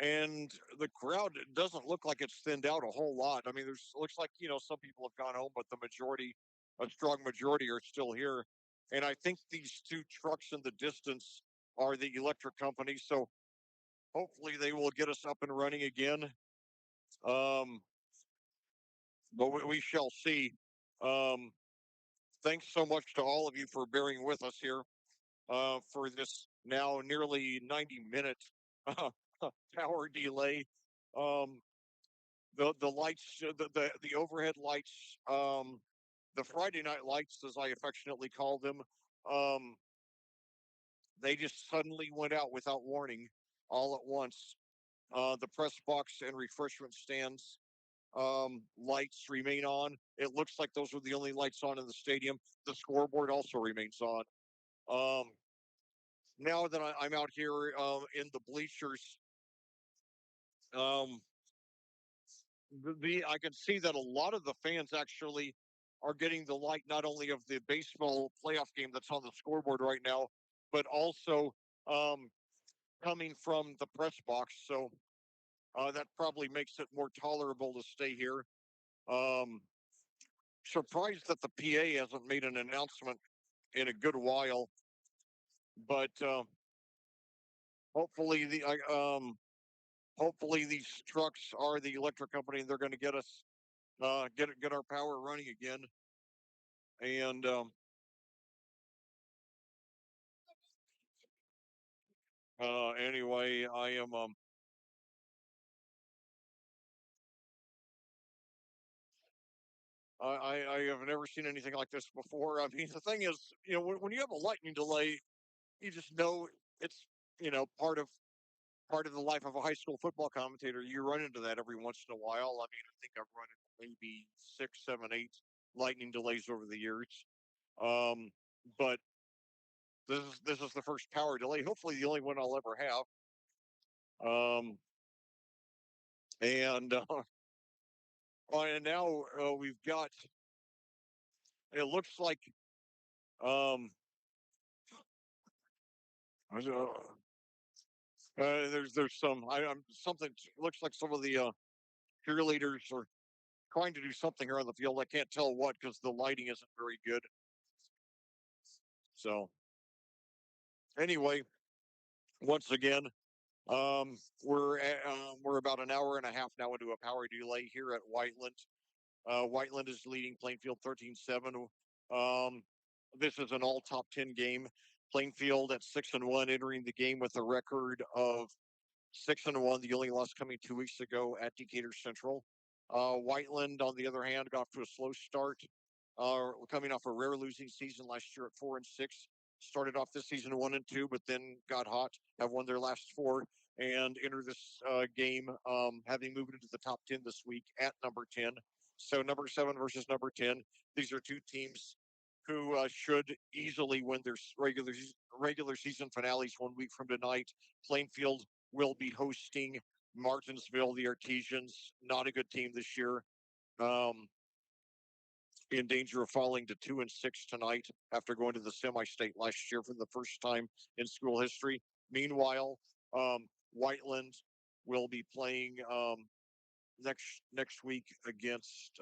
And the crowd doesn't look like it's thinned out a whole lot. I mean, there's looks like some people have gone home, but the majority, a strong majority, are still here. And I think these two trucks in the distance are the electric company. So hopefully they will get us up and running again. Um, but we shall see. Um, Thanks so much to all of you for bearing with us here for this now nearly 90-minute power delay. Um, the lights, the overhead lights, the Friday night lights, as I affectionately call them, um, they just suddenly went out without warning, all at once. The press box and refreshment stands lights remain on. It looks like those are the only lights on in the stadium. The scoreboard also remains on. Um, Now that I'm out here in the bleachers, um, I can see that a lot of the fans actually are getting the light not only of the baseball playoff game that's on the scoreboard right now, but also um, coming from the press box. So that probably makes it more tolerable to stay here. Um, Surprised that the PA hasn't made an announcement in a good while, but hopefully hopefully these trucks are the electric company and they're going to get us get our power running again. And anyway, I have never seen anything like this before. I mean, the thing is, when you have a lightning delay, you just know it's part of. part of the life of a high school football commentator. You run into that every once in a while. I mean, I think I've run into maybe six, seven, eight lightning delays over the years. But this is the first power delay. Hopefully, the only one I'll ever have. And and now we've got. It looks like uh, there's some. I'm something. Looks like some of the cheerleaders are trying to do something here on the field. I can't tell what because the lighting isn't very good. So anyway, once again, we're about an hour and a half now into a power delay here at Whiteland. Whiteland is leading Plainfield 13-7. This is an all top 10 game. Plainfield at 6-1, entering the game with a record of 6-1. The only loss coming 2 weeks ago at Decatur Central. Whiteland, on the other hand, got off to a slow start. Coming off a rare losing season last year at 4-6. Started off this season 1-2, but then got hot. Have won their last four and enter this game having moved into the top 10 this week at number 10. So number 7 versus number 10. These are two teams who should easily win their regular season finales 1 week from tonight. Plainfield will be hosting Martinsville, the Artesians. Not a good team this year. In danger of falling to 2-6 tonight after going to the semi-state last year for the first time in school history. Meanwhile, Whiteland will be playing next week against.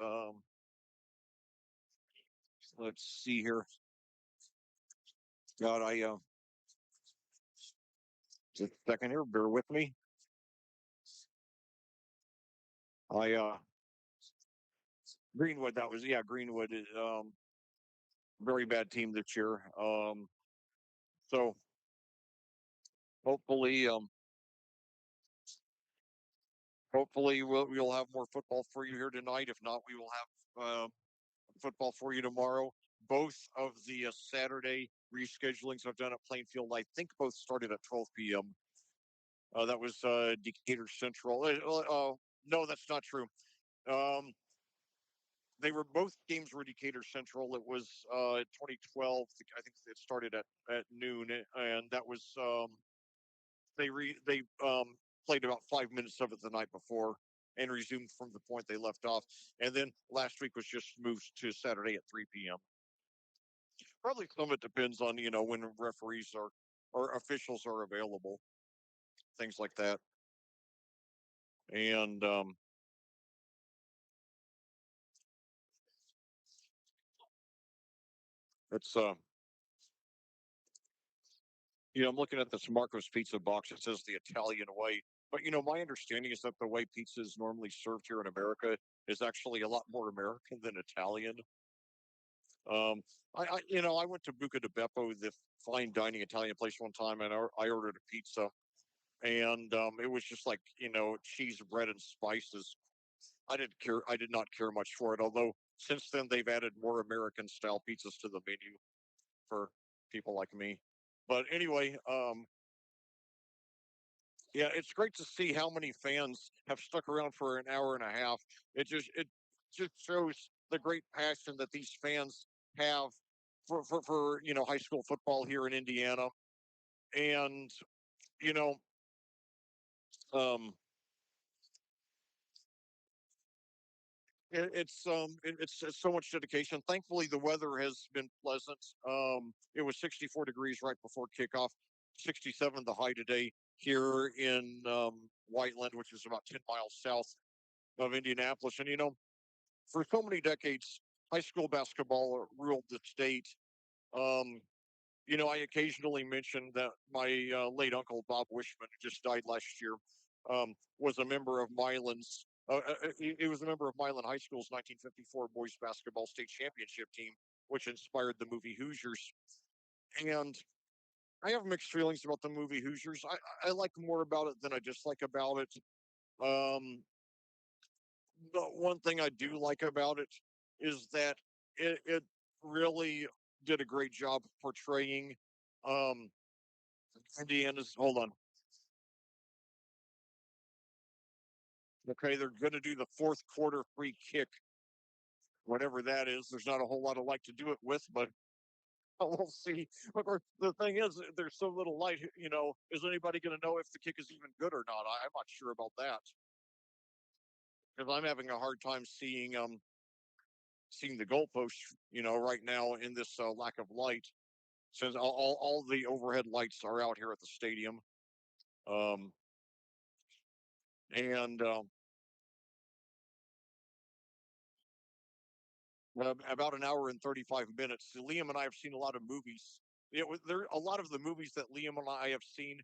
Let's see here. God, just a second here. Bear with me. Greenwood. That was Greenwood is very bad team this year. So hopefully we'll have more football for you here tonight. If not, we will have football for you tomorrow. Both of the Saturday reschedulings I've done at Plainfield, I think both started at 12 p.m. That was Decatur Central. No, that's not true. Um, they were both games were Decatur Central. It was 2012. I think it started at noon, and that was they played about 5 minutes of it the night before and resumed from the point they left off. And then last week was just moved to Saturday at 3 p.m. Probably some of it depends on when referees are or officials are available, things like that. And it's I'm looking at this Marco's Pizza box. It says the Italian way, but my understanding is that the way pizza is normally served here in America is actually a lot more American than Italian. Um, I went to Buca di Beppo, the fine dining Italian place, one time, and I ordered a pizza, and it was just like cheese, bread, and spices. I didn't care. I did not care much for it. Although since then they've added more American style pizzas to the menu for people like me. But anyway, yeah, it's great to see how many fans have stuck around for an hour and a half. It just shows the great passion that these fans have for high school football here in Indiana, and you know um, it's so much dedication. Thankfully, the weather has been pleasant. It was 64 degrees right before kickoff, 67 the high today here in Whiteland, which is about 10 miles south of Indianapolis. And for so many decades, high school basketball ruled the state. Um, I occasionally mention that my late uncle Bob Wishman, who just died last year, was a member of Milan's. He was a member of Milan High School's 1954 boys basketball state championship team, which inspired the movie Hoosiers. And I have mixed feelings about the movie Hoosiers. I like more about it than I dislike about it. Um, the one thing I do like about it is that it really did a great job portraying um, Indiana's. Hold on. Okay, they're going to do the fourth quarter free kick, whatever that is. There's not a whole lot of light to do it with, but we'll see. Of course, the thing is, there's so little light. Is anybody going to know if the kick is even good or not? I'm not sure about that because I'm having a hard time seeing the goalpost. Right now in this lack of light, since all the overhead lights are out here at the stadium. Um, and About an hour and 35 minutes. Liam and I have seen a lot of movies. There a lot of the movies that Liam and I have seen.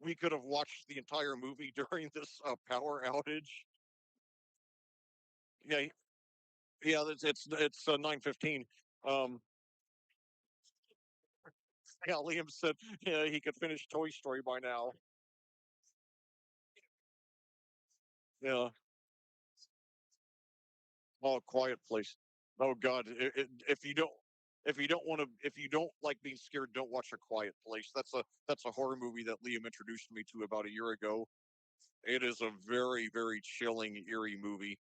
We could have watched the entire movie during this power outage. Yeah, yeah. It's 9:15. Um, yeah, Liam said yeah, he could finish Toy Story by now. Yeah. Oh, Quiet Place. Oh God, if you don't like being scared, don't watch A Quiet Place. That's a horror movie that Liam introduced me to about a year ago. It is a very very chilling, eerie movie.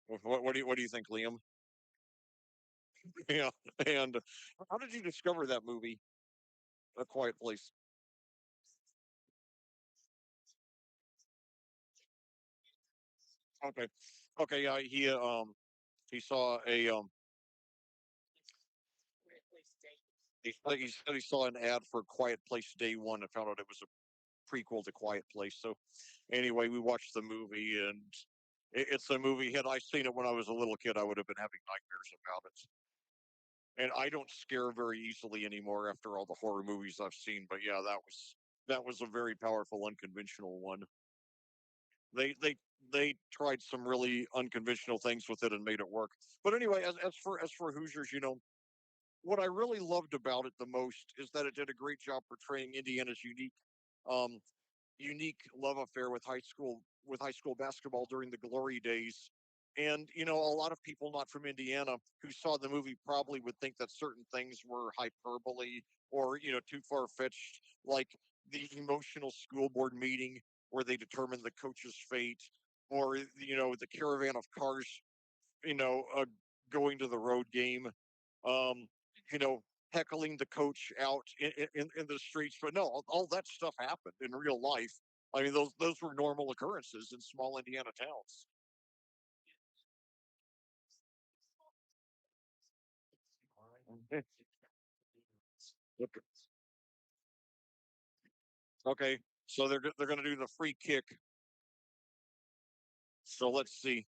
What do you think, Liam? Yeah, and how did you discover that movie, A Quiet Place? Okay, okay, yeah, he saw a he said he saw an ad for Quiet Place Day One and found out it was a prequel to Quiet Place. So anyway, we watched the movie, and it's a movie. Had I seen it when I was a little kid, I would have been having nightmares about it. And I don't scare very easily anymore after all the horror movies I've seen. But yeah, that was a very powerful, unconventional one. They tried some really unconventional things with it and made it work. But anyway, as for Hoosiers, what I really loved about it the most is that it did a great job portraying Indiana's um, unique love affair with high school basketball during the glory days. And a lot of people not from Indiana who saw the movie probably would think that certain things were hyperbole or too far fetched, like the emotional school board meeting where they determined the coach's fate, or the caravan of cars you know, uh, going to the road game, um, you know, heckling the coach out in the streets. But no, all that stuff happened in real life. I mean, those were normal occurrences in small Indiana towns. Okay, okay, so they're going to do the free kick. So let's see.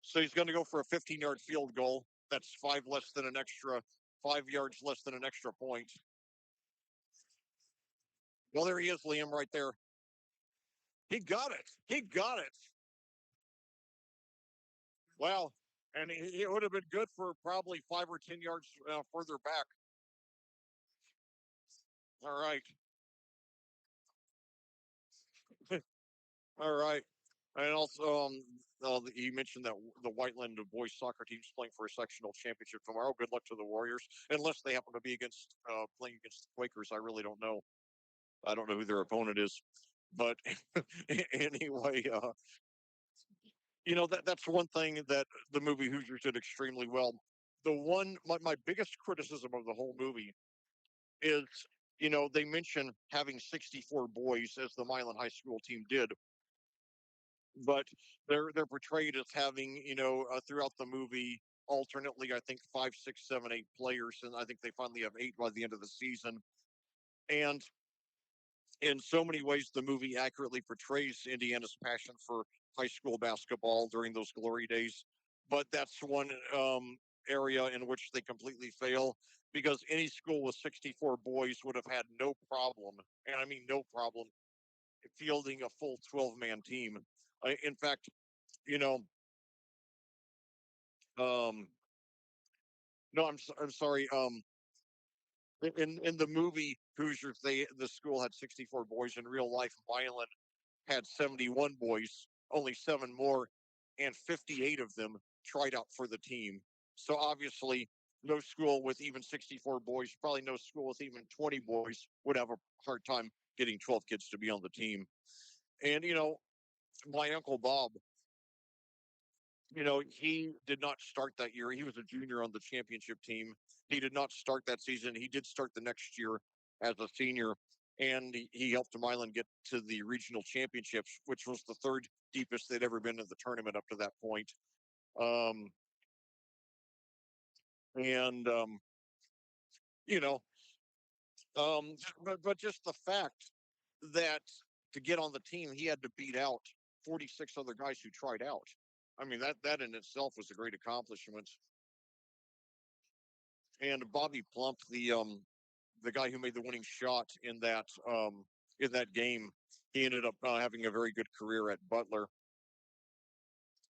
So he's going to go for a 15-yard field goal. That's 5 yards less than an extra point. Well, there he is, Liam, right there. He got it. He got it. Wow. And it would have been good for probably 5 or 10 yards further back. All right. All right. And also, you mentioned that the Whiteland boys soccer team's playing for a sectional championship tomorrow. Good luck to the Warriors, unless they happen to be playing against the Quakers. I really don't know. I don't know who their opponent is, but anyway, that's one thing that the movie Hoosiers did extremely well. My biggest criticism of the whole movie is, they mention having 64 boys as the Milan High School team did, but they're portrayed as having, throughout the movie, alternately, I think 5, 6, 7, 8 players, and I think they finally have 8 by the end of the season. And in so many ways, the movie accurately portrays Indiana's passion for high school basketball during those glory days. But that's one area in which they completely fail, because any school with 64 boys would have had no problem, and I mean no problem, fielding a full 12-man team. In fact, you know, um, no, I'm sorry. In the movie Hoosiers, the school had 64 boys. In real life, Violent had 71 boys, only 7 more, and 58 of them tried out for the team. So obviously, no school with even 64 boys, probably no school with even 20 boys, would have a hard time getting 12 kids to be on the team. And, my uncle Bob, he did not start that year. He was a junior on the championship team. He did not start that season. He did start the next year as a senior, and he helped Milan get to the regional championships, which was the third deepest they'd ever been in the tournament up to that point. Um, and you know, but just the fact that to get on the team, he had to beat out 46 other guys who tried out. I mean, that in itself was a great accomplishment. And Bobby Plump, the guy who made the winning shot in that game, he ended up having a very good career at Butler,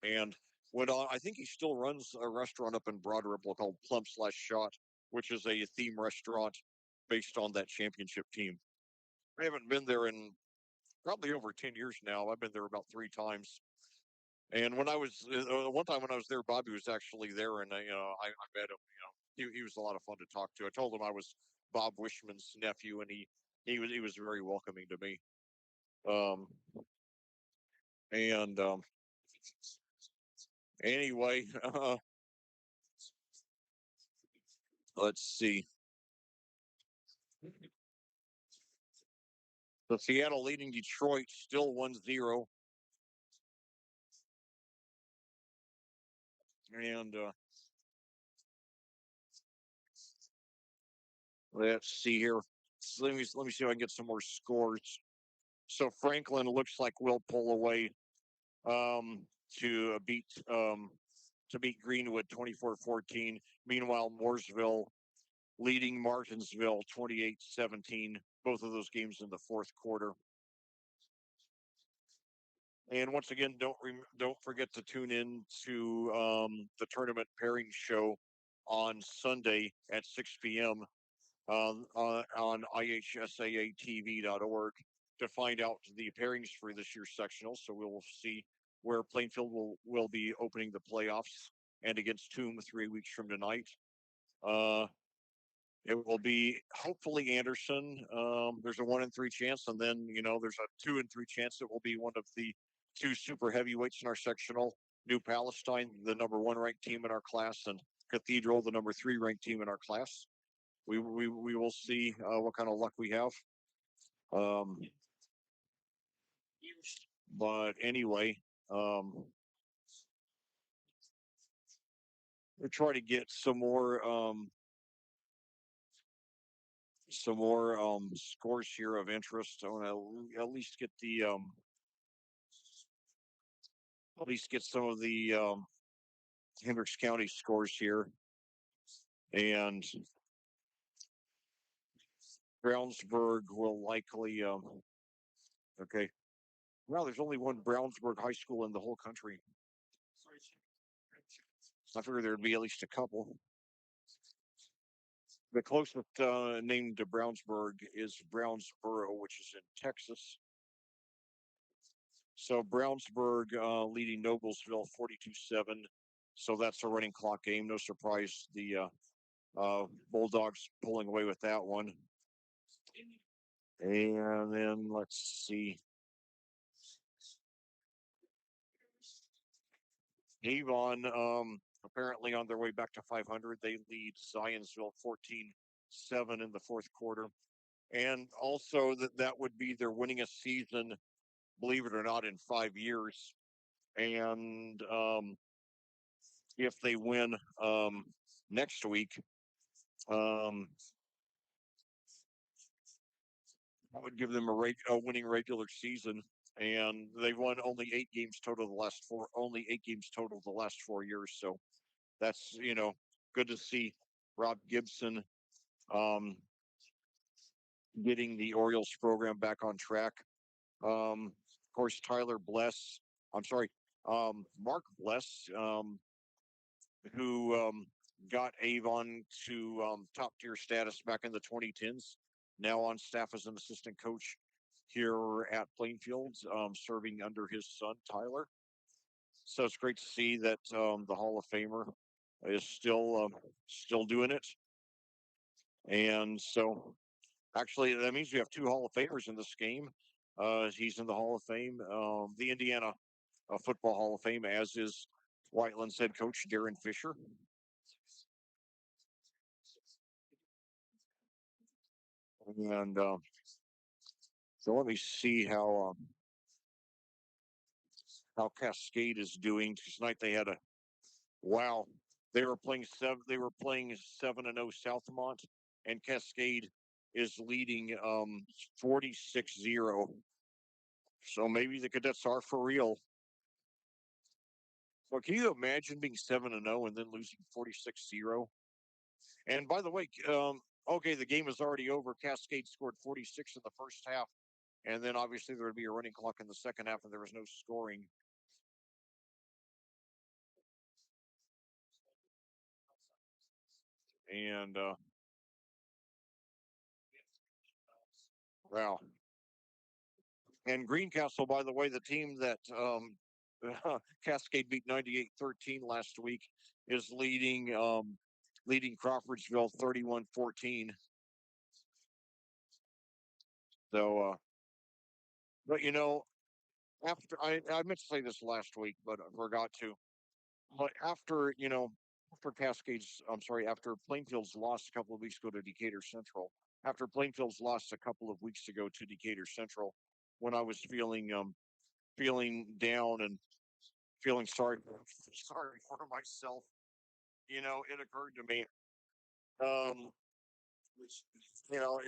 and went on. I think he still runs a restaurant up in Broad Ripple called Plump Slash Shot, which is a theme restaurant based on that championship team. I haven't been there in probably over 10 years now. I've been there about 3 times. And when I was one time when I was there, Bobby was actually there, and I met him. He was a lot of fun to talk to. I told him I was Bob Wishman's nephew, and he was very welcoming to me. Um, and anyway, let's see. The Seattle leading Detroit still 1-0, and let's see here. Let me see if I can get some more scores. So Franklin looks like we'll pull away um, to beat Greenwood 24-14. Meanwhile, Mooresville leading Martinsville 28-17. Both of those games in the fourth quarter. And once again, don't forget to tune in to the tournament pairing show on Sunday at 6 p.m. On ihsaatv.org to find out the pairings for this year's sectional. So we'll see where Plainfield will be opening the playoffs and against Toom 3 weeks from tonight. It will be hopefully Anderson. There's a 1 in 3 chance, and then there's a 2 in 3 chance it will be one of the two super heavyweights in our sectional. New Palestine, the number 1 ranked team in our class, and Cathedral, the number 3 ranked team in our class. We will see what kind of luck we have. Um, but anyway, we're trying to get some more scores here of interest. I want to at least get some of the Hendricks County scores here, and Brownsburg will likely. Okay, well, there's only one Brownsburg high school in the whole country. I figured there'd be at least a couple. The closest name to Brownsburg is Brownsboro, which is in Texas. So Brownsburg leading Noblesville 42-7. So that's a running clock game. No surprise the Bulldogs pulling away with that one. And then let's see. Avon apparently on their way back to 500. They lead Zionsville 14-7 in the fourth quarter. And also that would be their winningest season, believe it or not, in 5 years. And if they win next week, that would give them a winning regular season. And they've won only 8 games total the last 4 years. So that's good to see. Rob Gibson getting the Orioles program back on track. Of course, Mark Bless, who got Avon to top tier status back in the 2010s, now on staff as an assistant coach here at Plainfield, serving under his son, Tyler. So it's great to see that the Hall of Famer is still doing it. And so actually, that means we have 2 Hall of Famers in this game. He's in the Hall of Fame, the Indiana Football Hall of Fame, as is Whiteland's head coach Darren Fisher. And so let me see how Cascade is doing. Tonight they had a wow. They were playing 7-0 Southmont, and Cascade is leading 46-0. So maybe the Cadets are for real. So can you imagine being 7-0 and then losing 46-0? And by the way, okay, the game is already over. Cascade scored 46 in the first half, and then obviously there would be a running clock in the second half, and there was no scoring. And wow. And Greencastle, by the way, the team that Cascade beat 98-13 last week, is leading Crawfordsville 31-14. So, but after I meant to say this last week, but I forgot to. But after Plainfield's lost a couple of weeks ago to Decatur Central, after Plainfield's lost a couple of weeks ago to Decatur Central, when I was feeling down and feeling sorry for myself, it occurred to me, um, you know,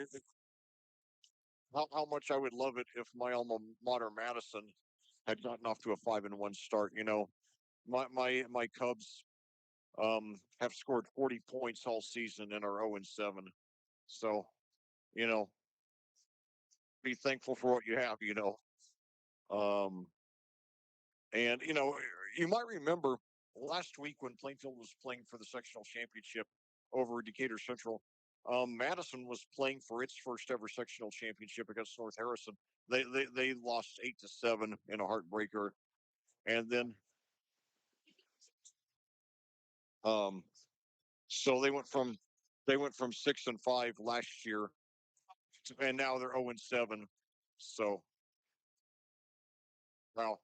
how much I would love it if my alma mater Madison had gotten off to a 5-1 start. My Cubs have scored 40 points all season and are 0-7. So, you know, be thankful for what you have. Um, and you might remember last week when Plainfield was playing for the sectional championship over Decatur Central. Madison was playing for its first ever sectional championship against North Harrison. They lost 8-7 in a heartbreaker, and then um, so they went from 6-5 last year, and now they're 0-7. So wow.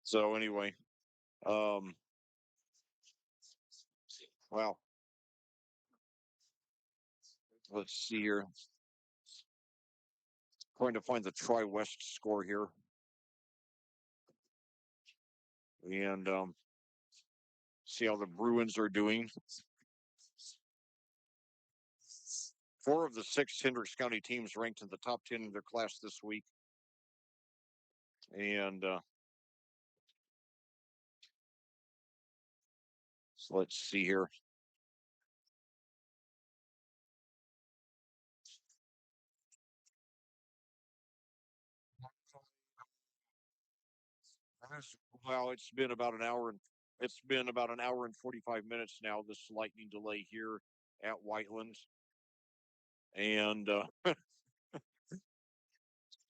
So anyway, um, wow. Let's see here. Trying to find the Tri West score here, and see how the Bruins are doing. 4 of the 6 Hendricks County teams ranked in the top 10 in their class this week, and so let's see here. Well, it's been about an hour and 45 minutes now. This lightning delay here at Whiteland, and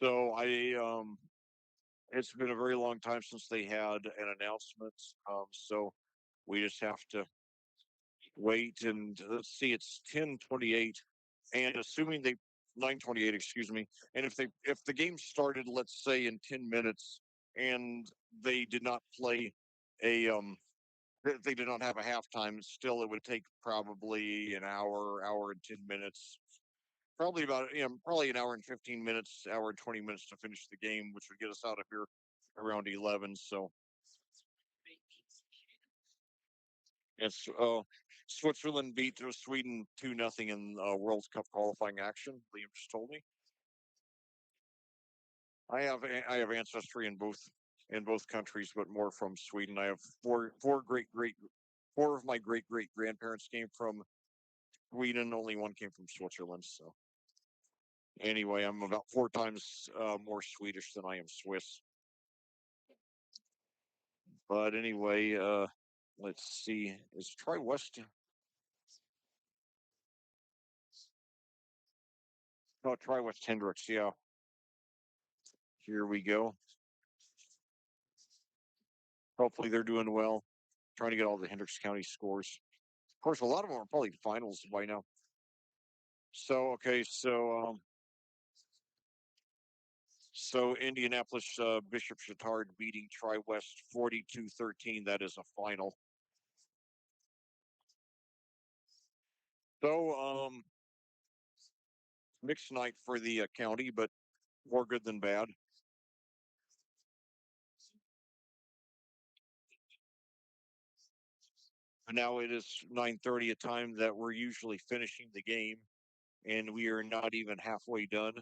so it's been a very long time since they had an announcement. So we just have to wait, and let's see. It's 10:28, and assuming they 9:28, excuse me. And if the game started, let's say in 10 minutes, and they did not play a they did not have a halftime, still it would take probably an hour and 10 minutes, probably an hour and 15 minutes, hour and 20 minutes to finish the game, which would get us out of here around 11. So it's Switzerland beat Sweden 2-0 in World Cup qualifying action. Liam just told me. I have ancestry in both countries, but more from Sweden. I have four of my great grandparents came from Sweden. Only one came from Switzerland. So anyway, I'm about 4 times more Swedish than I am Swiss. But anyway, let's see. Is Troy West? Oh, Troy West Hendricks. Yeah. Here we go. Hopefully they're doing well. trying to get all the Hendricks County scores. Of course, a lot of them are probably finals by now. So okay, so Indianapolis Bishop Chatard beating Tri West 42-13. That is a final. So mixed night for the county, but more good than bad. And now it is 9:30, a time that we're usually finishing the game, and we are not even halfway done.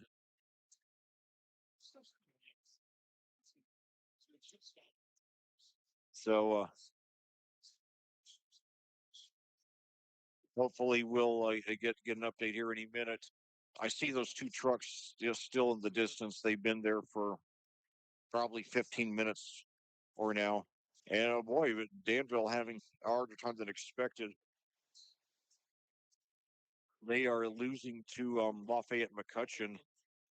So hopefully we'll get an update here any minute. I see those two trucks just still in the distance. They've been there for probably 15 minutes or now. And oh boy, but Danville having a harder time than expected. They are losing to Lafayette McCutcheon,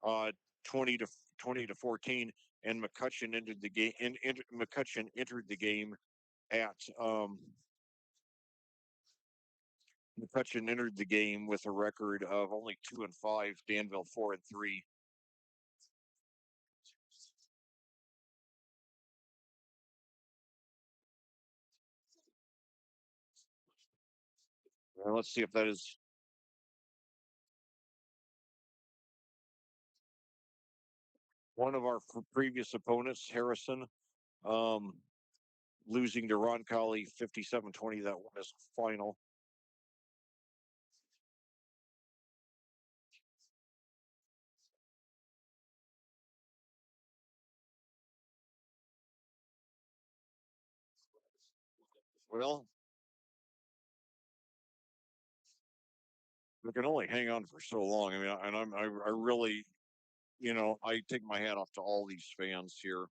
uh, 20 to 14, and McCutcheon entered the game. McCutcheon entered the game at McCutcheon entered the game with a record of only 2-5. Danville 4-3. Let's see if that is one of our previous opponents, Harrison, um, losing to Ron Colley 57-20. That one is final. Well, we can only hang on for so long. I mean, I really, I take my hat off to all these fans here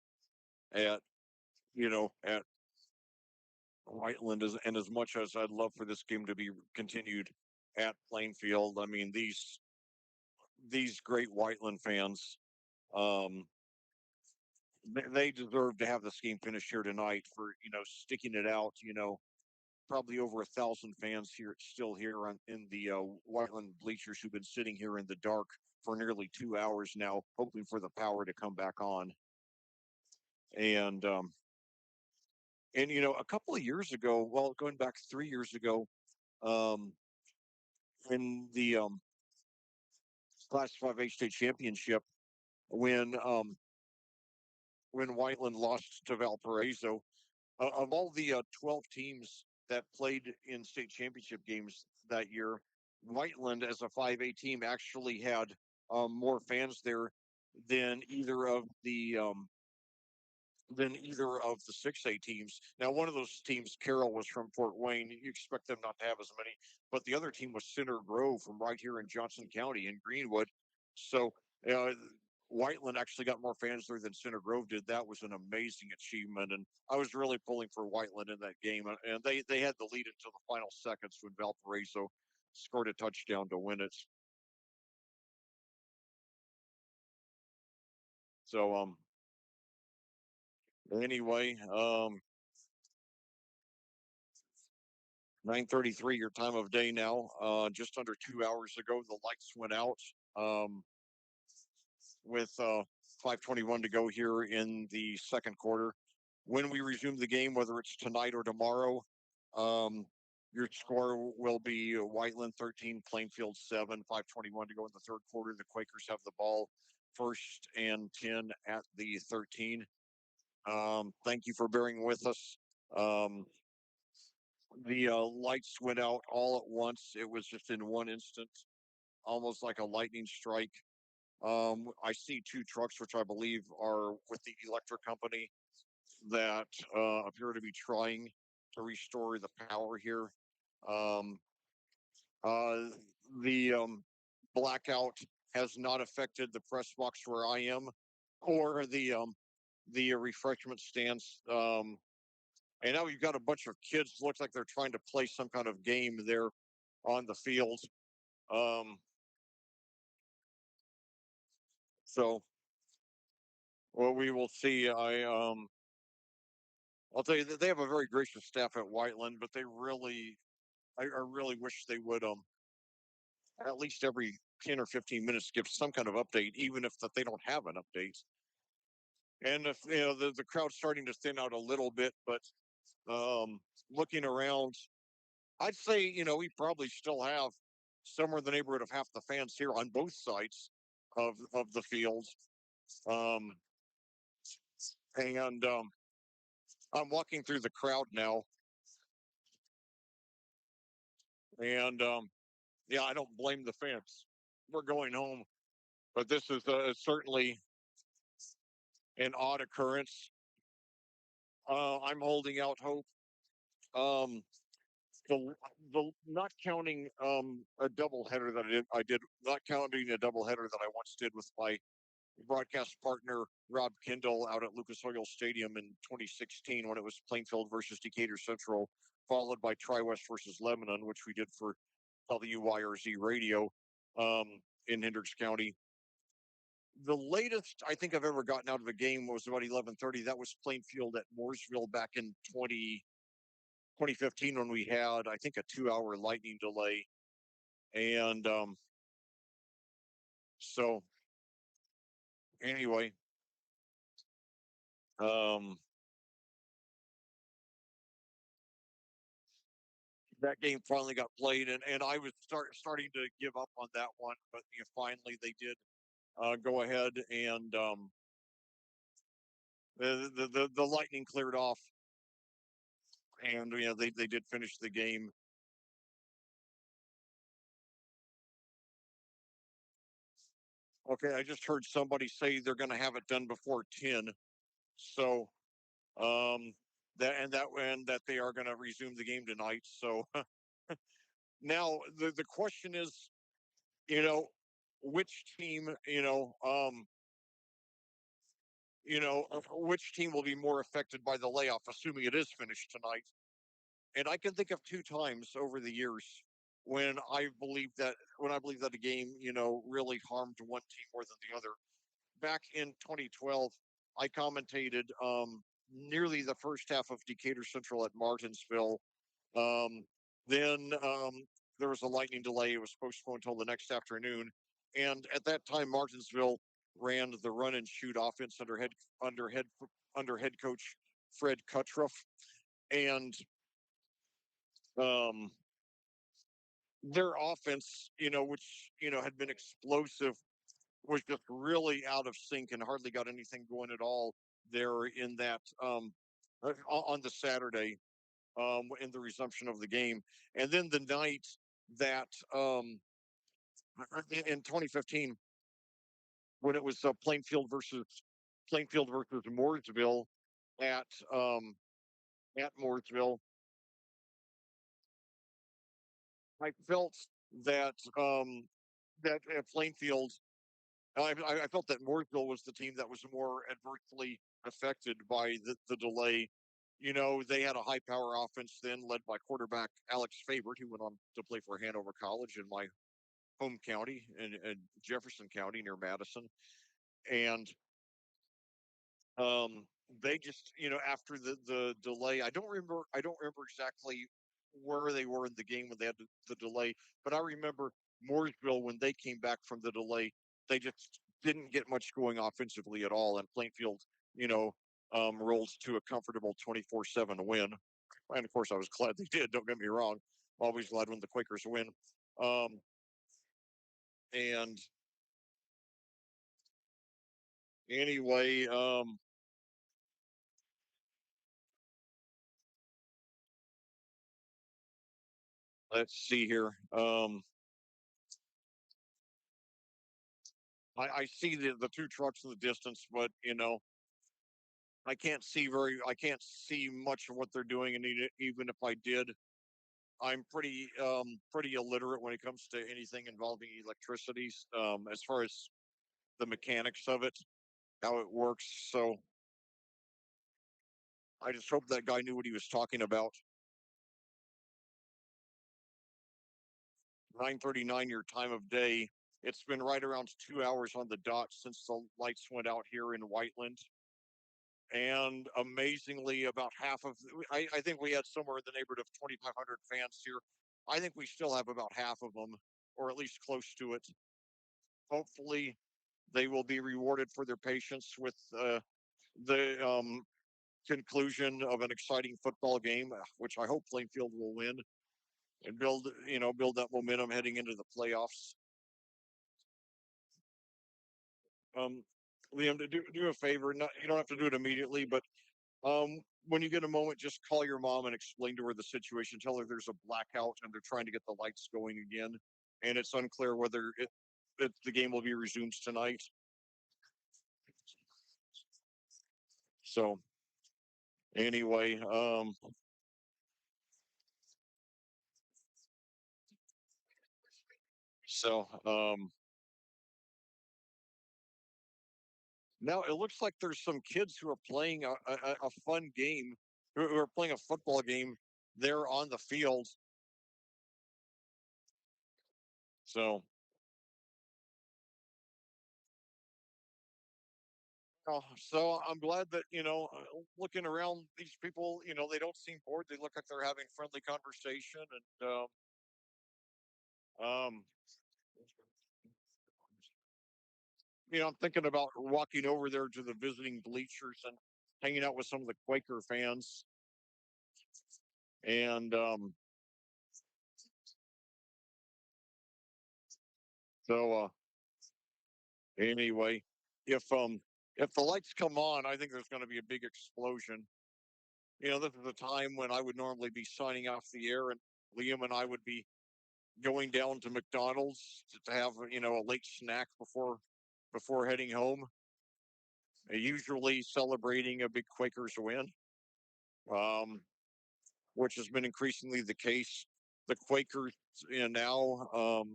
at, at Whiteland, and as much as I'd love for this game to be continued at Plainfield, I mean these great Whiteland fans, um, they deserve to have this game finished here tonight for sticking it out. Probably over 1,000 fans here still here in the Whiteland bleachers who've been sitting here in the dark for nearly 2 hours now, hoping for the power to come back on. And a couple of years ago, well, going back 3 years ago, um, in the Class 5A state championship, when um, when Whiteland lost to Valparaiso, of all the 12 teams that played in state championship games that year, Whiteland as a 5A team actually had more fans there than either of the 6A teams. Now, one of those teams, Carroll, was from Fort Wayne. You expect them not to have as many, but the other team was Center Grove from right here in Johnson County in Greenwood. So uh, Whiteland actually got more fans there than Center Grove did. That was an amazing achievement, and I was really pulling for Whiteland in that game. And they had the lead until the final seconds when Valparaiso scored a touchdown to win it. So anyway, 9:33 your time of day now. Just under 2 hours ago, the lights went out with 5:21 to go here in the second quarter. When we resume the game, whether it's tonight or tomorrow, um, your score will be Whiteland 13, Plainfield 7, 5:21 to go in the third quarter. The Quakers have the ball 1st and 10 at the 13. Thank you for bearing with us. The lights went out all at once. It was just in one instant, almost like a lightning strike. I see two trucks, which I believe are with the electric company, that appear to be trying to restore the power here. Um, uh, the blackout has not affected the press box where I am, or the refreshment stands. And now you've got a bunch of kids. Looks like they're trying to play some kind of game there on the field. Um, so, well, we will see. I'll tell you that they have a very gracious staff at Whiteland, but I really wish they would at least every 10 or 15 minutes give some kind of update, even if that they don't have an update. And if the crowd's starting to thin out a little bit, but um, looking around, I'd say we probably still have somewhere in the neighborhood of half the fans here on both sides of the field. Um, and I'm walking through the crowd now, and yeah, I don't blame the fans. We're going home, but this is certainly an odd occurrence. I'm holding out hope. Um, the the not counting a doubleheader that I did not counting a doubleheader that I once did with my broadcast partner Rob Kindle out at Lucas Oil Stadium in 2016 when it was Plainfield versus Decatur Central, followed by Tri-West versus Lebanon, which we did for WYRZ Radio um, in Hendricks County. The latest I think I've ever gotten out of a game was about 11:30. That was Plainfield at Mooresville back in 2015 when we had I think a 2 hour lightning delay, and so anyway, um, that game finally got played, and I was starting to give up on that one, but finally they did go ahead and the lightning cleared off, and they did finish the game. Okay, I just heard somebody say they're going to have it done before 10, so um, that they are going to resume the game tonight. So now the question is, you know, which team, which team will be more affected by the layoff, assuming it is finished tonight. And I can think of two times over the years when I believe that a game, really harmed one team more than the other. Back in 2012, I commentated nearly the first half of Decatur Central at Martinsville. Um, then there was a lightning delay. It was postponed until the next afternoon. And at that time, Martinsville ran the run and shoot offense under head under head coach Fred Cutruff, and um, their offense, which had been explosive, was just really out of sync and hardly got anything going at all there in that on the Saturday in the resumption of the game. And then the night that in 2015, when it was Plainfield versus Mooresville at um, at Mooresville, I felt that Plainfield. I felt that Mooresville was the team that was more adversely affected by the delay. They had a high power offense then, led by quarterback Alex Favorite, who went on to play for Hanover College in my home county in Jefferson County near Madison. And um, they just, after the delay, I don't remember exactly where they were in the game when they had the delay, but I remember Mooresville when they came back from the delay, they just didn't get much going offensively at all, and Plainfield, you know, rolled to a comfortable 24-7 win. And of course, I was glad they did. Don't get me wrong. Always glad when the Quakers win. Um, and anyway, let's see here. I see the two trucks in the distance, but I can't see much of what they're doing, and even if I did, I'm pretty illiterate when it comes to anything involving electricity, as far as the mechanics of it, how it works. So I just hope that guy knew what he was talking about. 9:39 your time of day. It's been right around 2 hours on the dot since the lights went out here in Whiteland. And amazingly, about half of I think we had somewhere in the neighborhood of 2,500 fans here. I think we still have about half of them, or at least close to it. Hopefully, they will be rewarded for their patience with the conclusion of an exciting football game, which I hope Plainfield will win and build that momentum heading into the playoffs. Um, Liam, do a favor. Not, you don't have to do it immediately, but when you get a moment, just call your mom and explain to her the situation. Tell her there's a blackout and they're trying to get the lights going again, and it's unclear whether the game will be resumed tonight. So anyway, so now it looks like there's some kids who are playing a fun game, who are playing a football game there on the field. So, so I'm glad that looking around, these people, they don't seem bored. They look like they're having friendly conversation, and um, I'm thinking about walking over there to the visiting bleachers and hanging out with some of the Quaker fans. And so anyway, if um if the lights come on, I think there's going to be a big explosion. This is a time when I would normally be signing off the air, and Liam and I would be going down to McDonald's to have a late snack before heading home, usually celebrating a big Quakers win, um, which has been increasingly the case. The Quakers now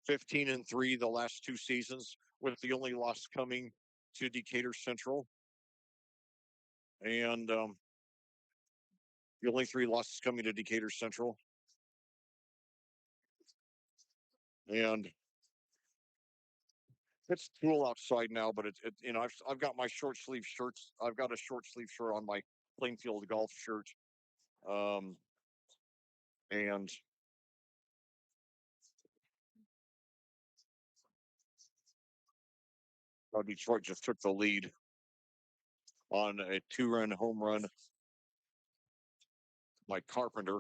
15-3 the last two seasons, with the only loss coming to Decatur Central, and the only three losses coming to Decatur Central. And it's cool outside now, but I've got my short sleeve shirts. I've got a short sleeve shirt on, my Plainfield golf shirt, um, and Detroit just took the lead on a two-run home run by Carpenter.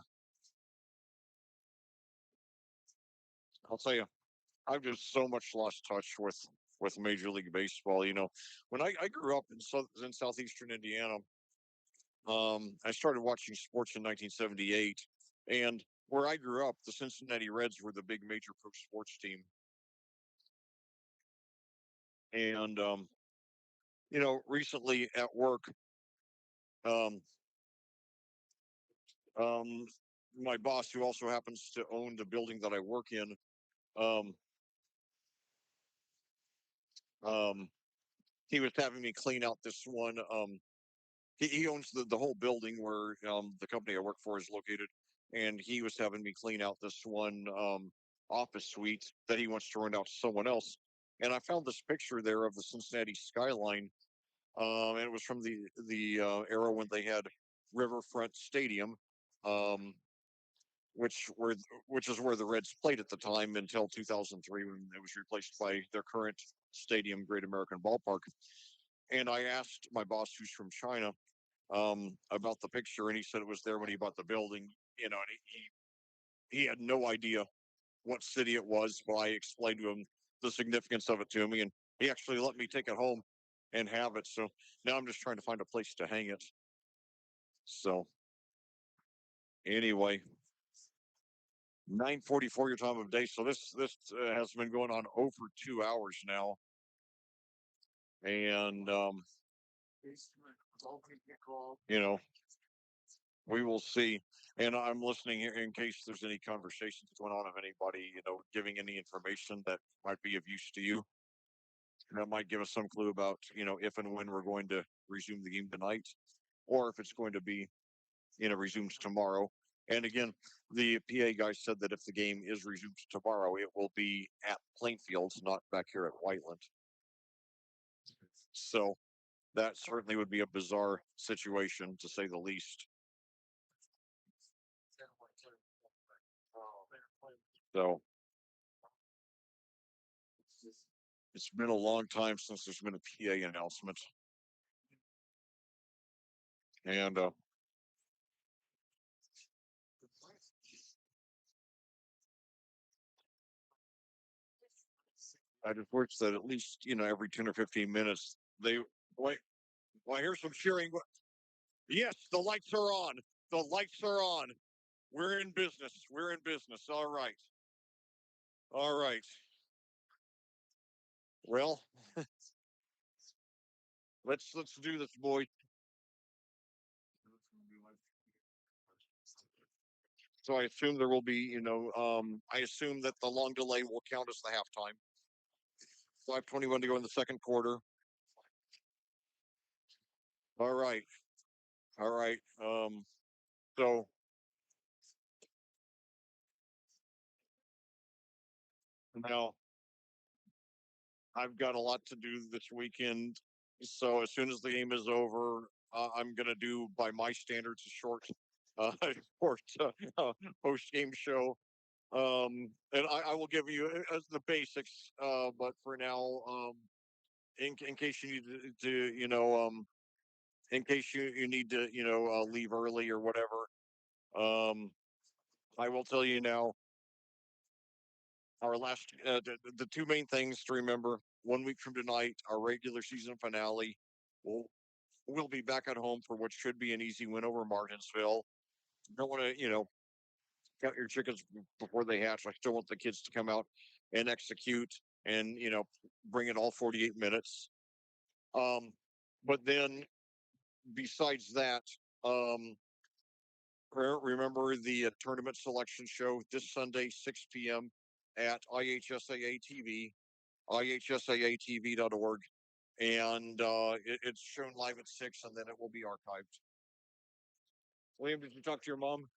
I'll tell you, I've just so much lost touch with Major League Baseball. When I grew up in southeastern Indiana, I started watching sports in 1978, and where I grew up, the Cincinnati Reds were the big major pro sports team. And recently at work, um, um, my boss, who also happens to own the building that I work in, um, um, he was having me clean out this one. He owns the whole building where the company I work for is located, and he was having me clean out this one office suite that he wants to rent out to someone else. And I found this picture there of the Cincinnati skyline, and it was from the era when they had Riverfront Stadium, um, which were which is where the Reds played at the time until 2003, when it was replaced by their current stadium, Great American Ballpark. And I asked my boss, who's from China, about the picture, and he said it was there when he bought the building. And he had no idea what city it was, but I explained to him the significance of it to me, and he actually let me take it home and have it. So now I'm just trying to find a place to hang it. So anyway, 9:44 your time of day. So this has been going on over 2 hours now, and you know we will see. And I'm listening here in case there's any conversations going on of anybody giving any information that might be of use to you. And that might give us some clue about if and when we're going to resume the game tonight, or if it's going to be resumed tomorrow. And again, the PA guy said that if the game is resumed tomorrow, it will be at Plainfield, not back here at Whiteland. So That certainly would be a bizarre situation to say the least. So it's been a long time since there's been a PA announcement, and I just wish that at least every 10 or 15 minutes they wait. Well, here's some cheering. Yes, the lights are on. The lights are on. We're in business. We're in business. All right. All right. Well, let's do this, boy. So I assume there will be, I assume that the long delay will count as the halftime. 5:21 to go in the second quarter. All right. All right. So now I've got a lot to do this weekend. So as soon as the game is over, I'm gonna do, by my standards, a short, short post game show. And I will give you as the basics. But for now, in case you need in case you need to, leave early or whatever, um, I will tell you now. Our last, the two main things to remember: 1 week from tonight, our regular season finale. We'll we'll be back at home for what should be an easy win over Martinsville. Don't want to, count your chickens before they hatch. I still want the kids to come out and execute and bring it all 48 minutes. Um, but then besides that, um, remember the tournament selection show this Sunday, 6 p.m. at IHSAA TV, ihsaatv.org. And it's shown live at 6, and then it will be archived. William, did you talk to your mom?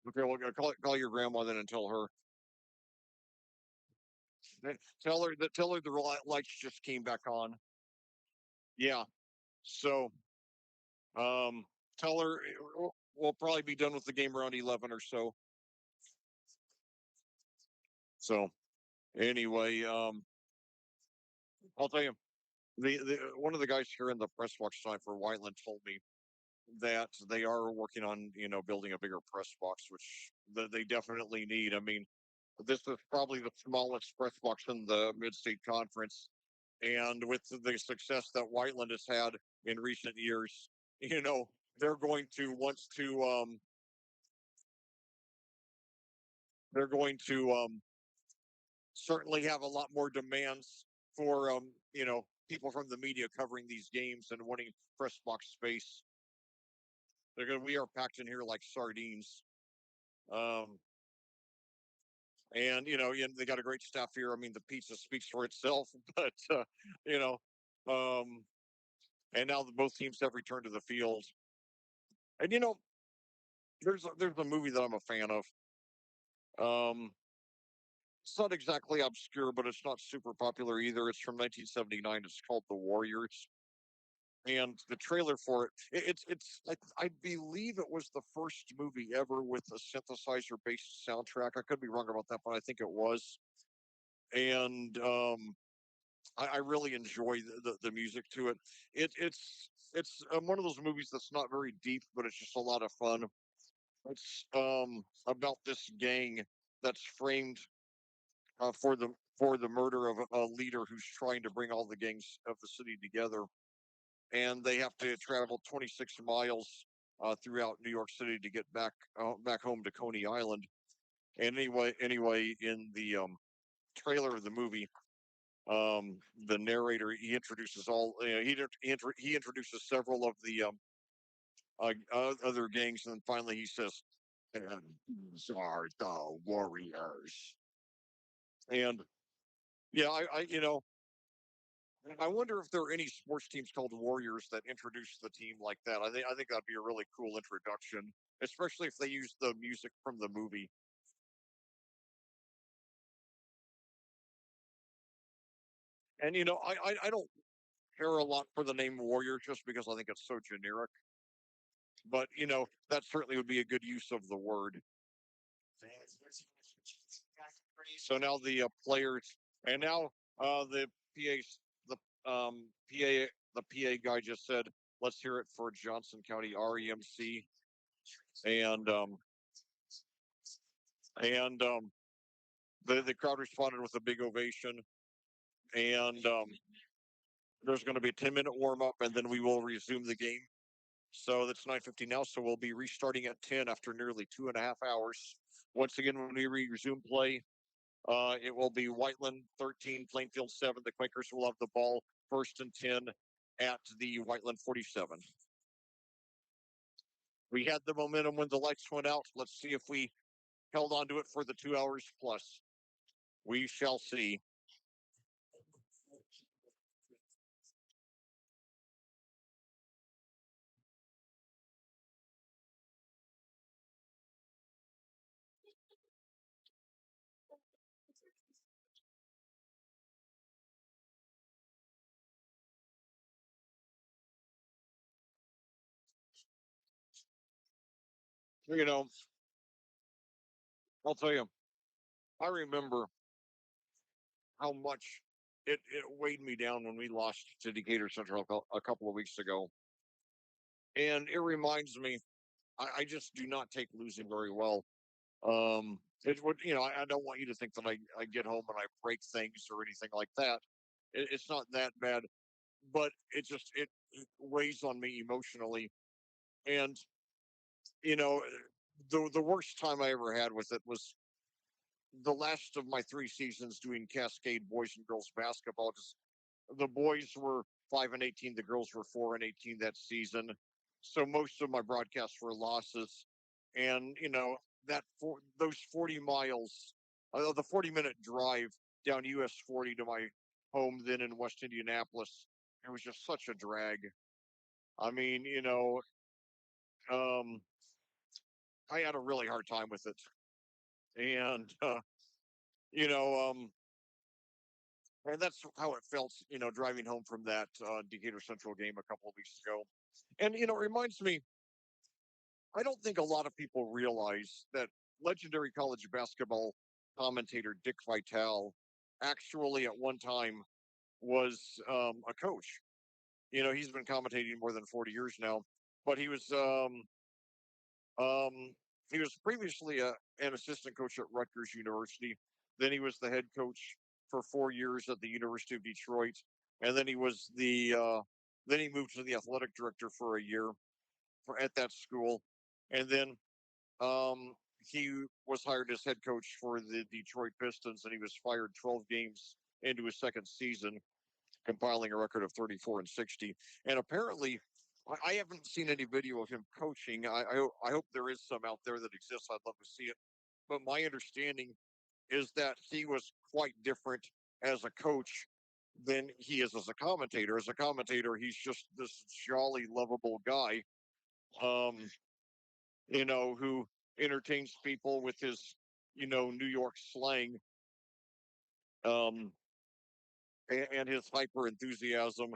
Okay, well, call your grandma then and tell her. Tell her the lights just came back on. Yeah. So, um, tell her we'll probably be done with the game around 11 or so. So, anyway, I'll tell you, the one of the guys here in the press box time for Whiteland told me that they are working on building a bigger press box, which they definitely need. I mean, this is probably the smallest press box in the Mid-State Conference, and with the success that Whiteland has had in recent years, they're going to want to they're going to certainly have a lot more demands for people from the media covering these games and wanting press box space. We are packed in here like sardines. Um, and they got a great staff here. I mean, the pizza speaks for itself, but you know, um, and now both teams have returned to the field. And there's a movie that I'm a fan of. Um, it's not exactly obscure, but it's not super popular either. It's from 1979. It's called The Warriors, and the trailer for it's I believe it was the first movie ever with a synthesizer based soundtrack. I could be wrong about that, but I think it was. And I really enjoy the music to it. It's one of those movies that's not very deep, but it's just a lot of fun. It's about this gang that's framed for the murder of a leader who's trying to bring all the gangs of the city together, and they have to travel 26 miles throughout New York City to get back home to Coney Island. And anyway, in the trailer of the movie, the narrator he introduces all he introduces several of the other gangs, and then finally he says, "And these are the warriors." And yeah, I wonder if there are any sports teams called Warriors that introduce the team like that. I think that'd be a really cool introduction, especially if they use the music from the movie. And I don't care a lot for the name Warrior just because I think it's so generic. But that certainly would be a good use of the word. So now the players, and now the PA, the PA guy just said, "Let's hear it for Johnson County REMC," and the crowd responded with a big ovation. And there's going to be a 10-minute warm up, and then we will resume the game. So that's 9:50 now. So we'll be restarting at 10 after nearly 2.5 hours. Once again, when we resume play, it will be Whiteland 13, Plainfield 7. The Quakers will have the ball 1st and 10 at the Whiteland 47. We had the momentum when the lights went out. Let's see if we held on to it for the 2 hours plus. We shall see. You know, I'll tell you, I remember how much it weighed me down when we lost to Decatur Central a couple of weeks ago. And it reminds me, I just do not take losing very well. It would, I don't want you to think that I get home and I break things or anything like that. It's not that bad, but it weighs on me emotionally. And you know, the worst time I ever had with it was the last of my 3 seasons doing Cascade boys and girls basketball. Because the boys were 5-18, the girls were 4-18 that season. So most of my broadcasts were losses, and those 40 miles, the 40-minute drive down US 40 to my home then in West Indianapolis, it was just such a drag. I mean, um, I had a really hard time with it, and you know, um, and that's how it felt, driving home from that Decatur Central game a couple of weeks ago. And it reminds me, I don't think a lot of people realize that legendary college basketball commentator Dick Vitale actually at one time was a coach. He's been commentating more than 40 years now, but um, he was previously an assistant coach at Rutgers University. Then he was the head coach for 4 years at the University of Detroit, and then he moved to the athletic director for a year at that school, and then he was hired as head coach for the Detroit Pistons, and he was fired 12 games into his second season, compiling a record of 34-60. And apparently, I haven't seen any video of him coaching. I hope there is some out there that exists. I'd love to see it. But my understanding is that he was quite different as a coach than he is as a commentator. As a commentator, he's just this jolly, lovable guy, um, who entertains people with his, New York slang, um, and his hyper enthusiasm,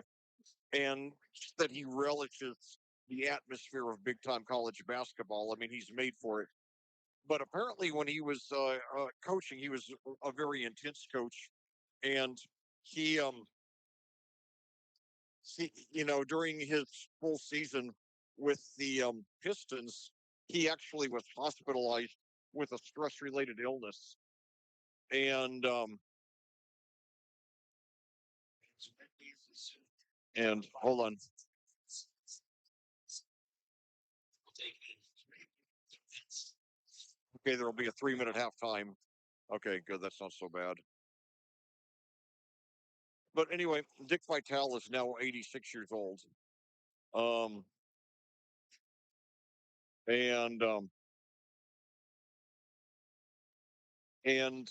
and that he relishes the atmosphere of big time college basketball. I mean, he's made for it. But apparently, when he was coaching, he was a very intense coach, and he, during his full season with the Pistons, he actually was hospitalized with a stress related illness. And hold on. Okay, there will be a 3-minute halftime. Okay, good. That's not so bad. But anyway, Dick Vitale is now 86 years old. Um, and and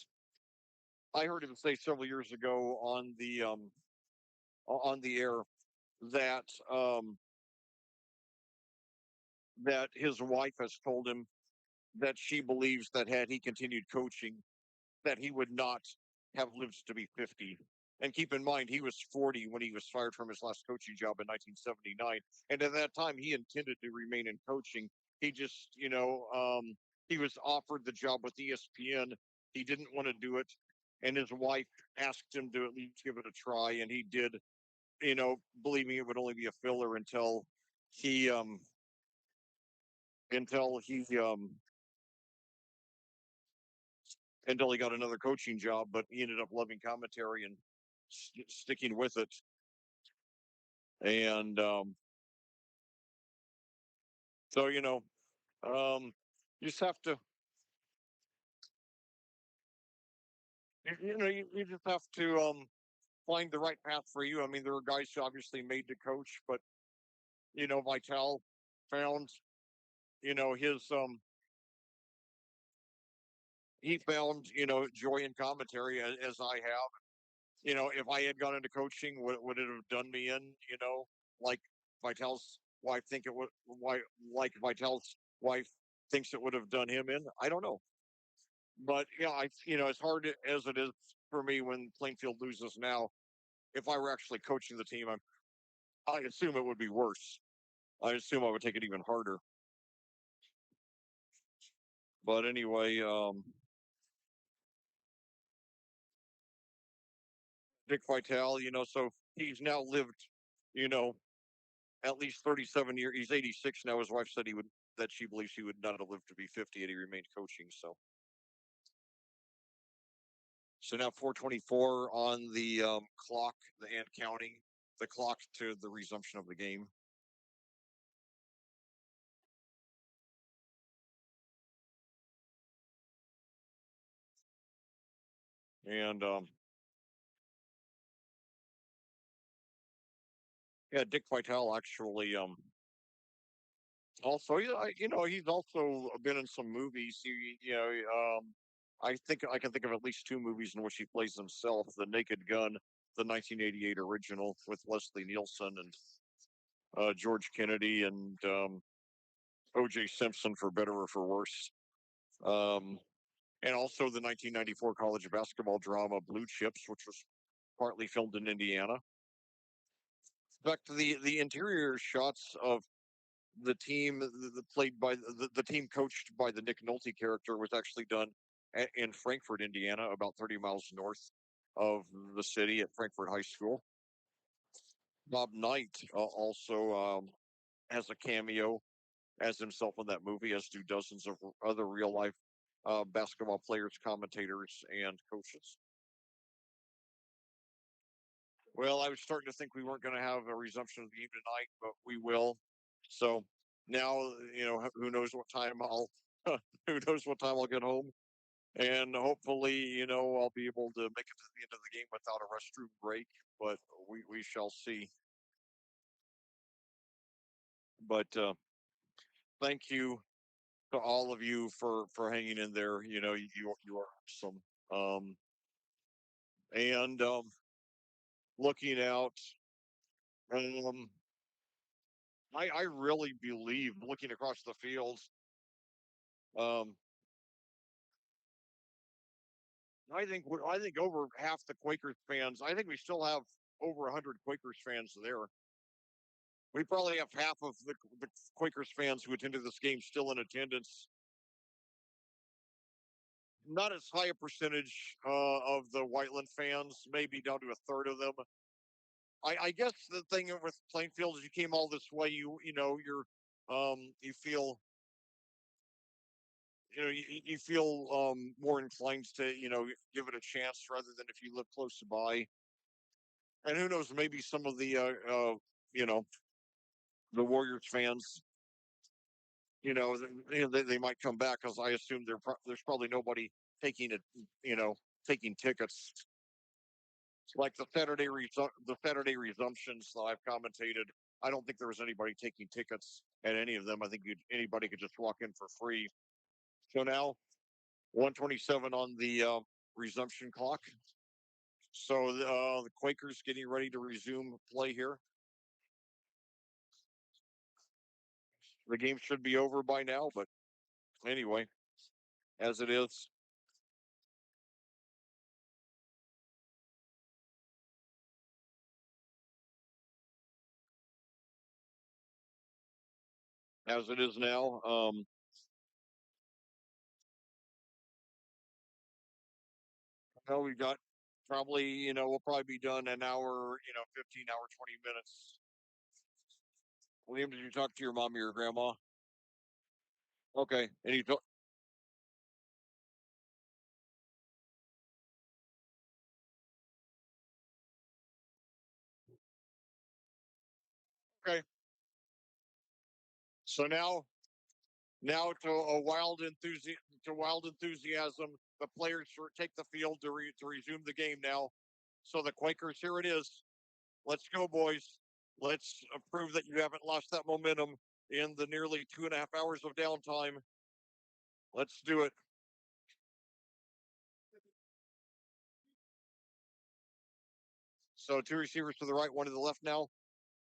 I heard him say several years ago on the air that that his wife has told him that she believes that had he continued coaching, that he would not have lived to be 50. And keep in mind, he was 40 when he was fired from his last coaching job in 1979. And at that time, he intended to remain in coaching. He just, he was offered the job with ESPN. He didn't want to do it. And his wife asked him to at least give it a try. And he did, believing it would only be a filler he, um, until he, until he got another coaching job, but he ended up loving commentary and sticking with it. And so, you just have to, you just have to find the right path for you. I mean, there are guys who obviously made the coach, but Vital found, his he found joy in commentary as I have. If I had gone into coaching, would it have done me in? Like Vital's wife think it would. Why like Vital's wife thinks it would have done him in? I don't know. But yeah, as hard as it is for me when Plainfield loses now, if I were actually coaching the team, I assume it would be worse. I assume I would take it even harder. But anyway, Dick Vitale, so he's now lived, you know, at least 37 years. He's 86 now. His wife said that she believes he would not have lived to be 50 had he remained coaching. So now 4:24 on the clock, and counting the clock to the resumption of the game. And yeah, Dick Vitale actually also, yeah, he's also been in some movies. I think I can think of at least two movies in which he plays himself: The Naked Gun, the 1988 original with Leslie Nielsen and George Kennedy and O.J. Simpson, for better or for worse. Um, and also the 1994 college basketball drama Blue Chips, which was partly filmed in Indiana. In fact, the interior shots of the team played by the team coached by the Nick Nolte character was actually done in Frankfort, Indiana, about 30 miles north of the city at Frankfort High School. Bob Knight also has a cameo as himself in that movie, as do dozens of other real life basketball players, commentators, and coaches. Well, I was starting to think we weren't going to have a resumption of the game tonight, but we will. So now, who knows what time who knows what time I'll get home, and hopefully, I'll be able to make it to the end of the game without a restroom break. But we shall see. But thank you to all of you for hanging in there. You are awesome. Um, and looking out. Um, I really believe looking across the fields. Um, I think over half the Quakers fans. I think we still have over 100 Quakers fans there. We probably have half of the Quakers fans who attended this game still in attendance. Not as high a percentage of the Whiteland fans, maybe down to a third of them. I guess the thing with Plainfield is you came all this way. You feel you feel more inclined to give it a chance rather than if you live close by. And who knows, maybe some of the you know the Warriors fans, they might come back because I assume there's probably nobody taking it, you know, taking tickets. Like the Saturday resumptions that I've commentated. I don't think there was anybody taking tickets at any of them. I think anybody could just walk in for free. So now 127 on the resumption clock. So the Quakers getting ready to resume play here. The game should be over by now, but anyway, as it is. as it is now. Well, we got probably, we'll probably be done an hour, 15 hour, 20 minutes. William, did you talk to your mom or your grandma? Okay. And you told, okay. So now to wild enthusiasm, the players take the field to resume the game now. So the Quakers, here it is. Let's go, boys. Let's prove that you haven't lost that momentum in the nearly 2.5 hours of downtime. Let's do it. So two receivers to the right, one to the left now.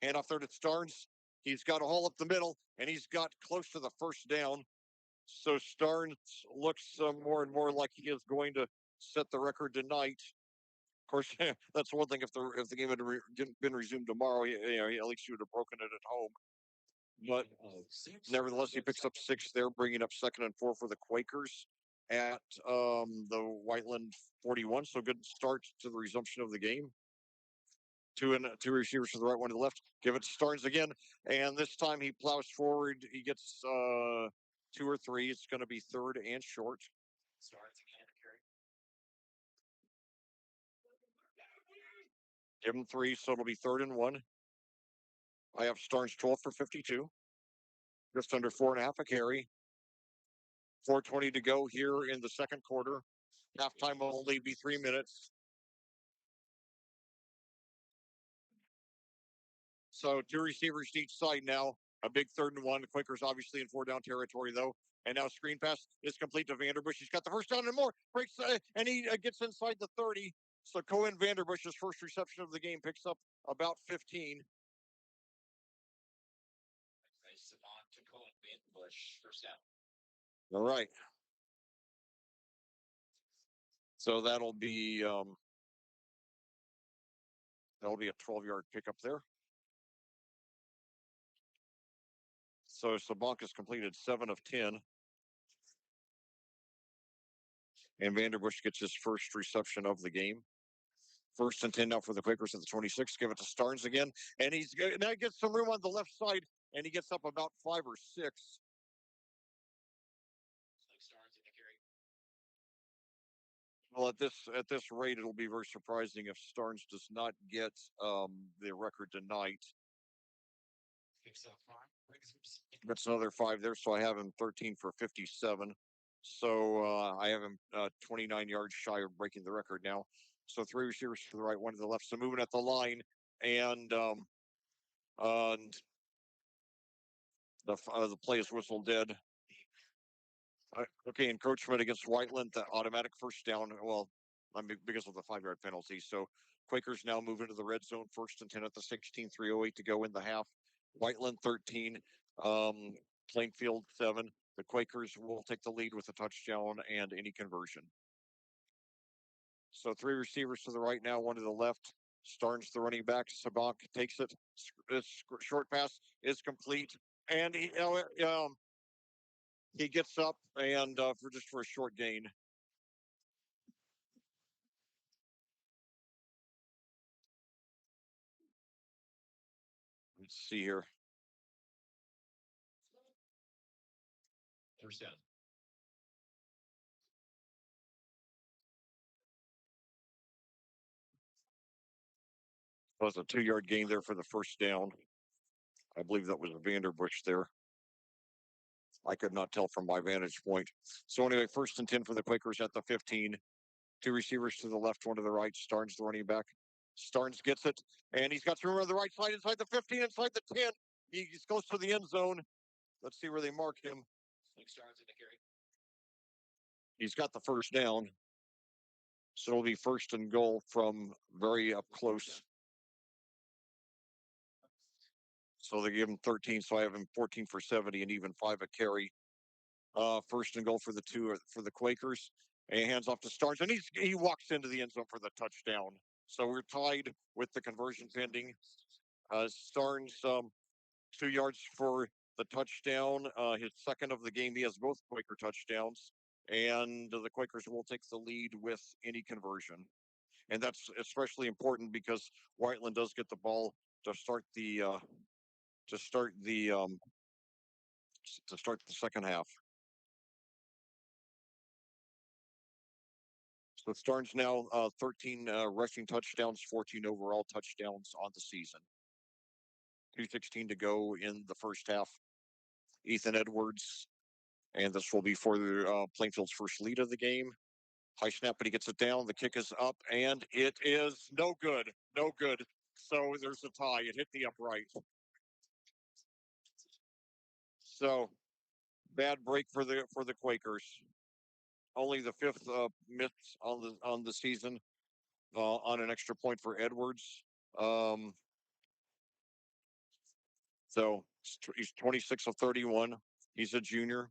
Hand off there to Starnes. He's got a hole up the middle, and he's got close to the first down. So Starnes looks more and more like he is going to set the record tonight. Of course, that's one thing. If the game had been resumed tomorrow, at least he would have broken it at home. But nevertheless, he picks up 6 there, bringing up 2nd and 4 for the Quakers at the Whiteland 41. So good start to the resumption of the game. Two receivers to the right, one to the left. Give it to Starnes again, and this time he plows forward. He gets 2 or 3. It's going to be 3rd and short. Starnes again, carry. Give him 3, so it'll be 3rd and 1. I have Starnes 12 for 52, just under 4.5 a carry. 4:20 to go here in the second quarter. Halftime will only be 3 minutes. So 2 receivers each side now. A big 3rd and 1. The Quakers obviously in 4 down territory though. And now screen pass is complete to Vanderbush. He's got the first down and more. Breaks and he gets inside the 30. So Cohen Vanderbush's first reception of the game picks up about 15. Nice on to Cohen Vanderbush, first down. All right. So that'll be a 12-yard pickup there. So Sabank has completed 7 of 10. And Vanderbush gets his first reception of the game. 1st and 10 now for the Quakers at the 26. Give it to Starnes again. And now he gets some room on the left side, and he gets up about 5 or 6. Well, at this rate, it'll be very surprising if Starnes does not get the record tonight. That's another 5 there, so I have him 13 for 57. So I have him 29 yards shy of breaking the record now. So 3 receivers to the right, 1 to the left. So moving at the line, and the play is whistled dead. Okay, encroachment against Whiteland, the automatic first down. Well, because of the 5-yard penalty. So Quakers now move into the red zone, 1st and 10 at the 16, 3:08 to go in the half. Whiteland 13, Plainfield 7. The Quakers will take the lead with a touchdown and any conversion. So 3 receivers to the right now, 1 to the left. Starnes, the running back. Sabank takes it. This short pass is complete, and he gets up and for a short gain. Let's see here. First down. Was a 2-yard gain there for the first down. I believe that was Vanderbush there. I could not tell from my vantage point. So anyway, 1st and 10 for the Quakers at the 15. 2 receivers to the left, 1 to the right. Starnes, the running back. Starnes gets it, and he's got some room on the right side, inside the 15, inside the 10. He's close to the end zone. Let's see where they mark him. He's got the first down. So it'll be 1st and goal from very up close. So they give him 13. So I have him 14 for 70 and even 5 a carry. 1st and goal for the Quakers. And he hands off to Starnes, and he walks into the end zone for the touchdown. So we're tied with the conversion pending. Starnes 2 yards for the touchdown, his second of the game. He has both Quaker touchdowns, and the Quakers will take the lead with any conversion. And that's especially important because Whiteland does get the ball to start the to start the um, to start the second half. So Starnes now 13 rushing touchdowns, 14 overall touchdowns on the season. 2:16 to go in the first half. Ethan Edwards, and this will be for the Plainfield's first lead of the game. High snap, but he gets it down. The kick is up, and it is no good. No good. So there's a tie. It hit the upright. So bad break for the Quakers. Only the fifth miss on the season on an extra point for Edwards. Um, so he's 26 of 31. He's a junior.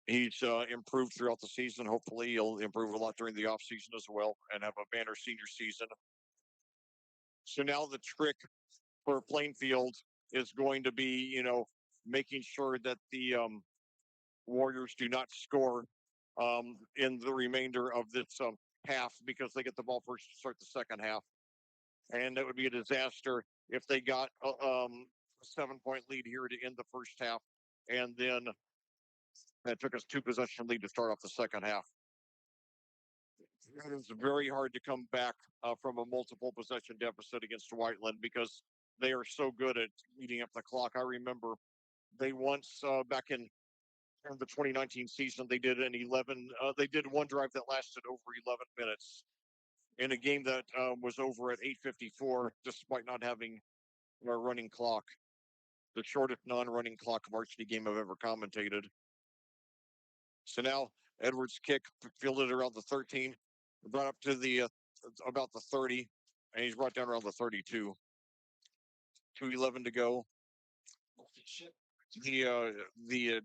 He's improved throughout the season. Hopefully, he'll improve a lot during the offseason as well and have a banner senior season. So now the trick for Plainfield is going to be, making sure that the Warriors do not score in the remainder of this half because they get the ball first to start the second half. And that would be a disaster if they got a 7-point lead here to end the first half. And then it took us 2-possession lead to start off the second half. It is very hard to come back from a multiple possession deficit against Whiteland because they are so good at eating up the clock. I remember they once back in the 2019 season they did an 11. They did one drive that lasted over 11 minutes in a game that was over at 8:54, despite not having a running clock. The shortest non-running clock varsity game I've ever commentated. So now Edwards' kick fielded around the 13, brought up to the about the 30, and he's brought down around the 32. 2:11 to go. The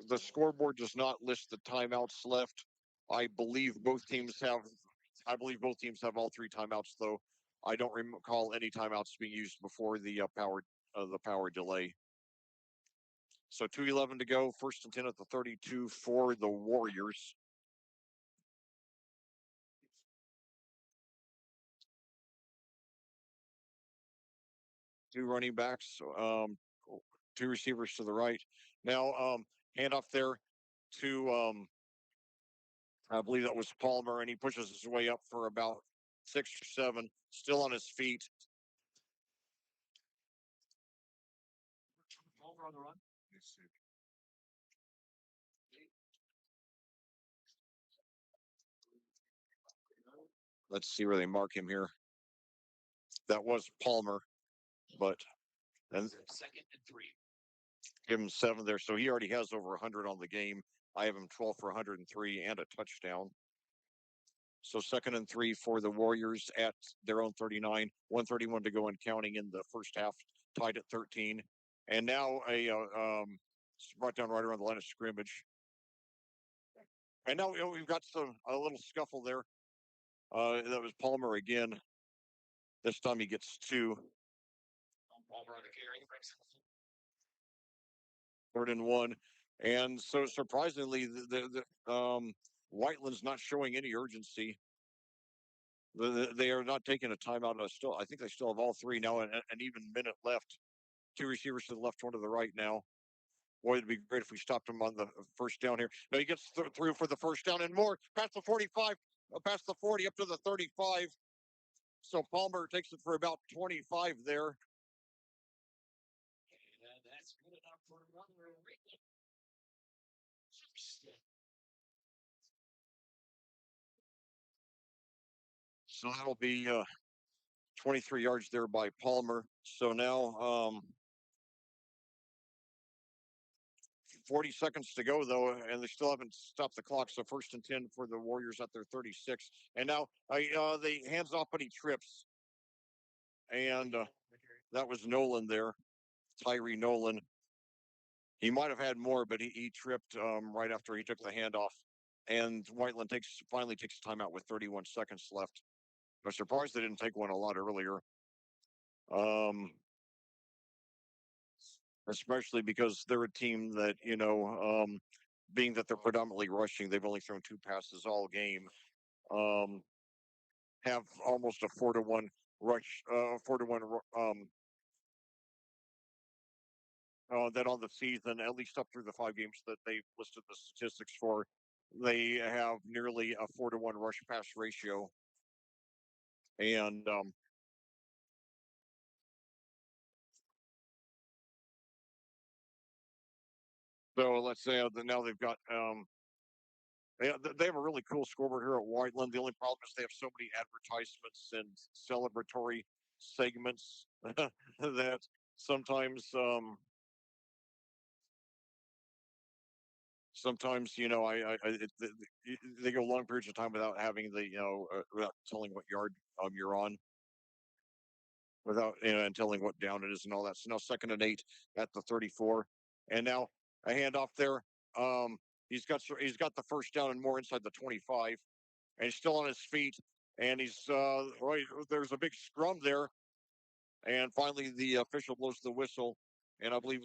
the scoreboard does not list the timeouts left. I believe both teams have. I believe both teams have all three timeouts, though. I don't recall any timeouts being used before the power delay. So 2:11 to go. First and 10 at the 32 for the Warriors. Two running backs, two receivers to the right. Now, hand off there to, I believe that was Palmer, and he pushes his way up for about 6 or 7, still on his feet. Palmer on the run. Let's see where they mark him here. That was Palmer, but then second and 3. Give him 7 there. So he already has over 100 on the game. I have him 12 for 103 and a touchdown. So second and 3 for the Warriors at their own 39, 131 to go and counting in the first half, tied at 13. And now brought down right around the line of scrimmage. And now we've got a little scuffle there. That was Palmer again. This time he gets 2. Palmer on the carry. 3rd and 1. And so surprisingly, the Whiteland's not showing any urgency. They are not taking a timeout. I think they still have all 3 now, and an even minute left. 2 receivers to the left, 1 to the right now. Boy, it'd be great if we stopped him on the first down here. No, he gets through for the first down and more. Past the 45, past the 40, up to the 35. So Palmer takes it for about 25 there. And that's good enough for another ring. So that'll be 23 yards there by Palmer. So now 40 seconds to go, though, and they still haven't stopped the clock. So first and 10 for the Warriors at their 36. And now they hands off, but he trips. And that was Nolan there, Tyree Nolan. He might have had more, but he tripped right after he took the handoff. And Whiteland finally takes timeout with 31 seconds left. I'm surprised they didn't take one a lot earlier. especially because they're a team that, being that they're predominantly rushing, they've only thrown two passes all game. Um, have almost a 4-1 rush, 4-1 that on the season, at least up through the 5 games that they've listed the statistics for, they have nearly a 4-1 rush pass ratio. And so let's say now they've got they have a really cool scoreboard here at Whiteland. The only problem is they have so many advertisements and celebratory segments that sometimes sometimes they go long periods of time without having without telling what yard you're on, without and telling what down it is and all that. So now 2nd and 8 at the 34, and now a handoff there. Um, he's got the first down and more inside the 25, and he's still on his feet, and he's right. There's a big scrum there, and finally the official blows the whistle, and I believe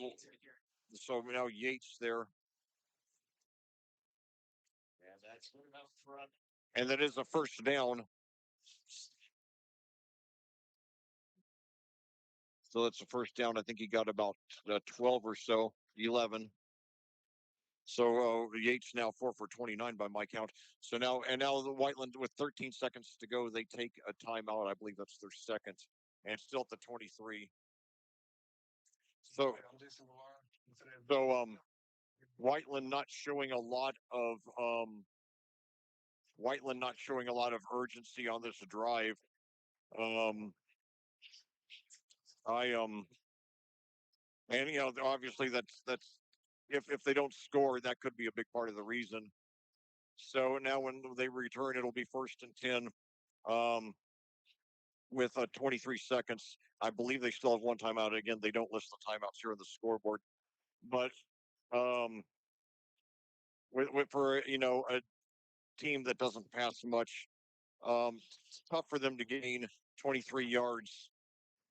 so now Yates there, And that's good enough front. and that is a first down. So that's a first down. I think he got about 12 or so, 11. So Yates now 4 for 29 by my count. So now the Whiteland with 13 seconds to go, they take a timeout. I believe that's their second, and still at the 23. So Whiteland not showing a lot of Whiteland not showing a lot of urgency on this drive. Um, I and obviously that's if they don't score, that could be a big part of the reason. So now when they return, it'll be 1st and 10. Um, with 23 seconds. I believe they still have one timeout. Again, they don't list the timeouts here on the scoreboard, but um, for a team that doesn't pass much, it's tough for them to gain 23 yards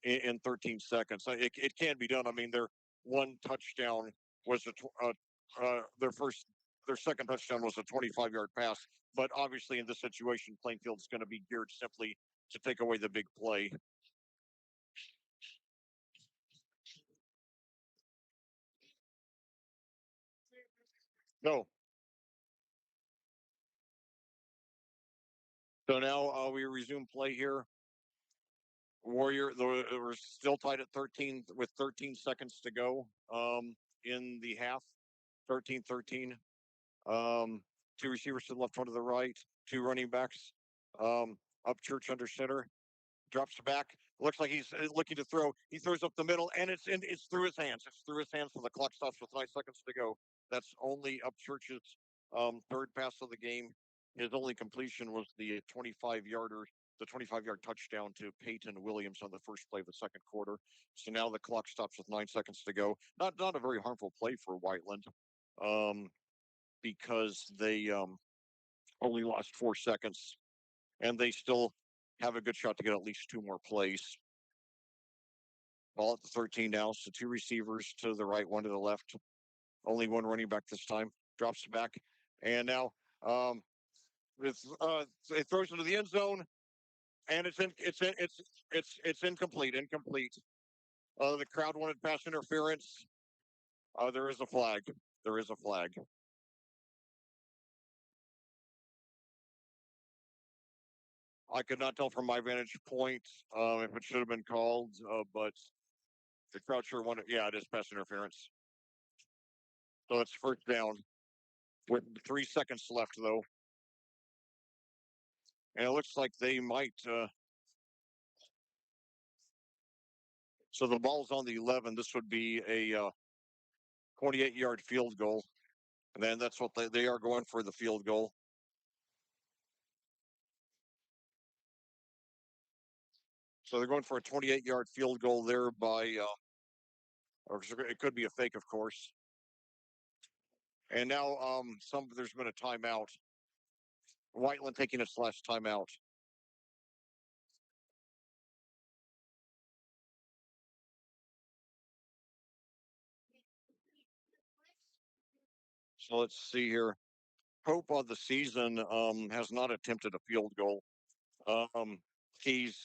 in 13 seconds. It can be done. I mean, their one touchdown was their second touchdown was a 25-yard pass. But obviously, in this situation, Plainfield's going to be geared simply to take away the big play. No. So now we resume play here. We're still tied at 13 with 13 seconds to go in the half. 13-13. Two receivers to the left, one to the right. Two running backs. Up Church under center. Drops back. Looks like he's looking to throw. He throws up the middle, and it's through his hands. It's through his hands, so the clock stops with 9 seconds to go. That's only Up Church's third pass of the game. His only completion was the 25-yard touchdown to Peyton Williams on the first play of the second quarter. So now the clock stops with 9 seconds to go. Not a very harmful play for Whiteland, because they only lost 4 seconds, and they still have a good shot to get at least two more plays. Ball at the 13 now, so two receivers to the right, one to the left. Only one running back this time. Drops back, and now it throws into the end zone, and it's incomplete. Incomplete. The crowd wanted pass interference. There is a flag. There is a flag. I could not tell from my vantage point if it should have been called, but the crowd sure wanted. Yeah, it is pass interference. So it's first down with 3 seconds left, though, and it looks like they might. So the ball's on the 11. This would be a 28-yard field goal, and then that's what they are going for, the field goal. So they're going for a 28-yard field goal there or it could be a fake, of course. And now there's been a timeout. Whiteland taking its last timeout. So let's see here. Pope on the season has not attempted a field goal. Um, he's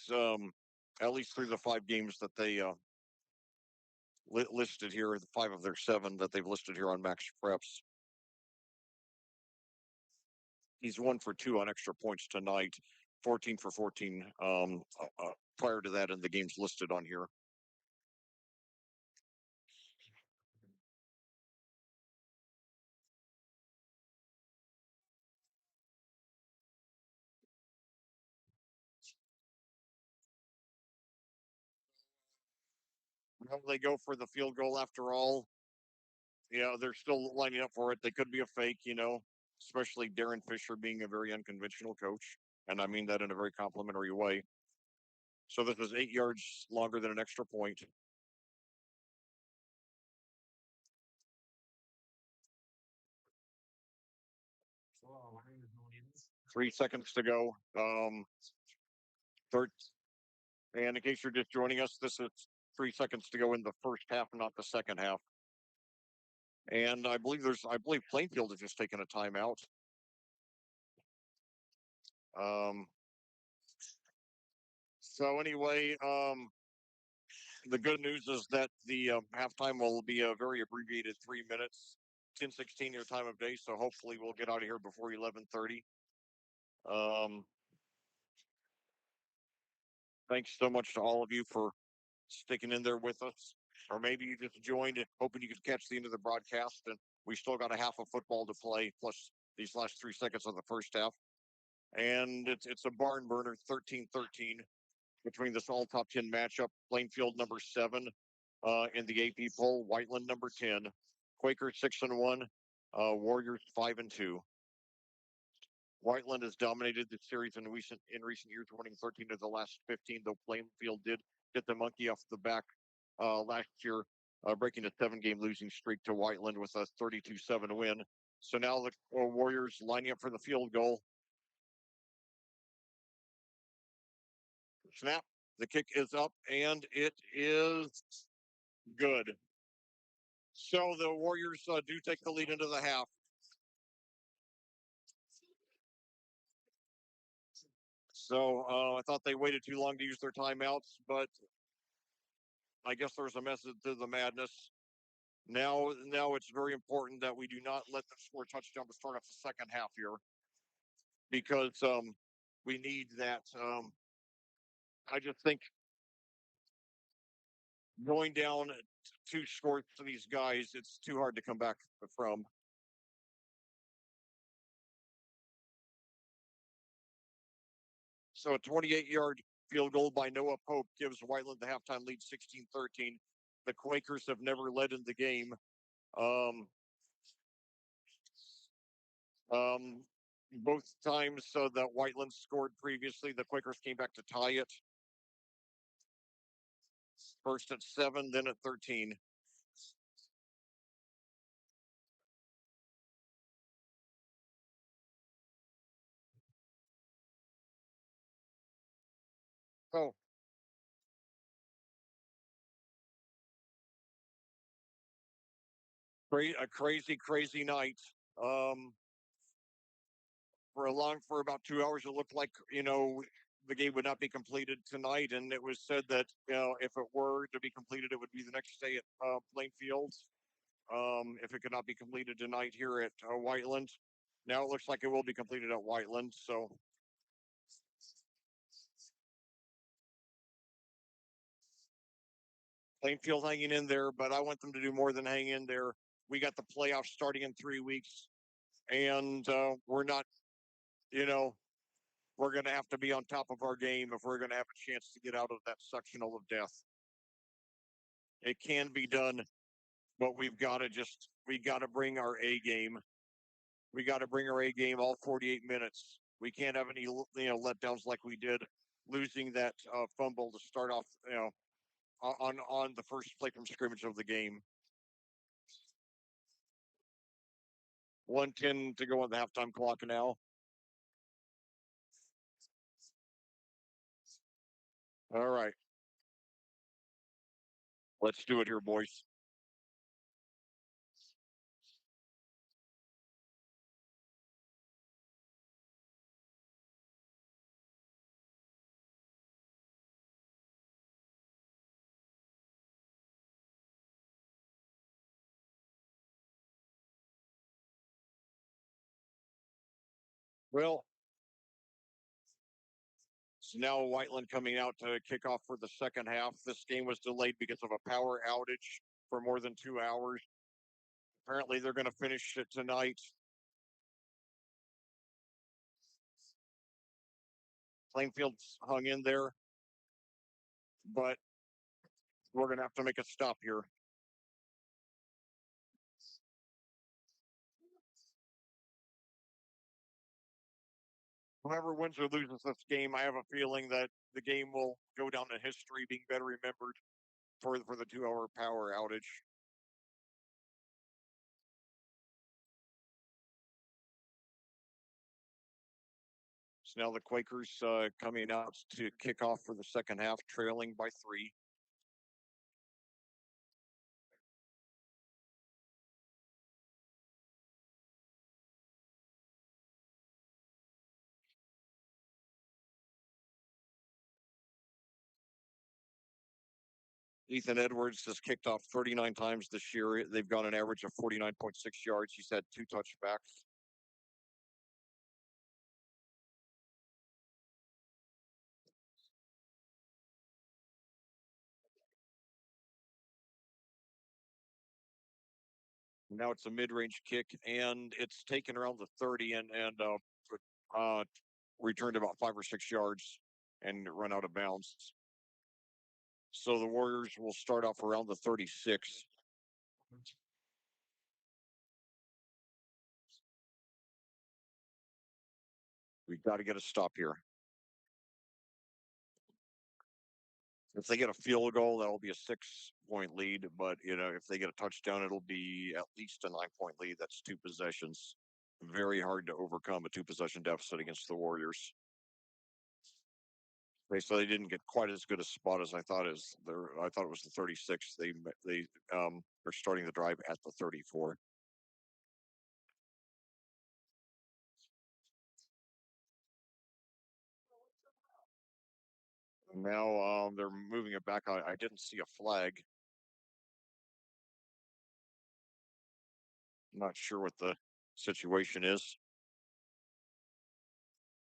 at least through the 5 games that they listed here, the 5 of their 7 that they've listed here on Max Preps. He's 1 for 2 on extra points tonight, 14 for 14 prior to that in the games listed on here. Well, they go for the field goal after all. Yeah, they're still lining up for it. They could be a fake, especially Darren Fisher being a very unconventional coach. And I mean that in a very complimentary way. So this is 8 yards longer than an extra point. 3 seconds to go. Third, and in case you're just joining us, this is 3 seconds to go in the first half, not the second half. And I believe Plainfield has just taken a timeout. Um, so anyway, the good news is that the halftime will be a very abbreviated 3 minutes, 10:16 your time of day. So hopefully we'll get out of here before 11:30. Um, thanks so much to all of you for sticking in there with us, or maybe you just joined it, hoping you could catch the end of the broadcast. And we still got a half of football to play, plus these last 3 seconds of the first half. And it's a barn burner, 13-13 between this all top 10 matchup. Plainfield number 7 in the AP poll, Whiteland number 10, Quakers 6-1, Warriors 5-2. Whiteland has dominated the series in recent years, winning 13 of the last 15. Though Plainfield did get the monkey off the back last year, breaking a 7-game losing streak to Whiteland with a 32-7 win. So now the Warriors lining up for the field goal. Snap. The kick is up, and it is good. So the Warriors do take the lead into the half. So I thought they waited too long to use their timeouts, but I guess there's a method to the madness. Now it's very important that we do not let them score a touchdown to start off the second half here, because we need that. I just think going down 2 scores to these guys, it's too hard to come back from. So a 28-yard field goal by Noah Pope gives Whiteland the halftime lead 16-13. The Quakers have never led in the game. Um, both times that Whiteland scored previously, the Quakers came back to tie it. First at 7, then at 13. Oh, a crazy, crazy night. Um, for about 2 hours, it looked like the game would not be completed tonight, and it was said that if it were to be completed, it would be the next day at Plainfield. If it could not be completed tonight here at Whiteland, now it looks like it will be completed at Whiteland. So Plainfield hanging in there, but I want them to do more than hang in there. We got the playoffs starting in 3 weeks, and we're not, you know, we're going to have to be on top of our game if we're going to have a chance to get out of that sectional of death. It can be done, but we got to bring our A game. We got to bring our A game all 48 minutes. We can't have any, letdowns like we did, losing that fumble to start off, on the first play from scrimmage of the game. 1:10 to go on the halftime clock now. All right, let's do it here, boys. Well, it's now Whiteland coming out to kick off for the second half. This game was delayed because of a power outage for more than 2 hours. Apparently, they're going to finish it tonight. Plainfield's hung in there, but we're going to have to make a stop here. Whoever wins or loses this game, I have a feeling that the game will go down in history, being better remembered for the 2 hour power outage. So now the Quakers coming out to kick off for the second half, trailing by 3. Ethan Edwards has kicked off 39 times this year. They've got an average of 49.6 yards. He's had 2 touchbacks. Now it's a mid-range kick, and it's taken around the 30 and returned about 5 or 6 yards and run out of bounds. So the Warriors will start off around the 36. We've got to get a stop here. If they get a field goal, that'll be a 6 point lead. But if they get a touchdown, it'll be at least a 9 point lead. That's 2 possessions. Very hard to overcome a 2 possession deficit against the Warriors. So they didn't get quite as good a spot as I thought. I thought it was the 36. They are starting the drive at the 34. Now they're moving it back. I didn't see a flag. Not sure what the situation is.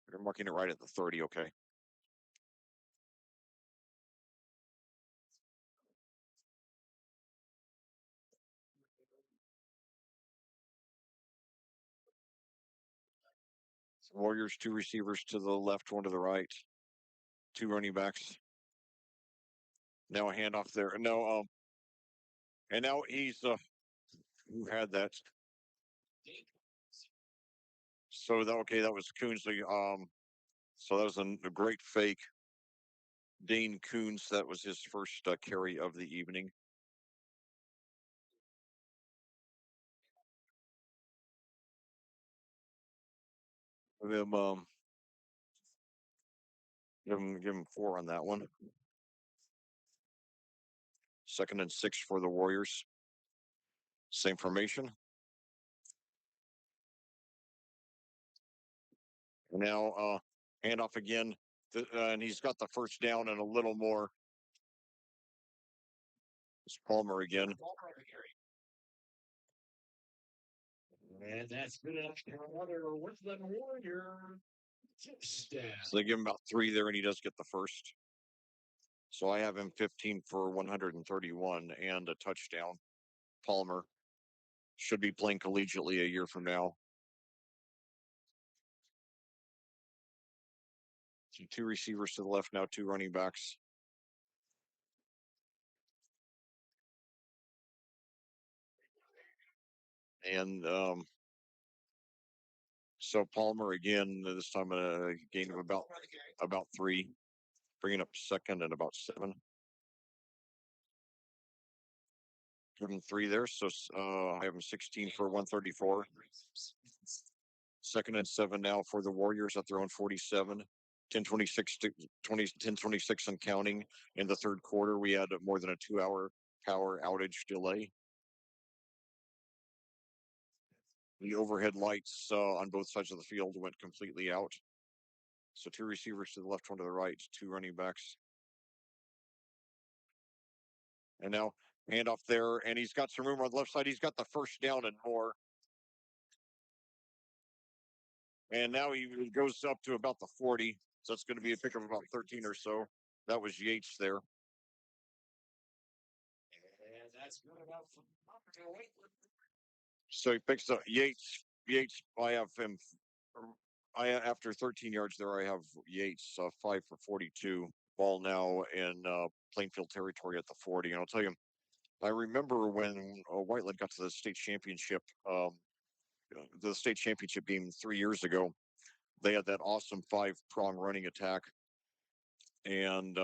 They're marking it right at the 30. Okay. Warriors, 2 receivers to the left, 1 to the right, 2 running backs. Now a handoff there. No, and now he's who had that? So that was Coonsley. So that was a great fake. Dane Coons, that was his first carry of the evening. Give him, give him 4 on that one. 2nd and 6 for the Warriors. Same formation. Now handoff again, and he's got the first down and a little more. It's Palmer again. And that's good enough for another Whiteland Warrior touchdown. So they give him about 3 there, and he does get the first. So I have him 15 for 131 and a touchdown. Palmer should be playing collegiately a year from now. So 2 receivers to the left now, 2 running backs. And so Palmer again, this time a gain of about 3, bringing up 2nd and about 7. Give him 3 there, so I have him 16 for 134. 2nd and 7 now for the Warriors at their own 47. 10:26 to 10:26 and counting. In the third quarter, we had more than a 2 hour power outage delay. The overhead lights on both sides of the field went completely out. So 2 receivers to the left, 1 to the right, 2 running backs. And now handoff there, and he's got some room on the left side. He's got the first down and more. And now he goes up to about the 40. So it's going to be a pick of about 13 or so. That was Yates there. And that's good enough for Whiteland. So he picks up Yates. Yates, I have him. After 13 yards there, I have Yates 5 for 42. Ball now in Plainfield territory at the 40. And I'll tell you, I remember when Whiteland got to the state championship game 3 years ago. They had that awesome 5-prong running attack, and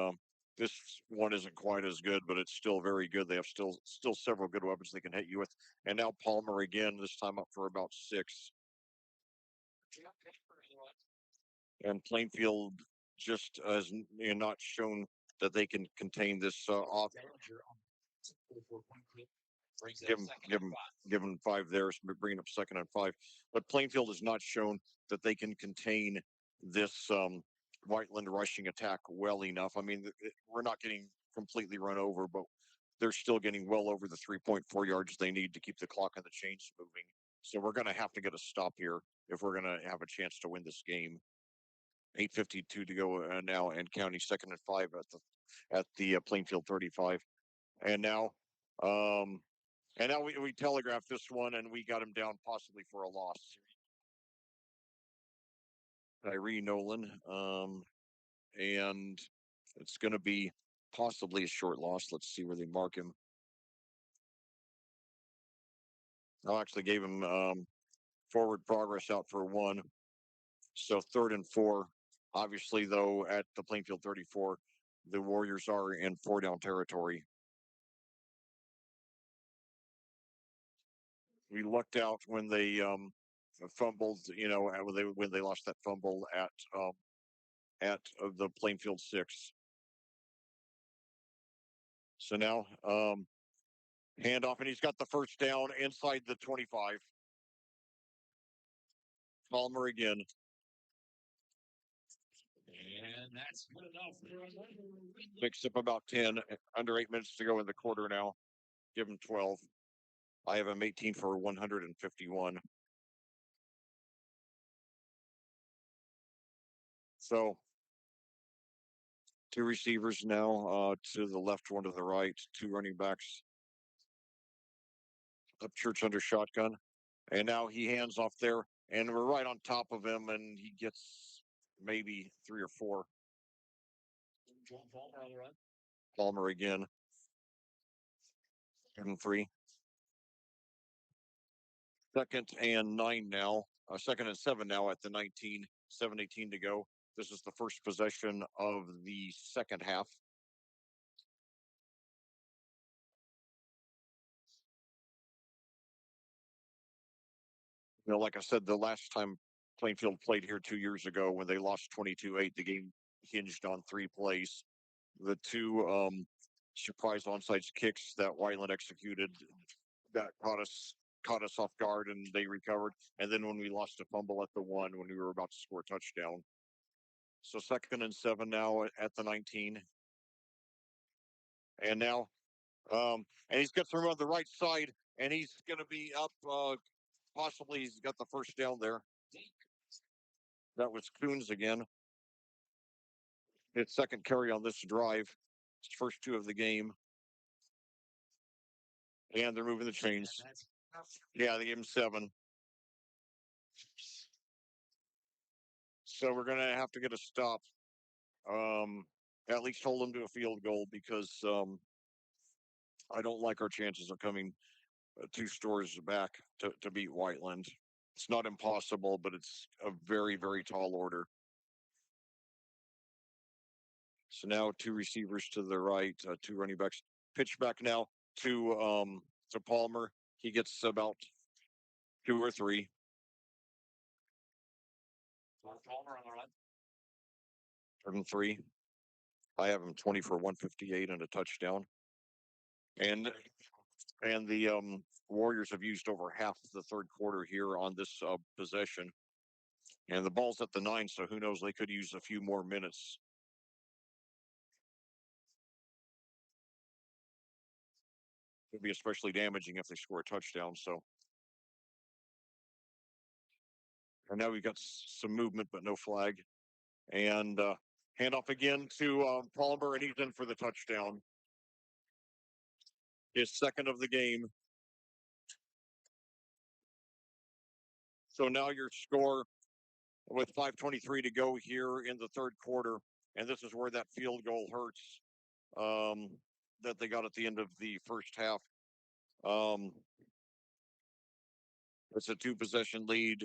this one isn't quite as good, but it's still very good. They have still several good weapons they can hit you with. And now Palmer again, this time up for about 6. And Plainfield just has not shown that they can contain this off. Give him, give him, give him 5 there, so bringing up 2nd and 5. But Plainfield has not shown that they can contain this Whiteland rushing attack well enough. I mean, we're not getting completely run over, but they're still getting well over the 3.4 yards they need to keep the clock and the chains moving. So we're going to have to get a stop here if we're going to have a chance to win this game. 8:52 to go now, and counting 2nd and 5 at the Plainfield 35. And now, um, we telegraphed this one, and we got him down possibly for a loss. Tyree Nolan, and it's going to be possibly a short loss. Let's see where they mark him. I actually gave him forward progress out for 1. So 3rd and 4. Obviously, though, at the Plainfield 34, the Warriors are in 4-down territory. We lucked out when they fumbled, when they lost that fumble at the Plainfield 6. So now handoff, and he's got the first down inside the 25. Palmer again. And that's good enough. Picks up about 10. Under 8 minutes to go in the quarter now. Give him 12. I have him 18 for 151. So 2 receivers now to the left, 1 to the right, 2 running backs. Upchurch under shotgun. And now he hands off there, and we're right on top of him, and he gets maybe 3 or 4. Palmer again. 3. 2nd and 9 now. 2nd and 7 now at the 19. 7:18 to go. This is the first possession of the second half. Like I said, the last time Plainfield played here 2 years ago when they lost 22-8, the game hinged on 3 plays. The 2 surprise onside kicks that Whiteland executed that caught us off guard, and they recovered. And then when we lost a fumble at the 1 when we were about to score a touchdown. So 2nd and 7 now at the 19. And now, and he's got through on the right side, and he's going to be up. Possibly he's got the first down there. That was Coons again. His 2nd carry on this drive. His first 2 of the game. And they're moving the chains. Yeah, they gave him 7. So we're going to have to get a stop. At least hold them to a field goal, because I don't like our chances of coming 2 scores back to beat Whiteland. It's not impossible, but it's a very, very tall order. So now 2 receivers to the right, 2 running backs. Pitch back now to Palmer. He gets about 2 or 3. Palmer on the run. 3rd and 3. I have him 20 for 158 and a touchdown. And the Warriors have used over half the 3rd quarter here on this possession. And the ball's at the 9, so who knows? They could use a few more minutes. Could be especially damaging if they score a touchdown. So And now we've got some movement, but no flag. And handoff again to Palmer, and he's in for the touchdown. His second of the game. So now your score with 5:23 to go here in the third quarter, and this is where that field goal hurts that they got at the end of the first half. Um, it's a two-possession lead.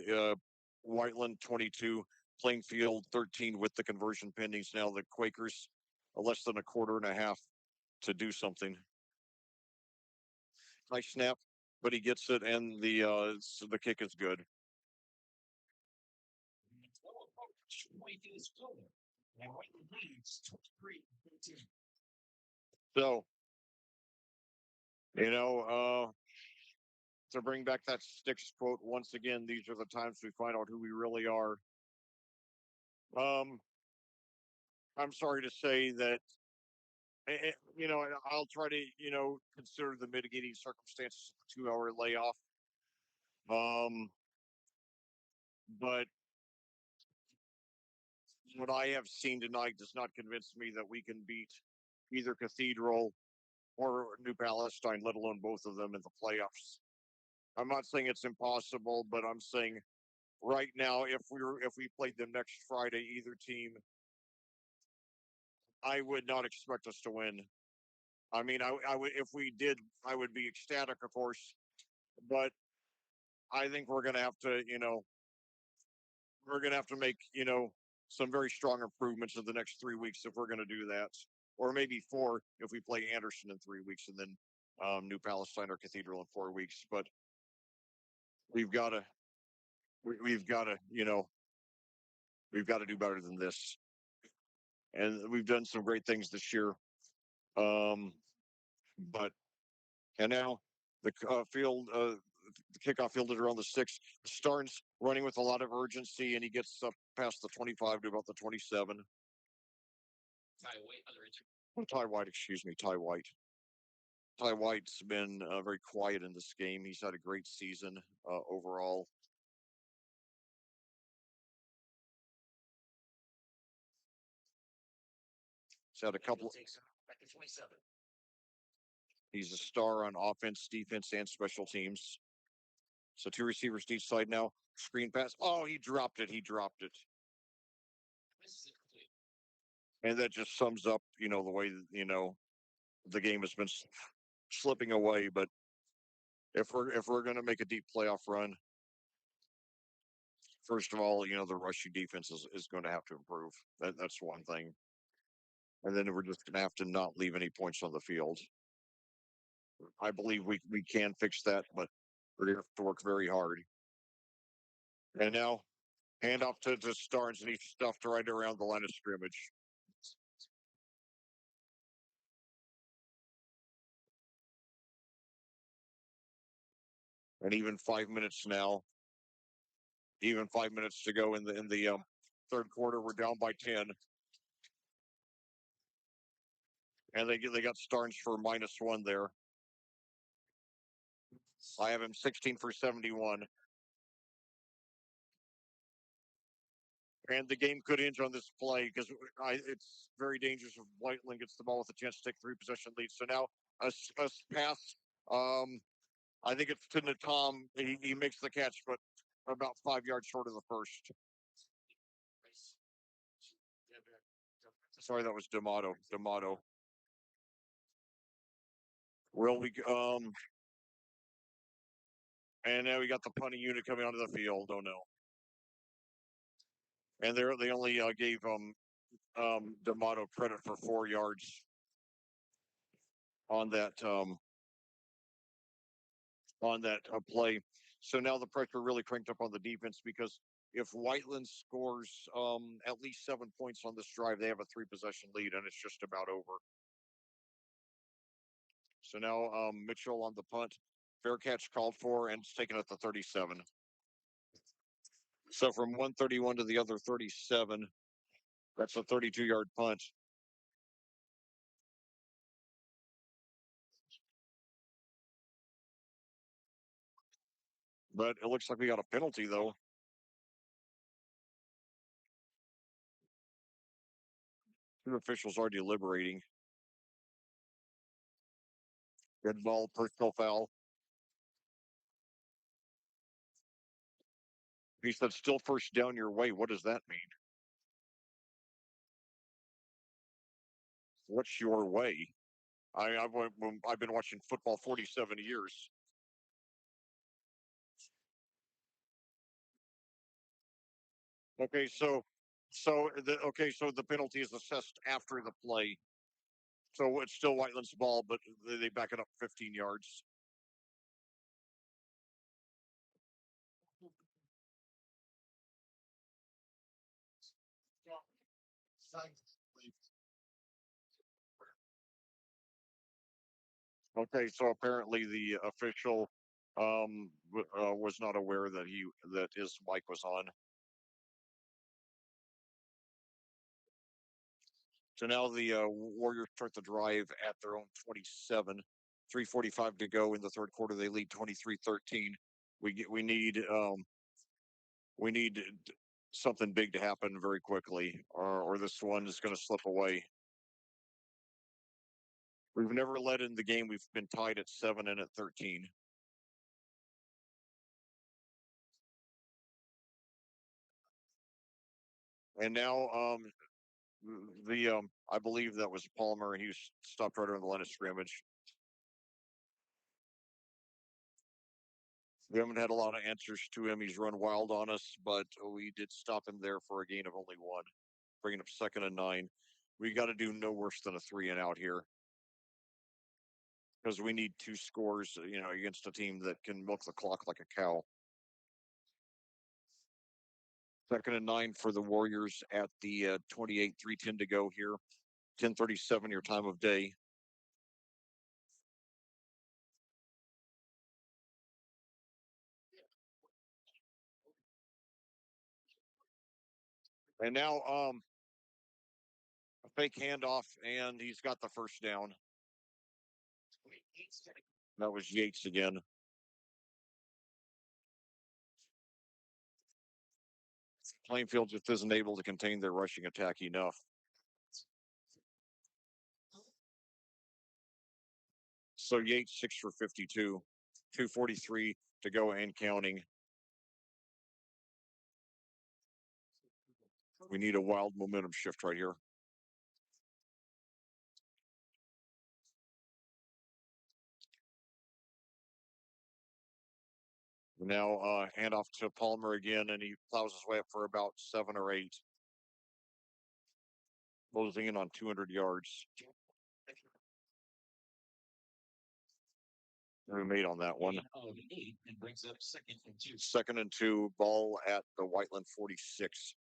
Whiteland 22, Plainfield 13 with the conversion pending. Now the Quakers less than a quarter and a half to do something. Nice snap, but he gets it, and so the kick is good. So, you know, to bring back that Sticks quote once again, these are the times we find out who we really are. I'm sorry to say that, I'll try to, consider the mitigating circumstances of the 2 hour layoff. Um, but what I have seen tonight does not convince me that we can beat either Cathedral or New Palestine, let alone both of them in the playoffs. I'm not saying it's impossible, but I'm saying right now, if we played them next Friday, either team, I would not expect us to win. I mean, I would if we did, I would be ecstatic, of course, but I think we're gonna have to make some very strong improvements in the next 3 weeks if we're gonna do that, or maybe four if we play Anderson in 3 weeks and then New Palestine or Cathedral in 4 weeks. But we've got to we've got to we've got to do better than this, and we've done some great things this year. Um, but and now the kickoff field is around the 6. Starnes running with a lot of urgency, and he gets up past the 25 to about the 27. Ty White, excuse me, Ty White. Ty White's been very quiet in this game. He's had a great season overall. He's had a couple. He's a star on offense, defense, and special teams. So two receivers each side now. Screen pass. Oh, he dropped it. He dropped it. And that just sums up, the way the game has been slipping away. But if we're going to make a deep playoff run, first of all, the rushing defense is going to have to improve. That's one thing. And then we're just going to have to not leave any points on the field. I believe we can fix that, but we're going to have to work very hard. And now, hand off to Starnes, and he's stuffed right around the line of scrimmage. And even 5 minutes now, even 5 minutes to go in the third quarter, we're down by 10. And they got Starnes for -1 there. I have him 16 for 71. And the game could hinge on this play because it's very dangerous if Whiteland gets the ball with a chance to take 3 possession lead. So now a pass. I think it's to Natom. He makes the catch, but about 5 yards short of the first. Sorry, that was D'Amato. Will we? And now we got the punting unit coming onto the field. Oh no! And they only gave D'Amato credit for 4 yards on that play. So now the pressure really cranked up on the defense because if Whiteland scores at least 7 points on this drive, they have a 3 possession lead, and it's just about over. So now Mitchell on the punt, fair catch called for, and it's taken at the 37. So from 131 to the other 37, that's a 32-yard punt. But it looks like we got a penalty, though. Two officials are deliberating. Good ball, personal foul. He said, "Still first down your way." What does that mean? What's your way? I've been watching football 47 years. Okay, so the penalty is assessed after the play. So it's still Whiteland's ball, but they back it up 15 yards. Okay, so apparently the official was not aware that his mic was on. So now the Warriors start the drive at their own 27. 3:45 to go in the third quarter. They lead 23-13. We need something big to happen very quickly, or this one is going to slip away. We've never led in the game. We've been tied at 7 and at 13. And now I believe that was Palmer, and he was stopped right on the line of scrimmage. We haven't had a lot of answers to him. He's run wild on us, but we did stop him there for a gain of only one, bringing up 2nd and 9. We got to do no worse than a 3 and out here because we need 2 scores, against a team that can milk the clock like a cow. 2nd and 9 for the Warriors at the 28, 3:10 to go here. 10:37 your time of day. And now a fake handoff, and he's got the first down. That was Yates again. Plainfield just isn't able to contain their rushing attack enough. So Yates 6 for 52, 2:43 to go and counting. We need a wild momentum shift right here. Now handoff to Palmer again, and he plows his way up for about 7 or 8. Closing in on 200 yards. We made on that one. And brings up 2nd and 2. 2nd and 2, ball at the Whiteland 46.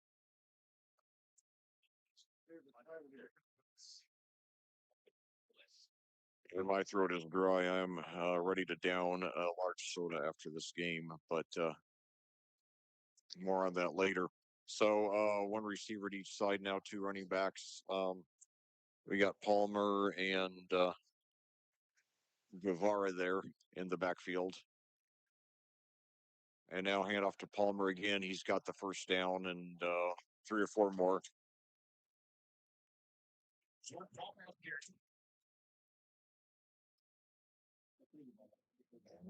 And my throat is dry. I'm ready to down a large soda after this game, but more on that later. So one receiver at each side now, 2 running backs. We got Palmer and Guevara there in the backfield. And now hand off to Palmer again. He's got the first down and 3 or 4 more.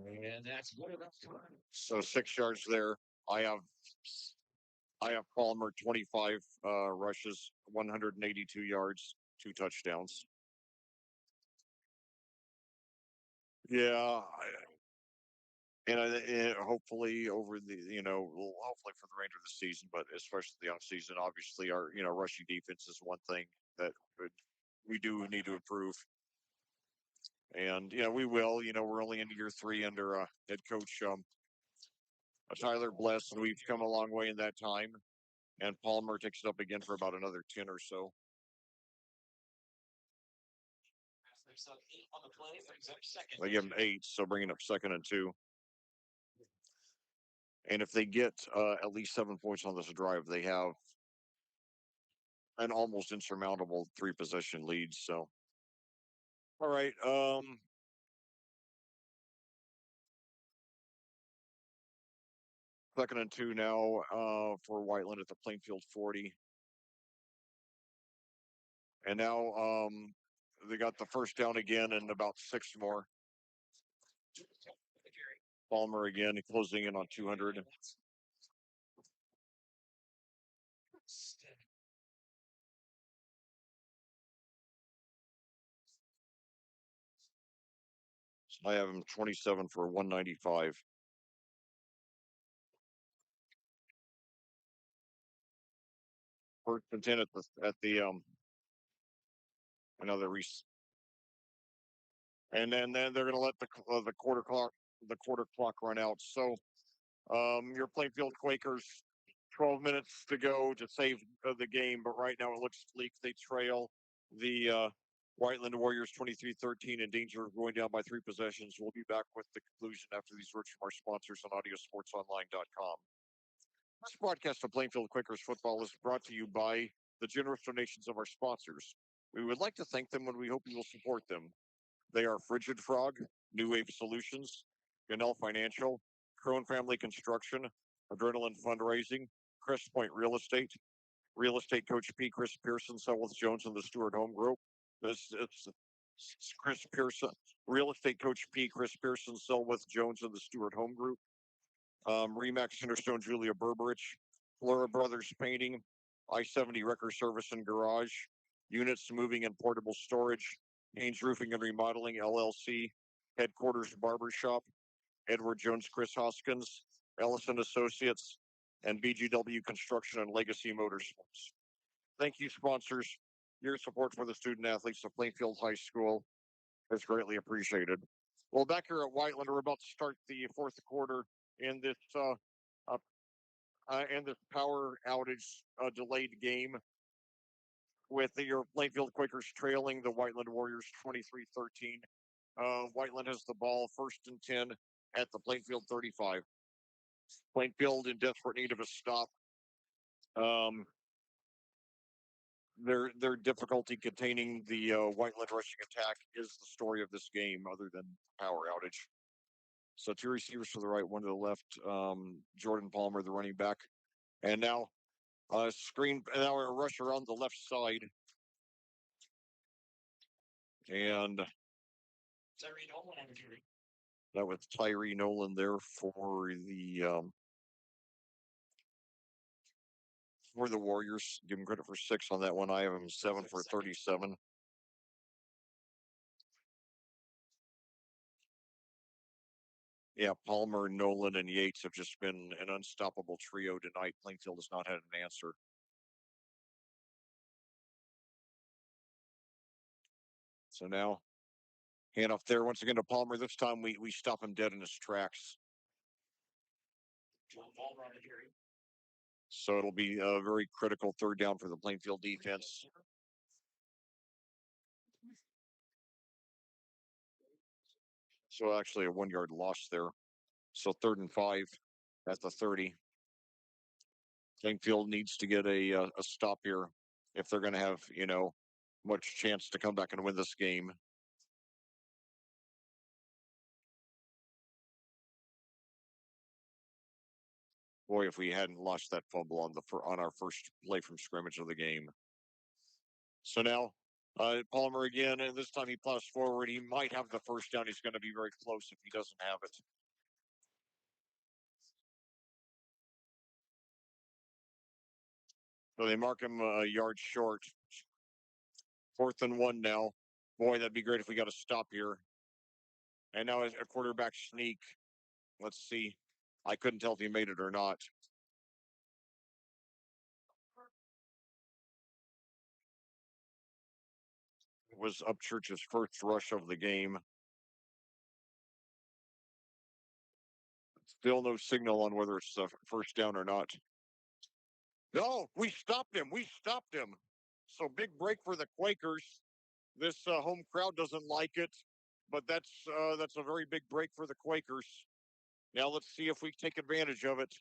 And that's good enough. So 6 yards there. I have Palmer 25 rushes, 182 yards, 2 touchdowns. Yeah, and hopefully over the hopefully for the remainder of the season, but especially the off season, obviously our rushing defense is one thing that we do need to improve. And we will. We're only in year 3 under head coach Tyler Bless, and we've come a long way in that time. And Palmer takes it up again for about another 10 or so. They give him 8, so bringing up 2nd and 2. And if they get at least 7 points on this drive, they have an almost insurmountable 3-possession lead. So, all right. 2nd and 2 now for Whiteland at the Plainfield 40. And now they got the first down again and about 6 more. Palmer again closing in on 200. I have him 27 for 195. First and 10 at the another and then they're going to let the quarter clock run out. So your Plainfield Quakers 12 minutes to go to save the game, but right now it looks bleak. They trail the Whiteland Warriors 23-13 in danger of going down by 3 possessions. We'll be back with the conclusion after these words from our sponsors on audiosportsonline.com. This broadcast of Plainfield Quakers football is brought to you by the generous donations of our sponsors. We would like to thank them and we hope you will support them. They are Frigid Frog, New Wave Solutions, Ganell Financial, Crone Family Construction, Adrenaline Fundraising, Crest Point Real Estate Coach P. Chris Pearson, Selwith Jones, and the Stewart Home Group. It's Chris Pearson, Real Estate Coach P. Chris Pearson, Selwith Jones, and the Stewart Home Group. Remax Centerstone, Julia Berberich, Flora Brothers Painting, I-70 Wrecker Service and Garage, Units Moving and Portable Storage, Haynes Roofing and Remodeling, LLC, Headquarters Barbershop, Edward Jones, Chris Hoskins, Ellison Associates, and BGW Construction and Legacy Motorsports. Thank you, sponsors. Your support for the student athletes of Plainfield High School is greatly appreciated. Well, back here at Whiteland, we're about to start the fourth quarter in this power outage delayed game with your Plainfield Quakers trailing the Whiteland Warriors 23-13. Whiteland has the ball first and 10 at the Plainfield 35. Plainfield in desperate need of a stop. Their difficulty containing the Whiteland rushing attack is the story of this game, other than power outage. So 2 receivers to the right, 1 to the left. Jordan Palmer, the running back, and now a rusher on the left side, and that was Tyree Nolan there for the Warriors. Give him credit for 6 on that one. I have him 7 for 37. Yeah, Palmer, Nolan, and Yates have just been an unstoppable trio tonight. Plainfield has not had an answer. So now, handoff there once again to Palmer. This time we stop him dead in his tracks. So it'll be a very critical 3rd down for the Plainfield defense. So actually a 1-yard loss there. So 3rd and 5 at the 30. Plainfield needs to get a stop here if they're going to have, much chance to come back and win this game. Boy, if we hadn't lost that fumble on our first play from scrimmage of the game. So now Palmer again, and this time he plows forward. He might have the first down. He's going to be very close if he doesn't have it. So they mark him a yard short. 4th and 1 now. Boy, that'd be great if we got a stop here. And now a quarterback sneak. Let's see. I couldn't tell if he made it or not. It was Upchurch's first rush of the game. Still no signal on whether it's a first down or not. No, we stopped him. So big break for the Quakers. This home crowd doesn't like it, but that's a very big break for the Quakers. Now let's see if we take advantage of it.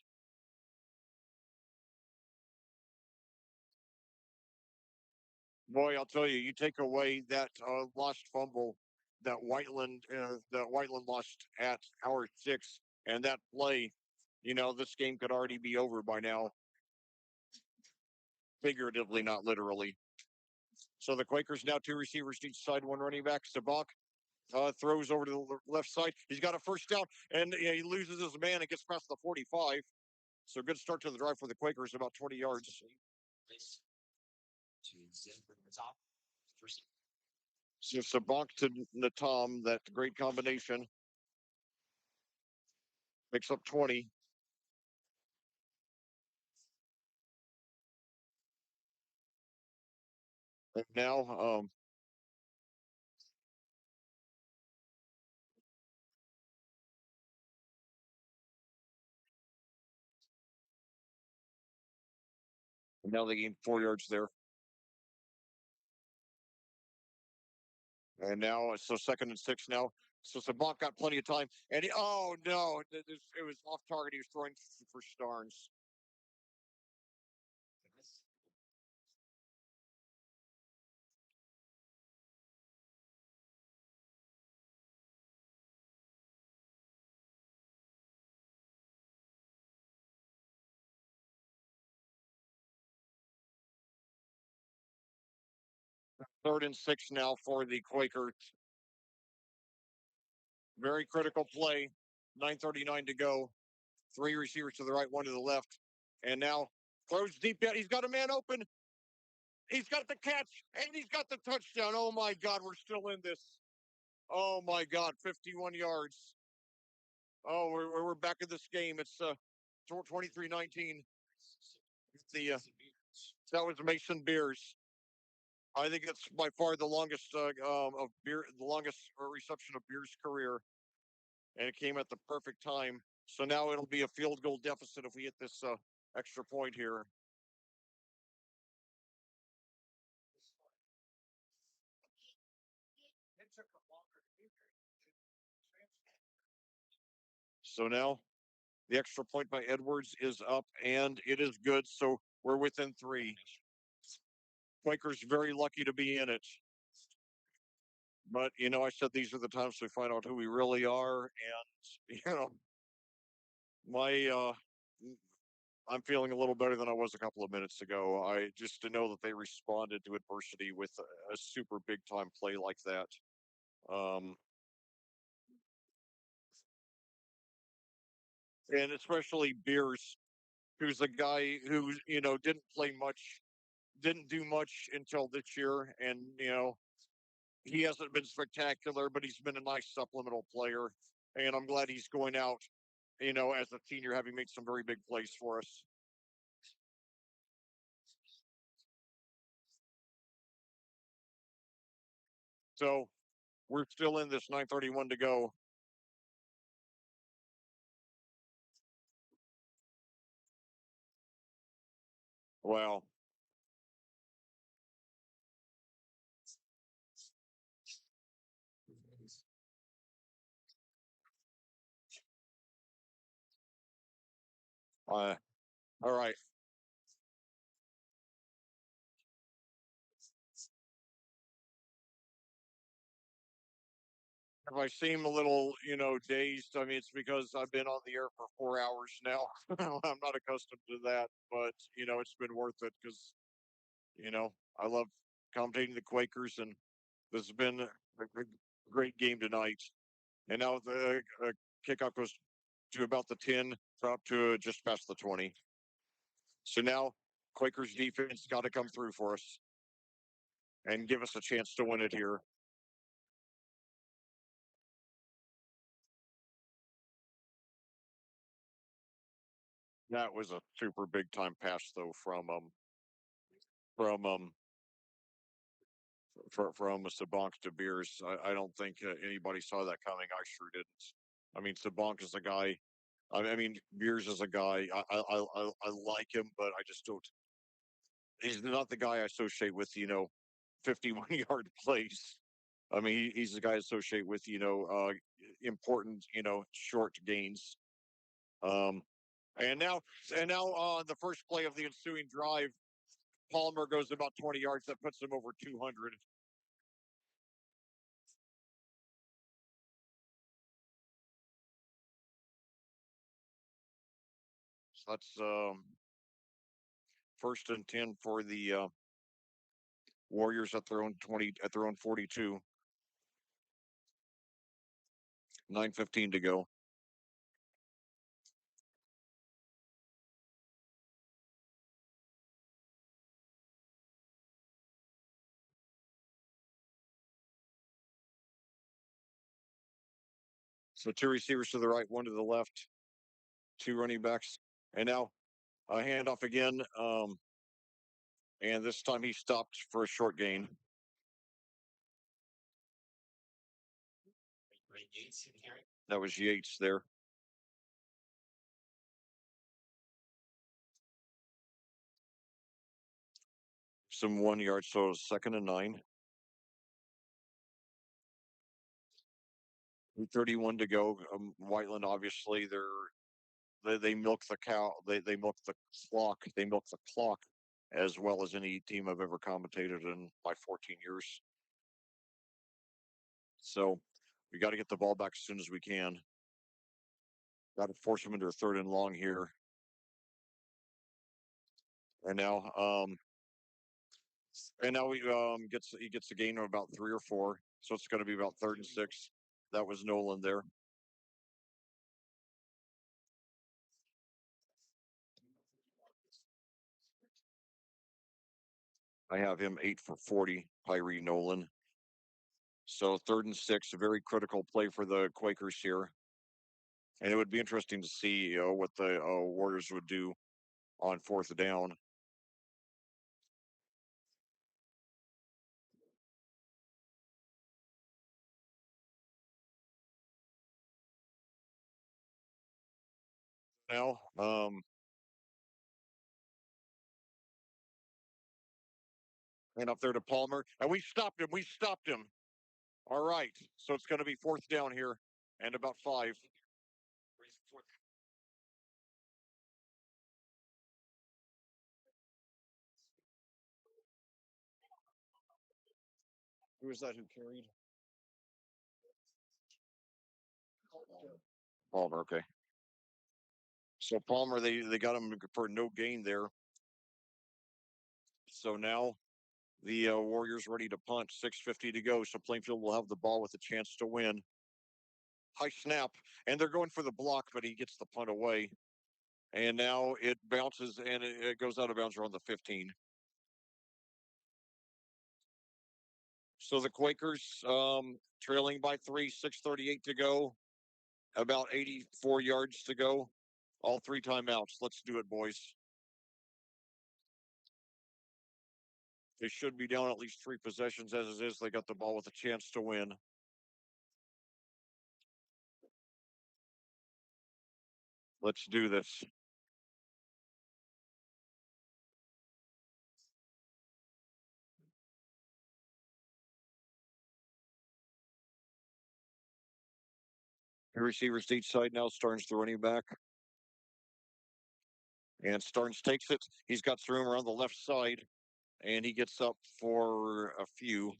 Boy, I'll tell you, you take away that lost fumble that Whiteland lost at hour 6, and that play, this game could already be over by now. Figuratively, not literally. So the Quakers now two receivers each side, one running back. Sabak throws over to the left side. He's got a first down, and he loses his man and gets past the 45. So good start to the drive for the Quakers, about 20 yards. So Sabak to Natam, that great combination, makes up 20. And now they gain 4 yards there. And now, so 2nd and 6 now. So Sabak got plenty of time. And oh no, it was off target. He was throwing for Starnes. 3rd and 6 now for the Quakers. Very critical play. 9:39 to go. Three receivers to the right, one to the left. And now throws deep yet. He's got a man open. He's got the catch and he's got the touchdown. Oh my God, we're still in this. Oh my God, 51 yards. Oh, we're back in this game. It's 23-19. The that was Mason Beers. I think it's by far the longest of beer, the longest reception of Beers' career, and it came at the perfect time. So now it'll be a field goal deficit if we hit this extra point here. So now the extra point by Edwards is up, and it is good. So we're within three. Quakers very lucky to be in it. But I said these are the times we find out who we really are, and my I'm feeling a little better than I was a couple of minutes ago. I just to know that they responded to adversity with a super big time play like that. Um, and especially Beers, who's a guy who didn't play much, didn't do much until this year, and he hasn't been spectacular, but he's been a nice supplemental player, and I'm glad he's going out, as a senior, having made some very big plays for us. So we're still in this 9:31 to go. Well, all right. If I seem a little, dazed, I mean, it's because I've been on the air for 4 hours now. I'm not accustomed to that, but it's been worth it because I love commentating the Quakers, and this has been a great game tonight. And now the kickoff goes to about the 10, up to just past the 20. So now Quakers defense got to come through for us and give us a chance to win it here. That was a super big time pass though from from Sabank to Beers. I don't think anybody saw that coming. I sure didn't. I mean, Sabank is a guy. I mean, Beers is a guy. I like him, but I just don't. He's not the guy I associate with 51-yard plays. I mean, he's the guy I associate with important short gains. Um, and now on the first play of the ensuing drive, Palmer goes about 20 yards. That puts him over 200. So that's 1st and 10 for the Warriors at their own 20 at their own 42. 9:15 to go. So two receivers to the right, one to the left, two running backs, and now a handoff again. And this time he stopped for a short gain. That was Yates there. Some 1 yard, so 2nd and 9. 31 to go. Whiteland, obviously, they milk the cow. They milk the clock. They milk the clock as well as any team I've ever commentated in my 14 years. So we got to get the ball back as soon as we can. Got to force them into a 3rd and long here. And now, he gets a gain of about 3 or 4. So it's going to be about 3rd and 6. That was Nolan there. I have him 8 for 40, Pyrie Nolan. So 3rd and 6, a very critical play for the Quakers here. And it would be interesting to see what the Warriors would do on 4th down. Now, and up there to Palmer, and we stopped him. We stopped him. All right, so it's going to be 4th down here, and about 5. Who was that who carried? Palmer. Okay. So Palmer, they got him for no gain there. So now the Warriors ready to punt. 6:50 to go. So Plainfield will have the ball with a chance to win. High snap, and they're going for the block, but he gets the punt away. And now it bounces and it goes out of bounds around the 15. So the Quakers trailing by 3, 6:38 to go, about 84 yards to go. All 3 timeouts. Let's do it, boys. They should be down at least 3 possessions as it is. They got the ball with a chance to win. Let's do this. The receivers to each side now. Starnes the running back. And Starnes takes it. He's got some room around the left side. And he gets up for a few.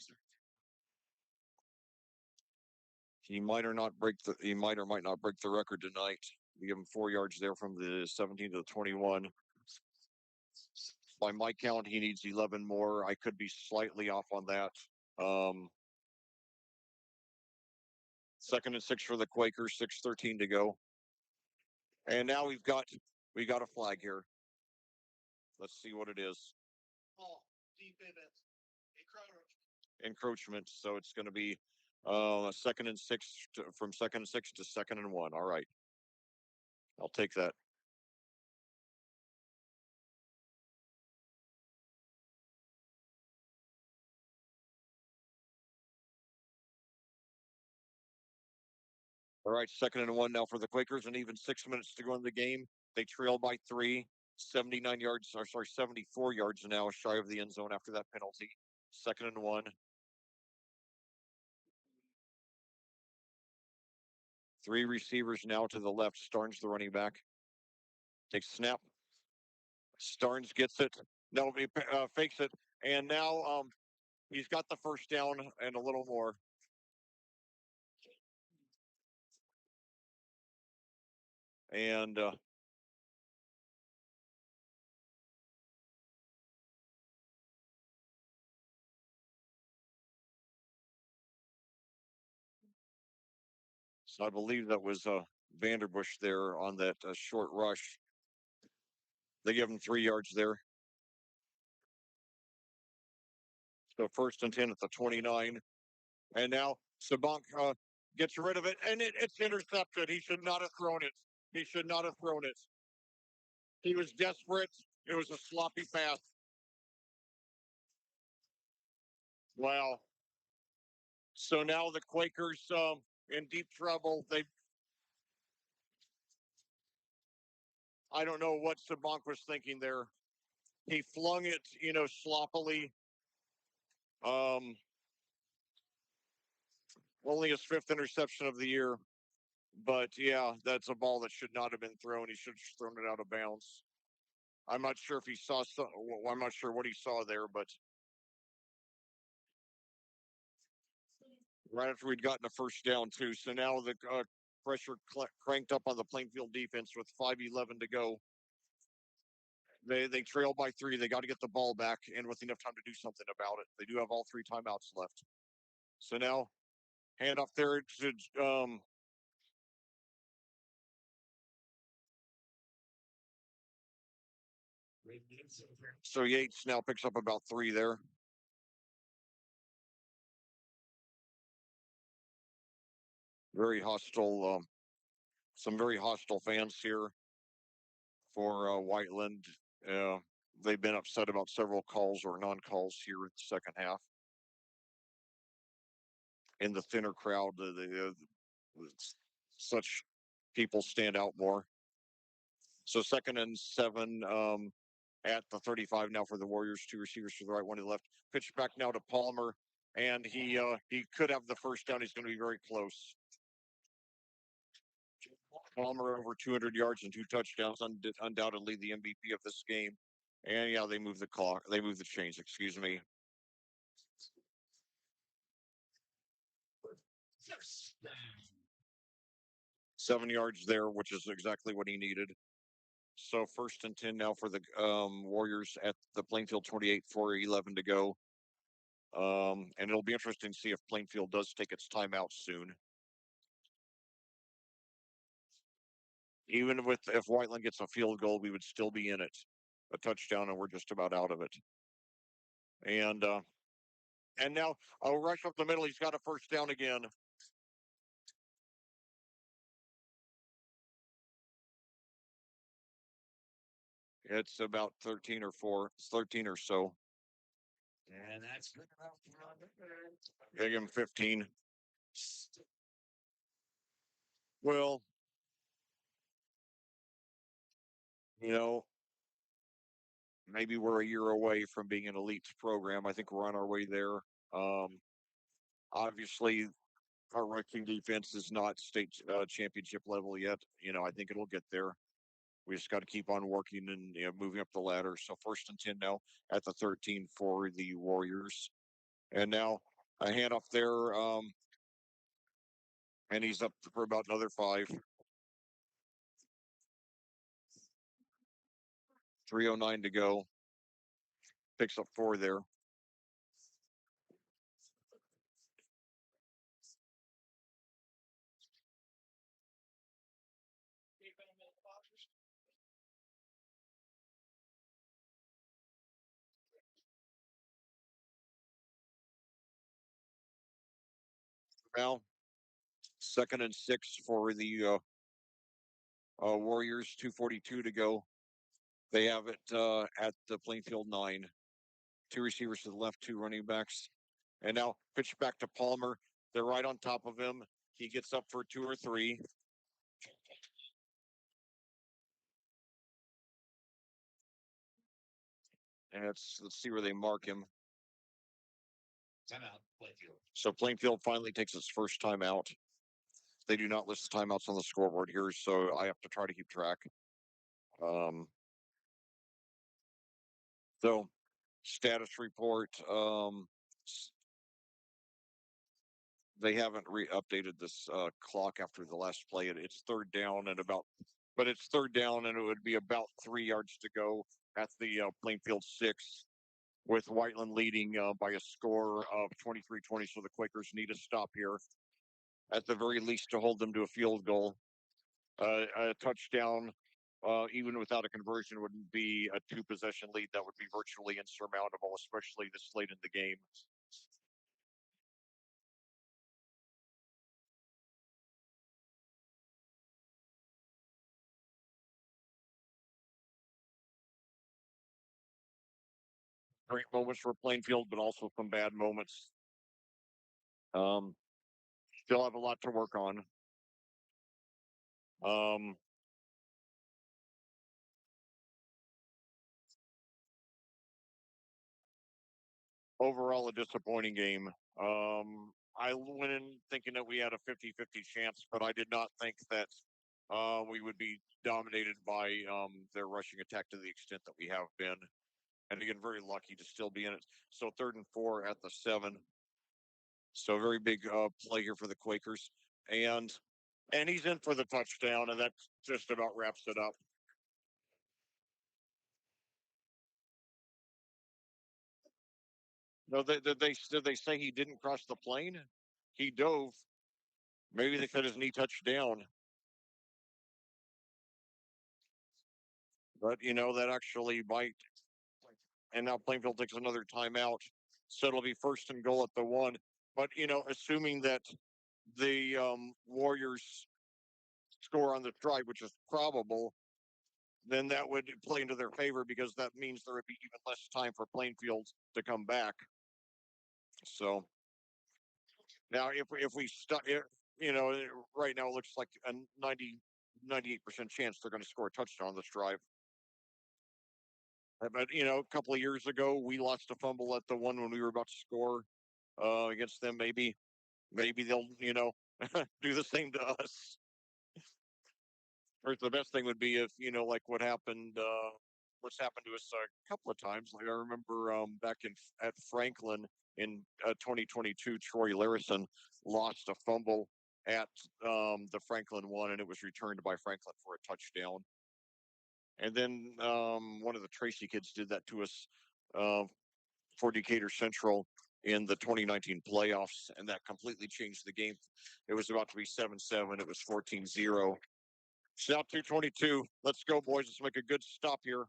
He might or might not break the record tonight. We give him 4 yards there from the 17 to the 21. By my count, he needs 11 more. I could be slightly off on that. 2nd and 6 for the Quakers. 6:13 to go. And now we got a flag here. Let's see what it is. Encroachment. So it's going to be 2nd and 6 from 2nd and 6 to 2nd and 1. All right. I'll take that. All right, 2nd and 1 now for the Quakers, and even 6 minutes to go in the game. They trail by 3, 79 yards, 74 yards now, shy of the end zone after that penalty. 2nd and 1. 3 receivers now to the left. Starnes, the running back, takes snap. Starnes gets it. No, he fakes it, and now he's got the 1st down and a little more. And So I believe that was Vanderbush there on that short rush. They give him 3 yards there. So 1st and 10 at the 29. And now Sabank gets rid of it, and it's intercepted. He should not have thrown it. He should not have thrown it. He was desperate. It was a sloppy pass. Wow. So now the Quakers in deep trouble. I don't know what Sabank was thinking there. He flung it, sloppily. Um, Only his 5th interception of the year. But yeah, that's a ball that should not have been thrown. He should have just thrown it out of bounds. I'm not sure if he saw some. Well, I'm not sure what he saw there, but right after we'd gotten a first down too. So now the pressure cranked up on the Plainfield defense with 5:11 to go. They trail by 3. They got to get the ball back, and with enough time to do something about it. They do have all 3 timeouts left. So now hand off there to so Yates now picks up about 3 there. Very hostile. Some very hostile fans here for Whiteland. Uh, they've been upset about several calls or non-calls here in the second half. In the thinner crowd, such people stand out more. So 2nd and 7 at the 35 now for the Warriors. 2 receivers to the right, 1 to the left. Pitch back now to Palmer, and he could have the first down. He's going to be very close. Palmer over 200 yards and 2 touchdowns, undoubtedly the MVP of this game. And yeah, they move the clock. They move the chains. Excuse me. 7 yards there, which is exactly what he needed. So 1st and 10 now for the Warriors at the Plainfield 28, 4:11 to go. And it'll be interesting to see if Plainfield does take its timeout soon. Even if Whiteland gets a field goal, we would still be in it. A touchdown, and we're just about out of it. And now a rush up the middle. He's got a first down again. It's about 13 or 4. It's 13 or so. And that's good enough. Give him 15. Well, you know, maybe we're a year away from being an elite program. I think we're on our way there. Um, Obviously, our rushing defense is not state championship level yet. I think it'll get there. We just got to keep on working and moving up the ladder. So 1st and 10 now at the 13 for the Warriors, and now a handoff there, and he's up for about another 5. 3:09 to go. Picks up 4 there. Now 2nd and 6 for the Warriors. 2:42 to go. They have it at the Plainfield 9. 2 receivers to the left, 2 running backs. And now pitch back to Palmer. They're right on top of him. He gets up for 2 or 3. And let's see where they mark him. Timeout, Plainfield. So Plainfield finally takes its first timeout. They do not list the timeouts on the scoreboard here, so I have to try to keep track. So status report. They haven't updated this clock after the last play. It's 3rd down but it's 3rd down, and it would be about 3 yards to go at the Plainfield 6, with Whiteland leading by a score of 23-20. So the Quakers need a stop here. at the very least to hold them to a field goal. A touchdown, even without a conversion, wouldn't be a two possession lead. That would be virtually insurmountable, especially this late in the game. Great moments for Plainfield, but also some bad moments. Um, Still have a lot to work on. Um, Overall, a disappointing game. I went in thinking that we had a 50-50 chance, but I did not think that we would be dominated by their rushing attack to the extent that we have been. And again, very lucky to still be in it. So 3rd and 4 at the 7. So a very big play here for the Quakers, and he's in for the touchdown, and that just about wraps it up. No, did they say he didn't cross the plane? He dove. Maybe they said his knee touched down, but that actually might. And now Plainfield takes another timeout, so it'll be 1st and goal at the 1. But assuming that the Warriors score on the drive, which is probable, then that would play into their favor because that means there would be even less time for Plainfield to come back. So now, if we stuck, right now it looks like a 98% chance they're going to score a touchdown on this drive. But a couple of years ago, we lost a fumble at the 1 when we were about to score against them. Maybe they'll do the same to us. Or the best thing would be if like what's happened to us a couple of times. Like I remember back at Franklin in 2022, Troy Larison lost a fumble at the Franklin 1, and it was returned by Franklin for a touchdown. And then one of the Tracy kids did that to us uh, for Decatur Central in the 2019 playoffs, and that completely changed the game. It was about to be 7-7. It was 14-0. It's now 2:22. Let's go, boys. Let's make a good stop here.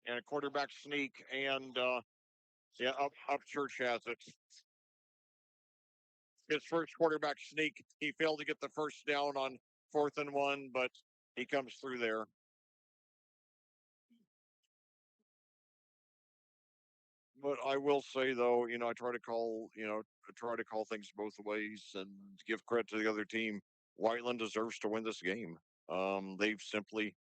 And a quarterback sneak, and yeah, Upchurch has it. His first quarterback sneak. He failed to get the first down on 4th and 1, but he comes through there. But I will say though, I try to call things both ways and give credit to the other team. Whiteland deserves to win this game. They've simply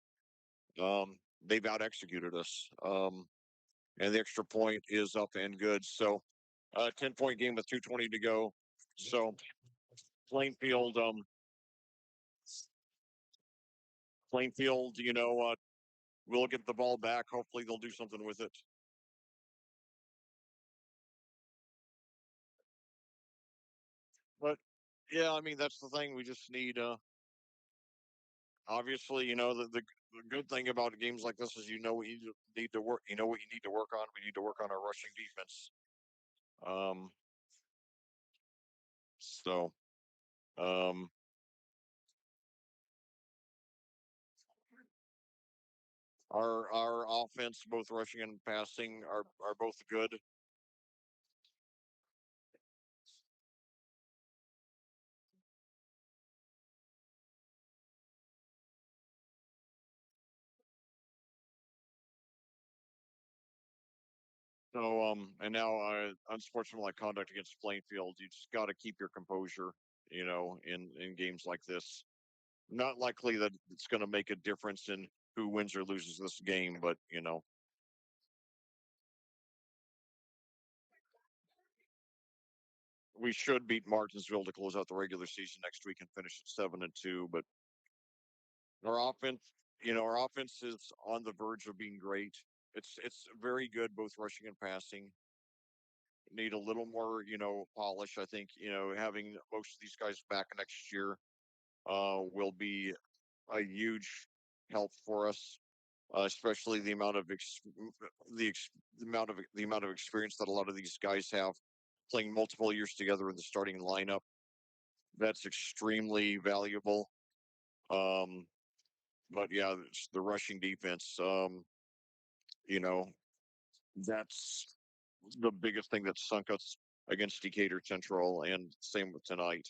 they've out executed us. And the extra point is up and good. So 10-point game with 2:20 to go. So Plainfield, Plainfield, will get the ball back. Hopefully they'll do something with it. But yeah, I mean that's the thing. We just need obviously, the good thing about games like this is what you need to work. You know what you need to work on. We need to work on our rushing defense. Um, so um, our offense, both rushing and passing, are both good. So and now unsportsmanlike conduct against Plainfield. You just got to keep your composure. In games like this, not likely that it's going to make a difference in who wins or loses this game, but we should beat Martinsville to close out the regular season next week and finish at 7-2. But our offense, our offense is on the verge of being great. It's very good, both rushing and passing. Need a little more, polish. I think having most of these guys back next year will be a huge help for us. especially the amount of the amount of experience that a lot of these guys have playing multiple years together in the starting lineup. That's extremely valuable. Um, but yeah, it's the rushing defense. You know, that's the biggest thing that sunk us against Decatur Central, and same with tonight.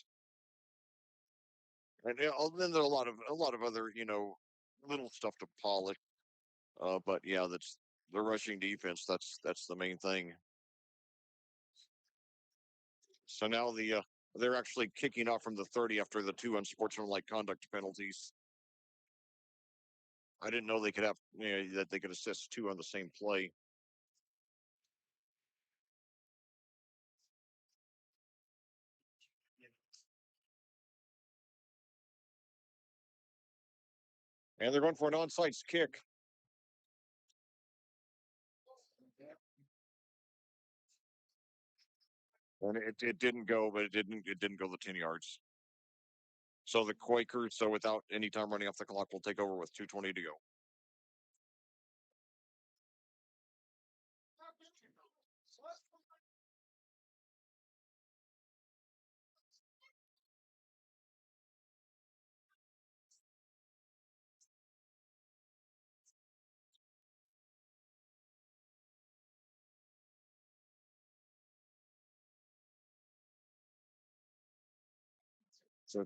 And then there are a lot of other little stuff to polish. But yeah, that's the rushing defense. That's the main thing. So now they're actually kicking off from the 30 after the two unsportsmanlike conduct penalties. I didn't know they could have that they could assist two on the same play. And they're going for an onside kick. And it didn't go, but it didn't go the 10 yards. So the Quakers, so without any time running off the clock, will take over with 2:20 to go. So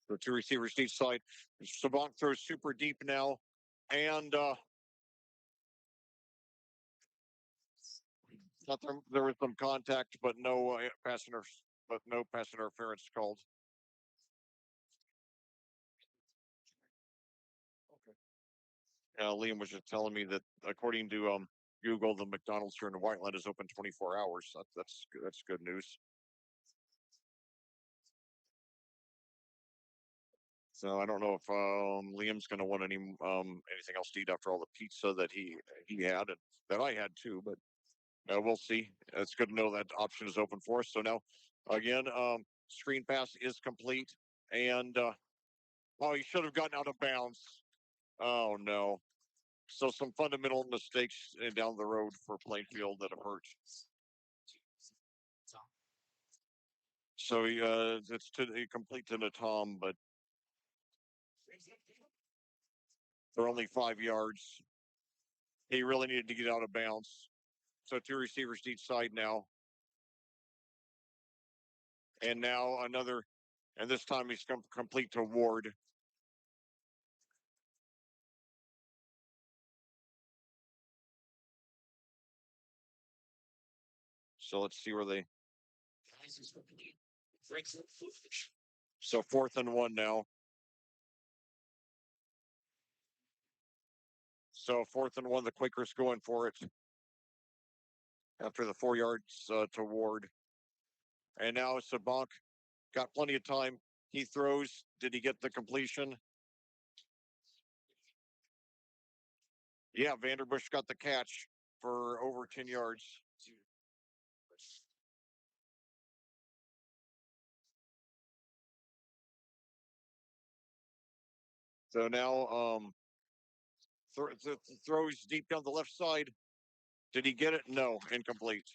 the two receivers each side. Savant throws super deep now, and thought there was some contact, but no no pass interference called. Liam was just telling me that according to Google, the McDonald's here in Whiteland is open 24 hours. That's good news. So I don't know if Liam's going to want anything else to eat after all the pizza that he had and that I had too. But we'll see. It's good to know that option is open for us. So now, again, screen pass is complete, and oh, he should have gotten out of bounds. Oh no! So some fundamental mistakes down the road for Plainfield that have hurt. So it's complete to Natom, but they're only 5 yards. He really needed to get out of bounds. So two receivers to each side now. And now another, and this time he's complete to Ward. So let's see where they. So 4th and 1 now. So 4th and 1, the Quakers going for it after the 4 yards to Ward. And now Sabank got plenty of time. He throws. Did he get the completion? Yeah, Vanderbush got the catch for over 10 yards. So now throws deep down the left side. Did he get it? No, incomplete.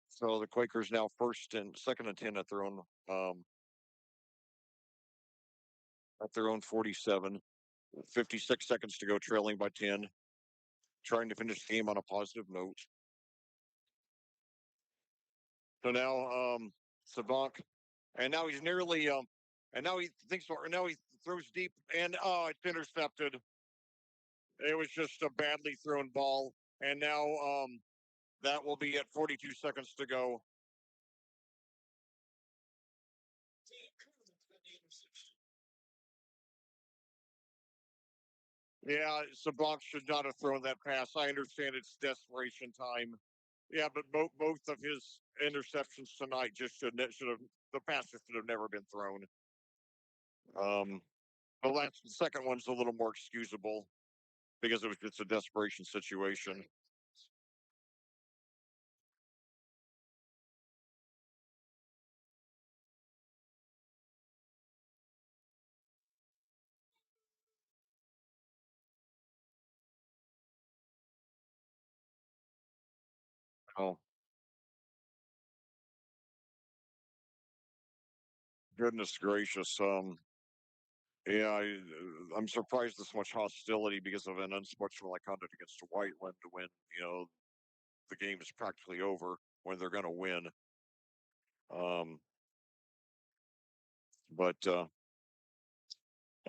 So the Quakers now 2nd and 10 at their own 47. 56 seconds to go, trailing by 10. Trying to finish the game on a positive note. So now Sabank, and now he's nearly and now he thinks now he throws deep, and oh, it's intercepted. It was just a badly thrown ball, and now that will be at 42 seconds to go. Yeah, Sabank should not have thrown that pass. I understand it's desperation time. Yeah, but both of his interceptions tonight just should have the pass just should have never been thrown. Um, The last, the second one's a little more excusable because it was just a desperation situation. Oh, goodness gracious. Yeah, I'm surprised this much hostility because of an unsportsmanlike conduct against Whiteland when, the game is practically over when they're going to win. Um, but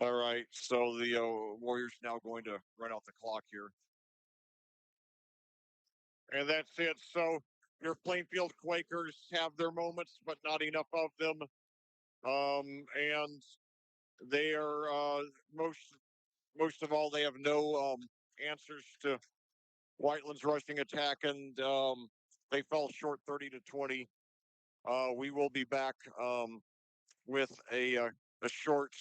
all right, so the Warriors now going to run out the clock here, and that's it. So your Plainfield Quakers have their moments, but not enough of them. And they are most of all they have no answers to Whiteland's rushing attack, and they fell short 30-20. We will be back with a short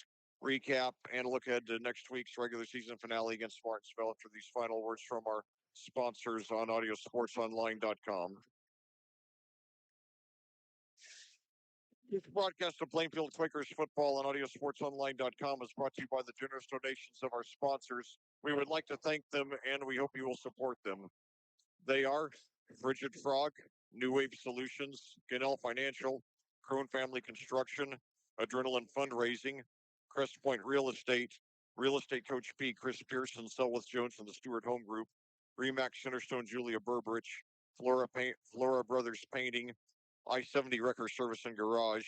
recap and look ahead to next week's regular season finale against Martinsville after these final words from our sponsors on audiosportsonline.com. This broadcast of Plainfield Quakers football on audiosportsonline.com is brought to you by the generous donations of our sponsors. We would like to thank them and we hope you will support them. They are Frigid Frog, New Wave Solutions, Ganell Financial, Crone Family Construction, Adrenaline Fundraising, Crest Point Real Estate Coach P, Chris Pearson, Selwith Jones from the Stewart Home Group, Remax Centerstone, Julia Burbridge, Flora Brothers Painting, I-70 Wrecker Service and Garage,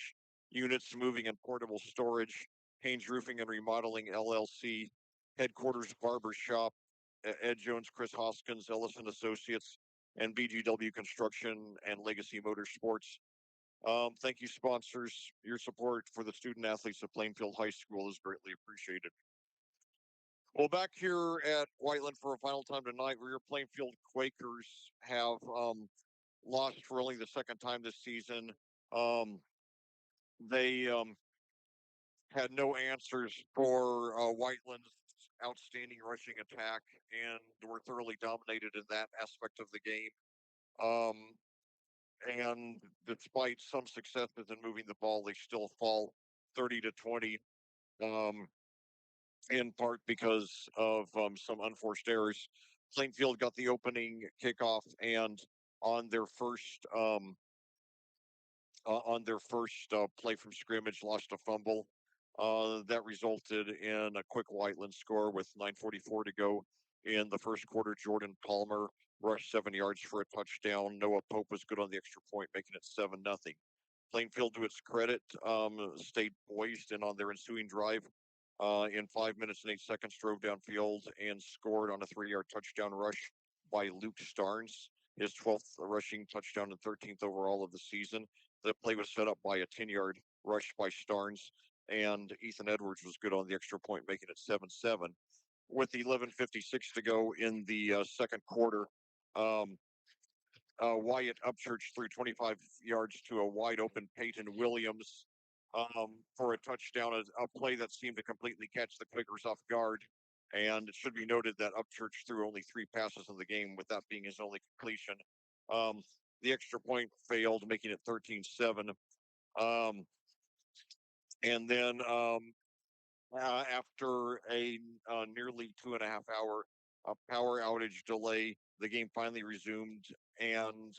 Units Moving and Portable Storage, Haynes Roofing and Remodeling LLC, Headquarters Barber Shop, Ed Jones, Chris Hoskins, Ellison Associates, and BGW Construction and Legacy Motorsports. Thank you, sponsors. Your support for the student athletes of Plainfield High School is greatly appreciated. Well, back here at Whiteland for a final time tonight, where your Plainfield Quakers have lost for only the second time this season. They had no answers for Whiteland's outstanding rushing attack and were thoroughly dominated in that aspect of the game. Um, and despite some successes in moving the ball, they still fall 30-20, um, in part because of some unforced errors. Plainfield got the opening kickoff, and on their first play from scrimmage, lost a fumble. That resulted in a quick Whiteland score with 9:44 to go in the first quarter. Jordan Palmer rushed 7 yards for a touchdown. Noah Pope was good on the extra point, making it 7-0. Plainfield, to its credit, stayed poised and on their ensuing drive. In 5 minutes and 8 seconds, drove downfield and scored on a 3-yard touchdown rush by Luke Starnes, his 12th rushing touchdown and 13th overall of the season. The play was set up by a 10-yard rush by Starnes, and Ethan Edwards was good on the extra point, making it 7-7. With 11:56 to go in the second quarter, um, Wyatt Upchurch threw 25 yards to a wide open Peyton Williams for a touchdown, a play that seemed to completely catch the Quakers off guard. And it should be noted that Upchurch threw only 3 passes in the game, with that being his only completion. Um, the extra point failed, making it 13-7. Um, and then after a nearly 2.5 hour power outage delay, the game finally resumed, and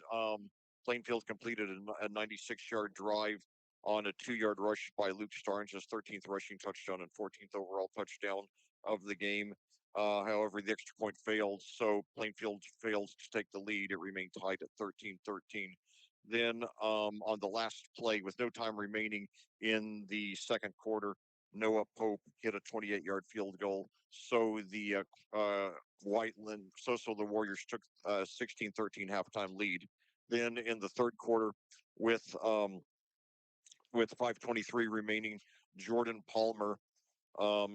Plainfield completed a 96-yard drive on a 2-yard rush by Luke Starnes, his 13th rushing touchdown and 14th overall touchdown of the game. However, the extra point failed, so Plainfield failed to take the lead. It remained tied at 13-13. Then on the last play, with no time remaining in the second quarter, Noah Pope hit a 28-yard field goal. So the Whiteland, so the Warriors took 16-13 halftime lead. Then in the third quarter, with 5:23 remaining, Jordan Palmer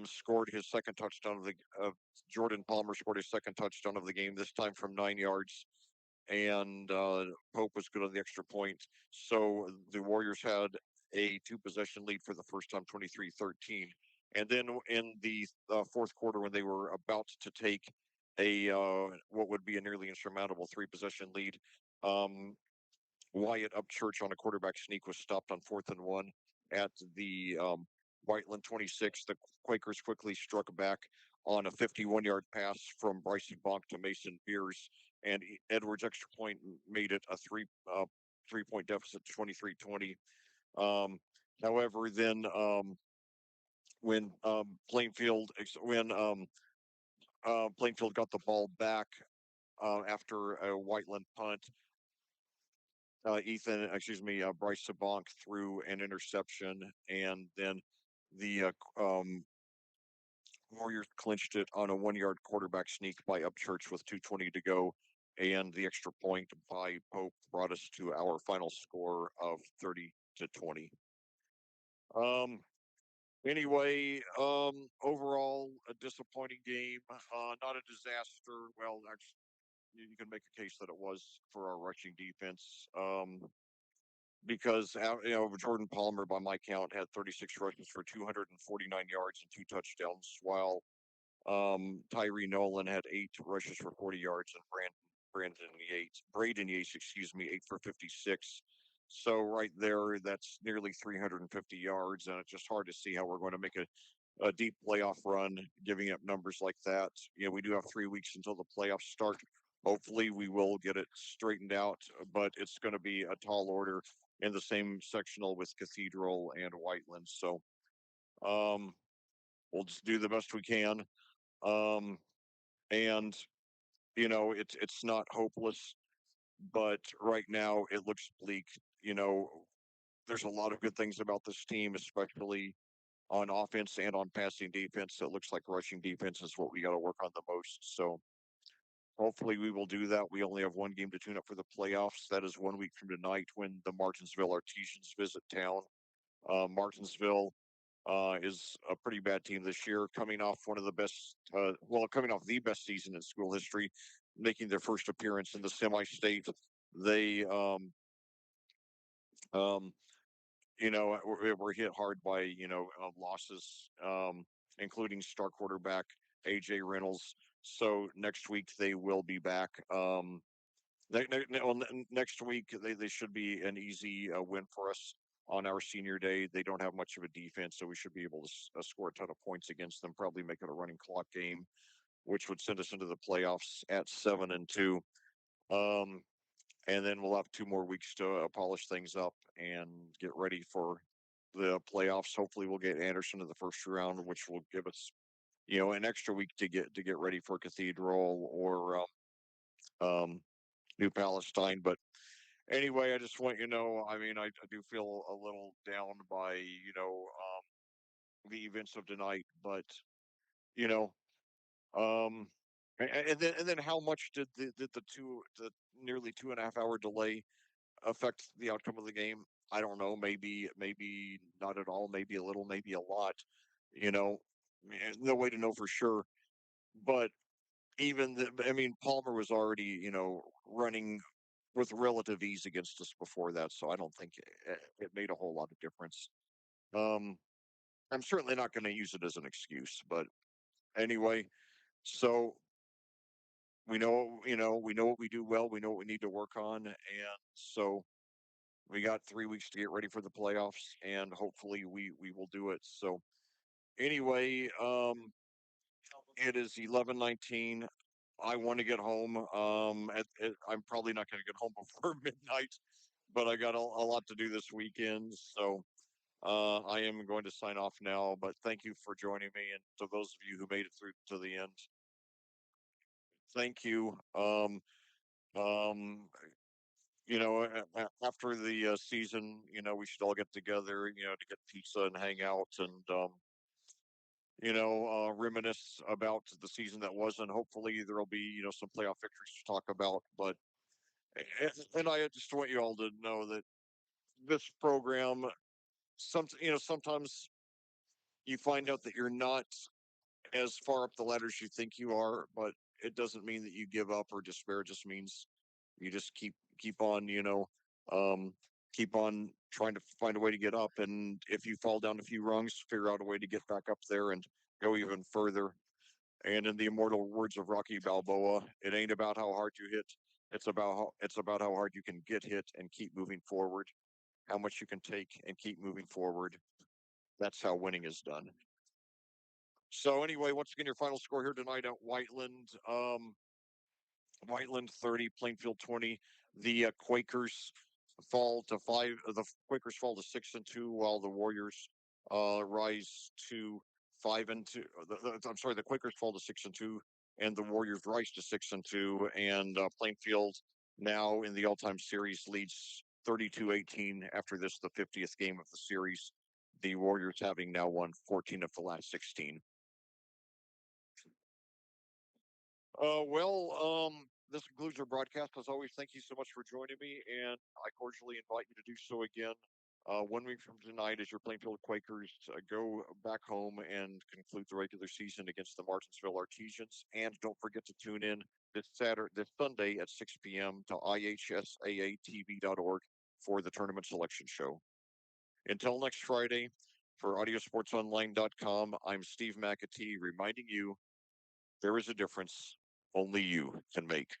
scored his second touchdown of the. Jordan Palmer scored his second touchdown of the game, this time from 9 yards, and Pope was good on the extra point. So the Warriors had a 2-possession lead for the first time, 23-13. And then in the fourth quarter, when they were about to take a what would be a nearly insurmountable three possession lead, um, Wyatt Upchurch on a quarterback sneak was stopped on 4th and 1 at the Whiteland 26. The Quakers quickly struck back on a 51-yard pass from Bryson Bonk to Mason Beers, and Edwards' extra point made it a 3 point deficit, 23-20. Um, however, then when Plainfield got the ball back after a Whiteland punt, Bryce Sabonk threw an interception, and then the Warriors clinched it on a 1 yard quarterback sneak by Upchurch with 2:20 to go, and the extra point by Pope brought us to our final score of 30-20. Um, Anyway, overall a disappointing game, not a disaster. Well, actually, you can make a case that it was for our rushing defense. Because Jordan Palmer, by my count, had 36 rushes for 249 yards and two touchdowns, while Tyree Nolan had 8 rushes for 40 yards, and Braden Yates, excuse me, 8 for 56. So right there, that's nearly 350 yards, and it's just hard to see how we're going to make a deep playoff run, giving up numbers like that. We do have 3 weeks until the playoffs start. Hopefully, we will get it straightened out, but it's going to be a tall order in the same sectional with Cathedral and Whiteland. So um, we'll just do the best we can. Um, and it's not hopeless, but right now it looks bleak. You know, there's a lot of good things about this team, especially on offense and on passing defense. It looks like rushing defense is what we got to work on the most. So hopefully we will do that. We only have one game to tune up for the playoffs. That is 1 week from tonight when the Martinsville Artesians visit town. Martinsville is a pretty bad team this year, coming off coming off the best season in school history, making their first appearance in the semi-state. They, um, were hit hard by losses, including star quarterback AJ Reynolds. So next week they will be back. Next week they should be an easy win for us on our senior day. They don't have much of a defense, so we should be able to score a ton of points against them. Probably make it a running clock game, which would send us into the playoffs at 7-2. Um, and then we'll have 2 more weeks to polish things up and get ready for the playoffs. Hopefully, we'll get Anderson in the first round, which will give us an extra week to get ready for Cathedral or um, New Palestine. But anyway, I just want I mean, I do feel a little down by the events of tonight, but you know, um, and then how much did the nearly 2.5 hour delay affect the outcome of the game? I don't know. Maybe not at all. Maybe a little. Maybe a lot. You know, no way to know for sure. But I mean, Palmer was already running with relative ease against us before that, so I don't think it made a whole lot of difference. Um, I'm certainly not going to use it as an excuse, but anyway, so we know what we do well, we know what we need to work on, and so we got 3 weeks to get ready for the playoffs, and hopefully we will do it. So anyway, it is 11:19. I want to get home. I'm probably not going to get home before midnight, but I got a lot to do this weekend. So I am going to sign off now. But thank you for joining me, and to those of you who made it through to the end, thank you. Um, After the season, we should all get together, to get pizza and hang out and reminisce about the season that was, and hopefully there'll be some playoff victories to talk about. But and I just want you all to know that this program, sometimes you find out that you're not as far up the ladder as you think you are, but it doesn't mean that you give up or despair. It just means you just keep on, um, keep on trying to find a way to get up. And if you fall down a few rungs, figure out a way to get back up there and go even further. And in the immortal words of Rocky Balboa, it ain't about how hard you hit. It's about how hard you can get hit and keep moving forward. How much you can take and keep moving forward. That's how winning is done. So anyway, once again, your final score here tonight at Whiteland. Whiteland 30, Plainfield 20. The Quakers fall to five. The Quakers fall to 6-2, while the Warriors rise to 5-2. I'm sorry, the Quakers fall to 6-2, and the Warriors rise to 6-2. And Plainfield now in the all-time series leads 32-18 after this, the 50th game of the series. The Warriors having now won 14 of the last 16. This concludes our broadcast. As always, thank you so much for joining me, and I cordially invite you to do so again. 1 week from tonight, as your Plainfield Quakers go back home and conclude the regular season against the Martinsville Artesians. And don't forget to tune in this Sunday at 6 p.m. to ihsaatv.org for the tournament selection show. Until next Friday, for audiosportsonline.com, I'm Steve McAtee reminding you there is a difference only you can make.